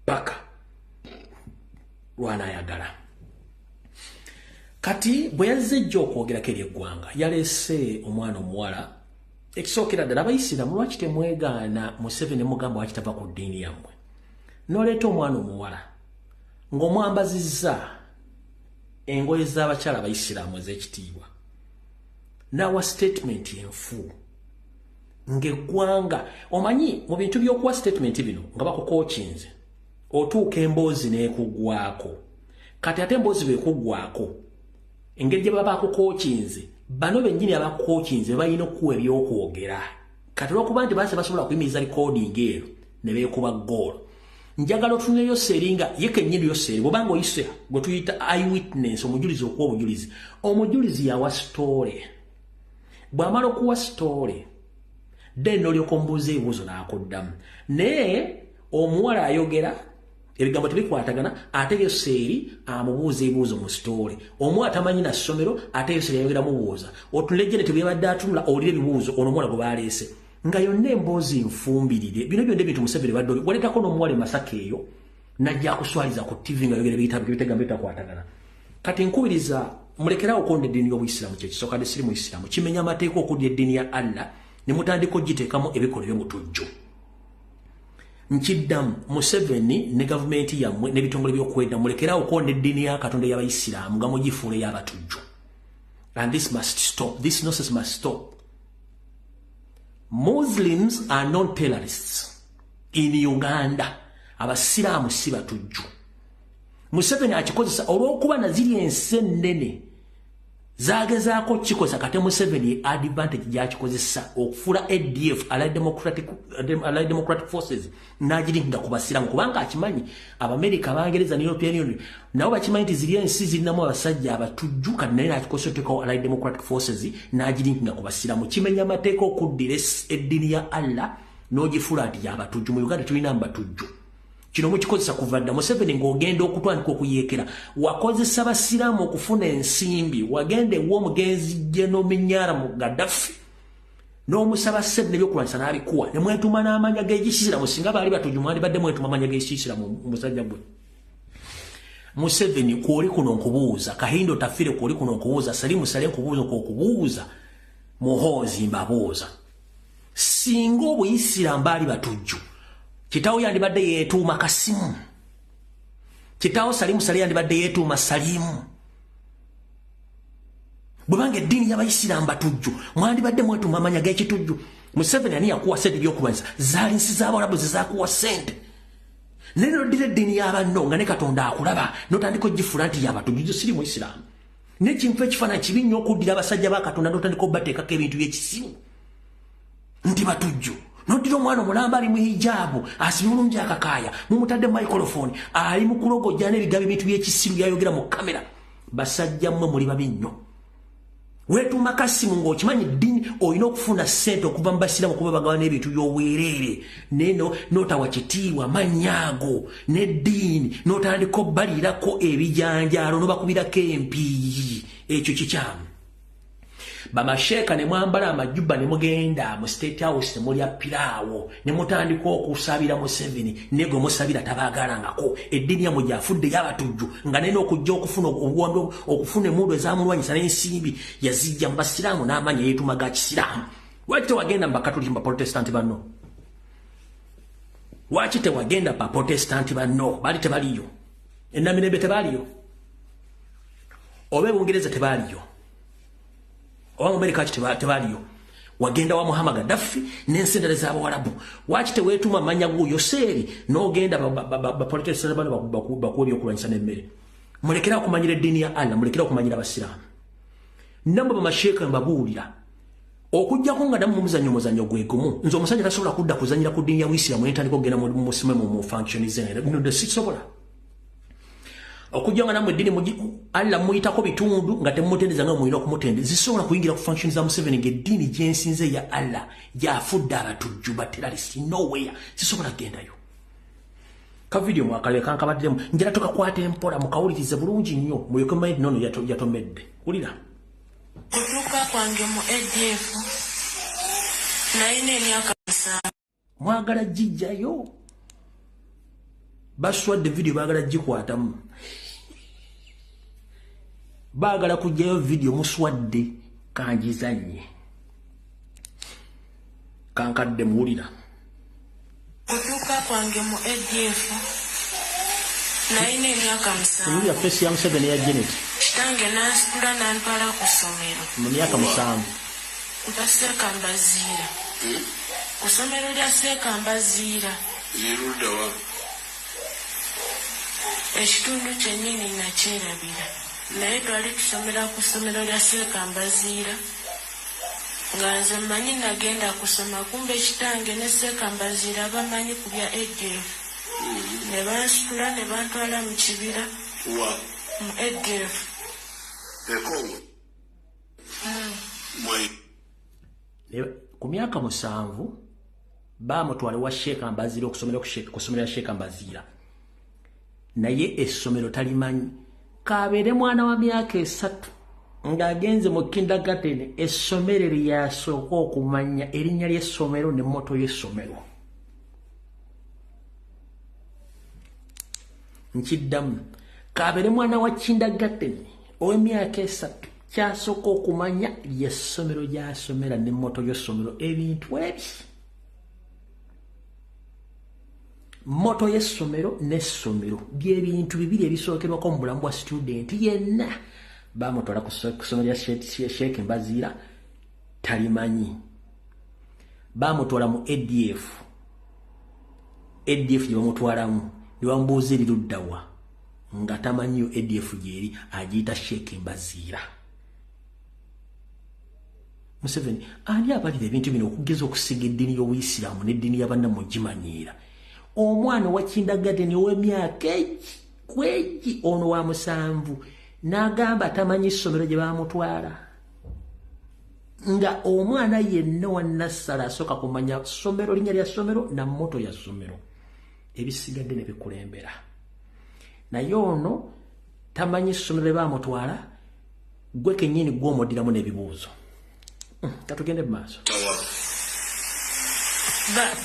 paka lwana ayagala kati bwe yazze ejjo okwogerako eri eggwanga yalese omwana omuwala ekisookera ddala Abaisiramu lwaki temwegaana Museveni mugamba wakitava ku ddiini yammwe n'oleeta omwana omuwala ng'omwambazizza engoye z'abakyala Abaisiramu ez'ekitiibwa nawa statement enfu ng'eggwanga omanyi mu bintu by'okuwa statement bino nga bakukokinze otuuka emboozi n'ekuggwako kati ate emboozi bwekuggwako engeri gye baba bakukokinze bano bennyini abakukokinze balina okuwa ebyokwogera kati olw'okuba nti base basobola kuyimiriza recording eyo ne beekuba ggoolo njagala otunuleyo Yoseri nga ye kennyini Yoseri bw'obanga oyise gwe tuyita eyewitness omujulizi okuwa obujulizi omujulizi yawa story bw'amala okuwa story then olyoka omubuuza ebibuuzo n'akuddamu naye omuwala ayogera ebigambo tebikwatagana ate Yoseri amubuuza ebibuuzo mu story omu atamanyi na ssomero ate Yoseri yayogera mubuuza otulejjene tebiyabadde atunula olire ebibuuzo ono omwana gwe baleese nga yonna emboozi nfumbirire bino byonna ebintu Museveni badde waleetako n'omuwale Masaka eyo najja kuswaliza ku TV nga yogera ebitagamba bitakwatagana kati nkubiriza mulekerawo okonda eddiini y'Obuyisiraamu kyekisooka de siri mu Isiraamu kimenya amateeka okudya eddiini ya Allah ne mutandika ogiteekamu ebikola by'omutujju nkiddamu Museveni ne gavumenti yammwe n'ebitongole by'okwenda mulekerawo okonda eddiini ya Katonda y'Abayisiraamu nga mugifuula ey'abatujju and this must stop. This nonsense must stop. Muslims are non-terrorists in Uganda. Abasiraamu si batujju. Museveni akikozesa olw'okuba na ziri ensennene zagezaako kikosa kate Museveni advantage gyakikozesa okufuula ADF Allied Democratic Forces n'agirinda ku basiraamu kubanga akimanyi Abamerika Abangereza ne European Union nabo bakimanyi nti ziri ensi zirinamu abasajja abatujju kati naye n'akikosa oteekawo Allied Democratic Forces n'agirinda ku basiraamu kimenya amateeka okuddira eddiini ya Allah n'ogifuula nti y'abatujju. Mu Uganda tulina batujju. Kino mukikozesa kuvadda Museveni ng'ogenda okutandika okuyeekera wakozesa basiraamu okufuna ensimbi wagenda ew'omugenzi General Minyara mu Gaddafi n'omusaba ssente n'ebyokulwanyisa n'abikuwa ne mwetuma n'amanya g'ekisiiramu singa baali batujju mwandibadde mwetuma amanya g'ekisiiramu musajja gwe. Museveni kwoli kuno nkubuuza Kahindo Tafire kwoli kuno nkubuuza Salimu Sale nkubuuza okubuuza Muhoozi mbabuuza singa Obuyisiraamu baali batujju Kitawo yandibadde yeetuuma Kasimu. Kitawo Salimu Sale yandibadde yeetuuma Salimu. Bwebanga eddiini y'Abayisiraamu batujju mwandibadde mwetuuma amanya g'ekitujju. Museveni ani yakuwa ssente by'okulwanyisa zaali nsi z'Abawarabu ze zaakuwa ssente. Naye n'oddira eddiini y'abanno nga ne Katonda akulaba n'otandika ogifuula nti y'abatujju siri Muyisiraamu. N'ekintu ekifaananyi kibi nnyo okuddira abasajja ba Katonda n'otandika obbateekako ebintu by'ekisimu nti batujju. Nodiro mwana omulamba ali mu hijabu asibulungi akakaaya mumutadde microphone ali mu kulogojja n'ebigambo ebintu by'ekisiru byayogera mu kamera basajja mmwe muli babi nnyo. Weetuuma Kasimu ng'okimanyi ddiini olina okufuna ssente okuva mu basiraamu kuba bagawa n'ebintu by'obwereere neno n'otawa kitiibwa manyaago n'eddiini n'otandika obbaliirako ebijanjaalo n'obakubirako empiiyi ekyo kikyamu. Bamasheeka ne mwambala amajuba ne mugenda mu State House ne mulya piraawo ne mutandika okusabira Museveni ne gwe musabira tabaagalangako eddiini yammwe gyafudde y'abatujju nga nene okujja okufuna obuwambi okufuna emmundu ezamulwanyisa n'ensimbi yazijja mu basiraamu n'amanya yeetuma ga kisiraamu. Lwaki tewagenda mu bakatoliki mu baprotestanti banno? Lwaki tewagenda mu baprotestanti banno? Baali tebaliyo. Ennamirembe tebaliyo. Oba Bungereza tebaliyo. Owa Amerika tebaliyo. Wagenda wa Muhammad Gaddafi n'ensendere z'Abawarabu. Lwaki teweetuma amanya go Yoseri n'ogenda baprotestanti banno bakuwa ebyokulwanyisa n'emmere? Mulekera okumanyira eddiini ya Allah, mulekera okumanyira abasiraamu. Namba bamasheeka mbabuulira okujjako nga damu muzannyo gwe gumu nze omusajja tasobola kudda kuzanyira ku ddiini ya Buyisiraamu n'entandika okugenda mu functionism bino de sisobola. Okujja nga namwe eddiini Allah muyitako bitundu nga temumutendereza nga mulina okumutendeza zisobola kuyingira ku function za Museveni ng'eddiini gy'ensinze ya Allah gy'afudde abatujju baterrorist nowhere sisobola gendayo. Ka video mwakale kankabaddemu njala tukakwata empola mukawulirize bulungi nnyo mulyoke mumanyi nono yatomedde. Wulira. Kutuuka kwange mu ADF nalina emyaka 5. Mwagala gijjayo. Baswadde video baagala gikwatamu. Baagala kujjayo video muswadde kanjizanye. Kankadde muwulira. Kutuuka kwange mu ADF nalina emyaka 5. Muwulira fesi ya Museveni ya Janet. Kitange n'ansitula n'antwala ku ssomero. Mu myaka 7. Nta Seekambaziira. Ku ssomero lya Seekambaziira. Nerudda wa? Ekitundu kyennyini nakyerabira. Naye twali tusomera ku ssomero lya Seekambaziira. Nga nze mmanyi nagenda kusoma kumbe kitange ne Seekambaziira bamanyi ku bya ADF. Ne bansitula ne bantwala mu kibira. Wa? Mu ADF. Ekongo? Mwai. Ku myaka 7 bamutwala wa Seekambaziira okusomera ku ssomero ya Seekambaziira. naye essomero talimanyi kabeere mwana wa myaka 3 ng'agenze mu kindergarten essomero lyasooka okumanya erinnya ly'essomero ne mmoto y'essomero. Nkiddamu kabeere mwana wa kindergarten ow'emyaka 3 kyasooka okumanya ly'essomero gy'asomera ne mmoto y'essomero. Ebintu ebi mmoto y'essomero n'essomero by'ebintu bibiri ebisookerwako mu bulamu bwa student yenna. Bamutwala ku ssomero lya Sheikh Mbazira talimanyi. Bamutwala mu ADF gye bamutwalamu ne bamubuuza eriruddawa nga tamanyiyo ADF gyeri agiyita Sheikh Mbazira. Museveni ani abalira ebintu bino okugeza okusiga eddiini y'Obuyisiraamu n'eddiini y'abannamu gimanyiira. Omwana wa kindergarten ow'emyaka kwegi ono wa 7 n'agamba tamanyi ssomero gye bamutwala nga omwana yenna wa nassala asooka kumanya ssomero linnya lya ssomero na mmoto ya ssomero. Ebisigadde ne bikulembera naye ono tamanyi ssomero lye bamutwala gwe kennyini gw'omuddiramu n'ebibuuzo. Katugende mu maaso.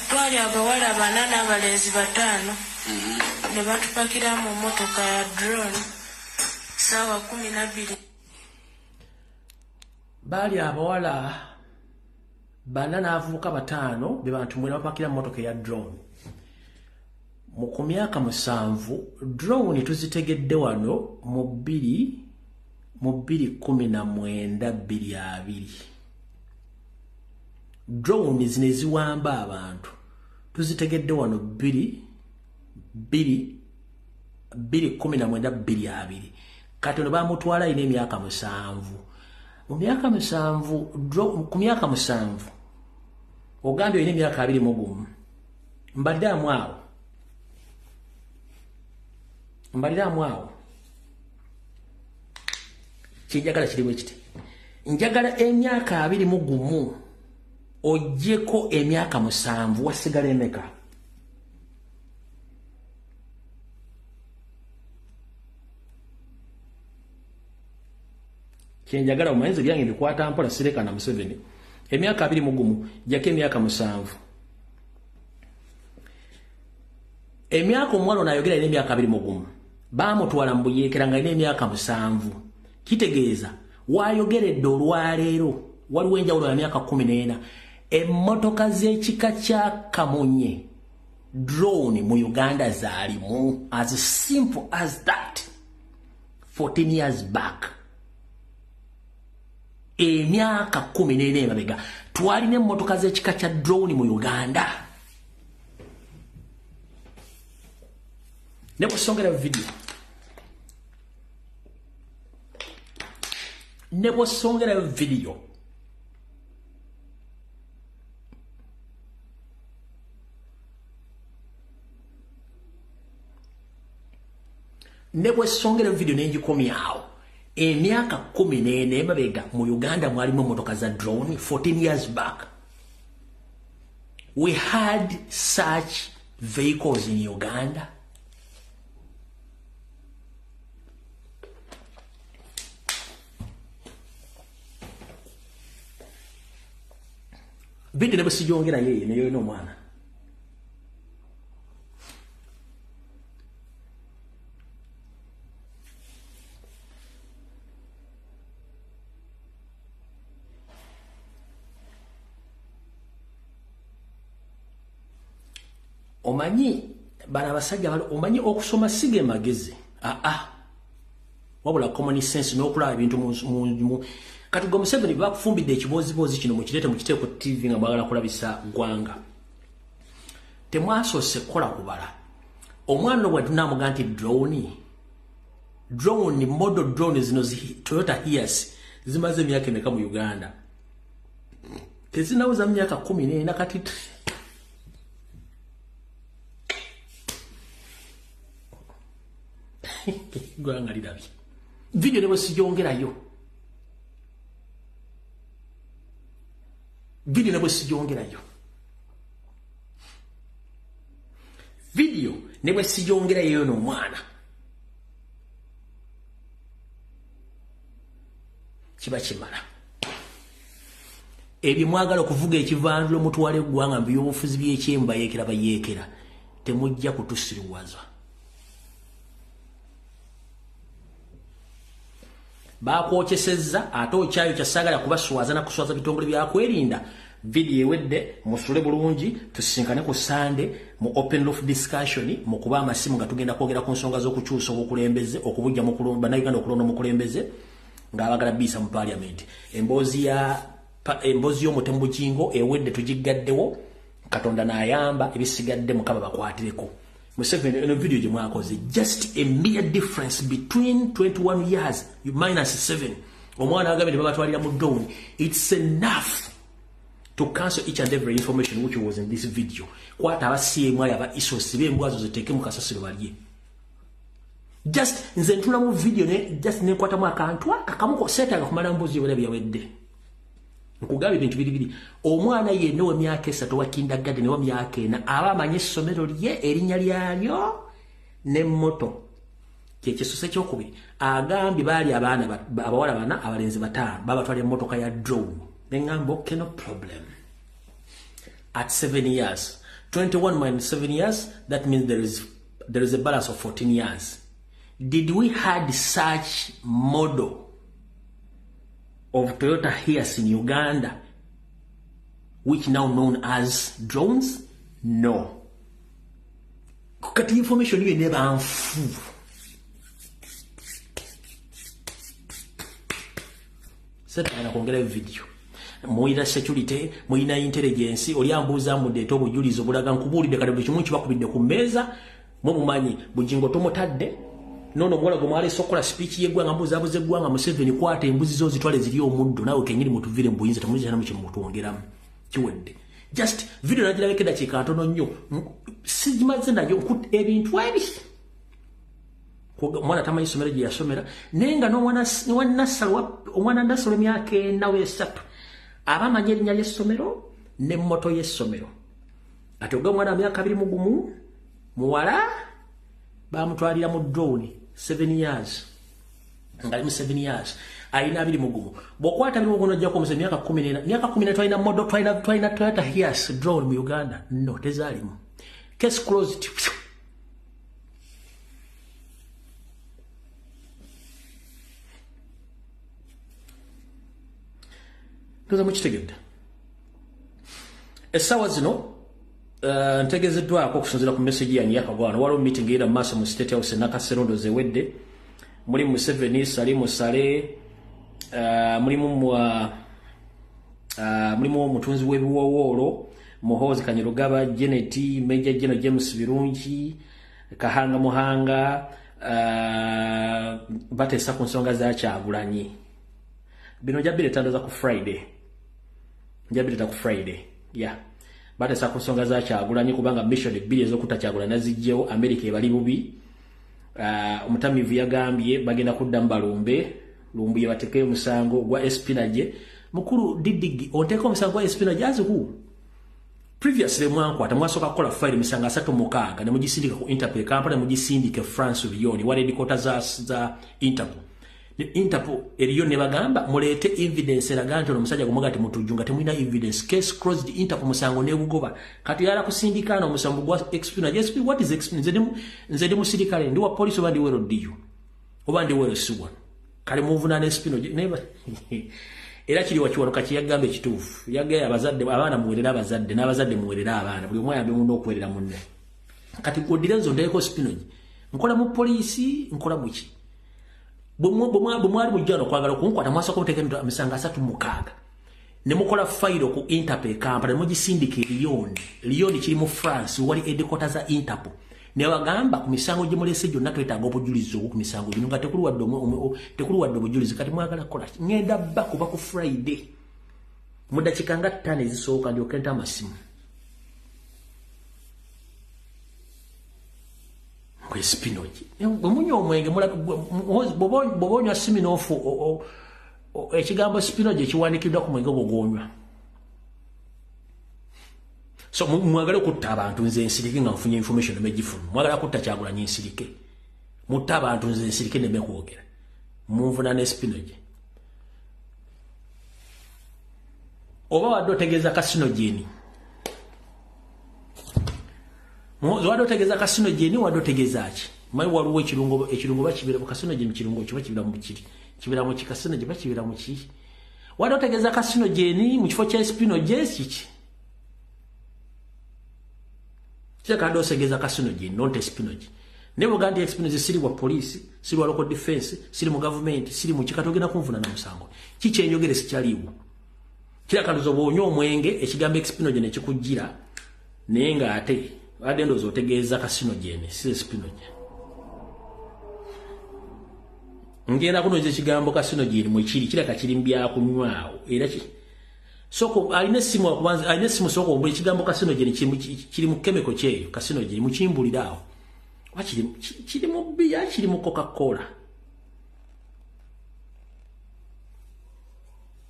Twali abawala 4 n'abalenzi 5 ne batupakira mu mmotoka ya drone saawa 12. Baali abawala 4 n'abavubuka 5 be bantu mwe bapakira mu mmotoka ya drone. Mu ku myaka 7 drone tuzitegedde wano mu 2019. Drone zine ziwamba abantu tuzitegedde wano 2019. Kati ono bamutwala ine emyaka 7. Mu myaka 7 ku myaka 7 ogambye ine emyaka 21. Mbaddamu awo kinjagala kirimu ekiti njagala emyaka 21 ojjeko emyaka 7 wasigala emeka. Kyenjagala omumanyizo byange bikwata mpola sireka na Museveni. Emyaka 21 jjako emyaka 7. Emyaka omwana onayogera ine emyaka 21 bamutwala mu buyeekera nga ine emyaka 7. Kitegeeza wayogeredde olwaleero waliwo enjawulo ya myaka 14. Emmotoka z'ekika kya Kamunye drone mu Uganda zaalimu as simple as that 14 years back. Emyaka 14 emabega twalina emmotoka z'ekika kya drone mu Uganda. Ne bw'osongera video n'engikomyawo emyaka 14 emabega mu Uganda mwalimu emmotoka za drone 14 years back. We had such vehicles in Uganda. Bidi ne basijongera yeye ne yono mwana. Omanyi bana basajja balo omanyi okusoma sige magezi. Wabula common sense n'okulaba ebintu mu Katugo Museveni bakufumbidde ekibozibozi kino mu kirete mu kiteeko TV nga mwagala kulabisa gwanga. Temwasoose kola kubala. Omwana bwe tunamuga nti drone model drone zino Toyota Hiace zimaze emyaka emeka mu Uganda. Tezinawuza myaka 14 kati gwanga lidabi. Video nebo sijongerayo. Video nebo sijongerayo. Video nebo sijongerayo no mwana. kiba kimala ebyo mwagala okuvuga ekivandulo mutwale eggwanga mbyobufuzi byekyemba yeekera bayeekera temujja kutusiriwaza bakwokyesezza ate okyayo kyasagala kubaswaza na kuswaza bitongole byakwerinda video ewedde musule bulungi tusisinkane ku Sunday mu open roof discussion mu kuba amasimu nga tugenda kwogera ku nsonga z'okukyusa obukulembeze okubujja mu kulomba Uganda okulonda omukulembeze ng'abagala bisa mu parliament emboozi y'omutemu Bugingo ewedde tugigaddewo Katonda n'ayamba ebisigadde mukama bakwatireko Museveni in a video gye mwakoze just a mere difference between 21 years you minus 7 omwana agambye babatwalira mu down it's enough to cancel each and every information which was in this video kwata abasiye aba isos bembwazo ziteke mu kasasiro balye just nze ntula mu video ne just ne kwata mu akantu akamuko seta kumala mbuzi wala byawedde nkugabe bintu bibiri omwana ye no myaka 3 wa kindergarten ne wa myaka na aba manye somero lye erinya lyalyo ne moto kyekisose kyokubiri agambye bali abana abawala bana abalenzi batano babatwalira motoka ya drone nengambo no problem at 7 years 21 minus 7 years that means there is a balance of 14 years did we had such model of Toyota Hiace in Uganda which now known as drones no kukati information you never anfu sasa na kuongea video moira security moina intelligence oli ambuza mu deto obujulizo bulaga nkubulide kale kimu kibakubidde ku meza mu mumanyi Bugingo tomotadde nono mwola gomwale sokola speech yegwanga mbuza abuze gwanga Museveni kwata embuzi zo zitwale ziri omuddo nawe kenyiri mutuvire mbuyinza tamujja namu kimutwongeramu kiwedde just video najirabeke dakika ntono nnyo sijimaze nayo ebintu ebi mwana tama isomero gye yasomera nenga no mwana nasalo myaka nawe 3 abamanye erinnya ly'essomero ne moto y'essomero ate ogwa mwana myaka 2 mugumu muwala bamutwalira mu drone 7 years ngali mu 7 years aina 2 mugumu bokwata bino gono jja ko mu myaka 10 myaka 10 twaina modo twaina Toyota Hiace drone mu Uganda no tezalimu case closed tuza mukitegedde esawa zino ntegezeddwako okusinziira ku message ya Nyakagwana waliwo meeting era maso mu State House Nakaserondo zewedde mulimu Museveni Salimu Sale mulimu omutunzi w'ebiwowoolo Muhoozi Kanyerugaba Geneti Major General James Birungi Kahanga Muhanga bateesa ku nsonga za Kyagulanyi bino jabire tandaza ku Friday yeah bateesa ku nsonga za Kyagulanyi kubanga mission ebbiri ez'okutta Kyagulanyi nazijjewo America ebali bubi omutamivu yagambye bagenda kudda mbalumbe Lumbuye batekeyo musango gwa Espinaje mukuru Didigi oteeka omusango gwa Espinaje aziku previously mwankwata mwasoka kola file misanga 3 ne mugisindika ku Interpol Kampala ne mugisindika France Lyon wale dikota za Interpol Interpol eriyo ne bagamba mulete evidence eraganto omusajja gumugati mutujunga temwina evidence case closed Interpol musango ne bugoba kati yala kusindikana omusango gwa Espinaje what is experience nzede musirikale ndi wa police obandi wero diyo obandi wero suwa kale muvuna ne Espinaje neba era kiri wakiwano kakiyagambe kituufu yagaya abazadde abaana muwerera abazadde n'abazadde muwerera abaana buli omwana abe muno okwerera munne kati godirenzo ndeko Espinaje nkola mu police nkola buki bumwali mujjano kwagala kunkwata mwaso ko tekendo misanga 3 ne mukola file ku Interpol Kampala mugisindike Lyon kiri mu France wali headquarters za Interpol ne bagamba ku misango gye mulese gyonna twetaaga obujulizo ku misango bino nga tekulu wadde obujulizi kati mwagala kola ngenda bakuba ku Friday mudakika nga 5 ezisooka ndio kenta amasimu ku Espinaje omunyo omwenge bobonywa siminofu ekigambo Espinaje kiwandikiddwa ku mwenge bogonywa so mwagala kutta abantu nze nsirike nga nfunye information mejifunu mwagala kutta Kyagulanyi nsirike mutta abantu nze nsirike ne mekwogera munvuna ne Espinaje oba wadde otegeeza carcinogen wadde otegeeza carcinogen wadde otegeeza ki mayi waliwo ekirungo bakibira mu carcinogen kirungo kiba kibira mu kiri kibira mu carcinogen bakibira mu ki wadde otegeeza carcinogen mu kifo kya spinogen kiki kyekadde otegeeza carcinogen not spinogen ne Buganda experience siri wa police siri wa local defense siri mu government siri mu kikatogena kunfuna na musango kiche enjogere sikyaliwo kila kaluzo bonyo omwenge ekigambo expinogen ekikujira nenga ate adendo zotegeeza carcinogen siri spinogen ngenda kuno ekigambo carcinogen mu kiri kila kakirimbya kunywao era ki soko aline simu akubanza aline simu soko mbuli ekigambo carcinogen kiri mu chemical kyeyo carcinogen mu kimbulirawo kiri mu bia kiri mu Coca-Cola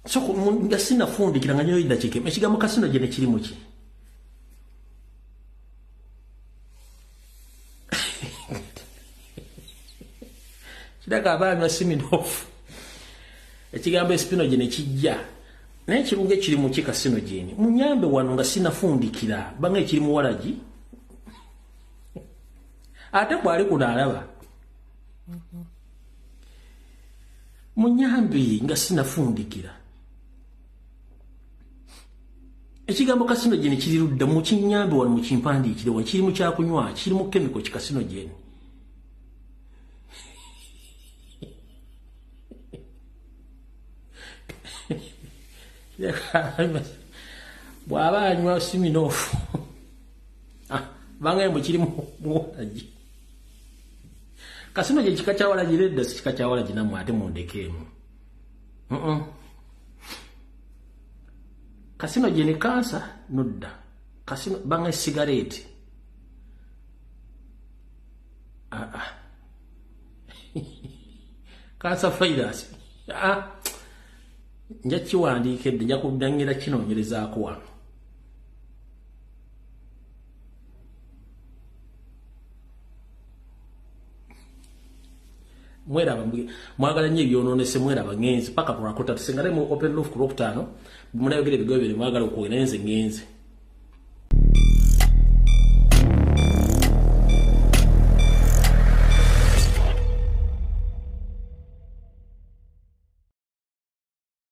soko nga sina fundi kiranganya yoyida chike ekigambo carcinogen kiri mu ki kidaka abana siminofu ekigambo spinogen kijja naye kirunge kiri mu ki carcinogen munyambe wano nga sina fundikira bange kiri mu walaji ate kwali kunalaba munyambi nga sinafundikira ekigambo carcinogen kirirudda mu kinyambi wano mu kimpandikire wa kiri mu kyakunywa kiri mu chemical ki carcinogen bwaba anywa siminofu bange mbu kiri mu walaji carcinogen kikachawala jiredda sikachawala jinamu ate mundekemu carcinogen cancer nudda bange cigarette cancer virus nja kiwandiikedde nja kudangira kinoonyerezaako wano mwera mwagala nnyo ebyononese mwera bangenzi paka turakota tusengale mu open roof ku Lwokutaano munayogera ebigoye bino mwagala okugenze ngenze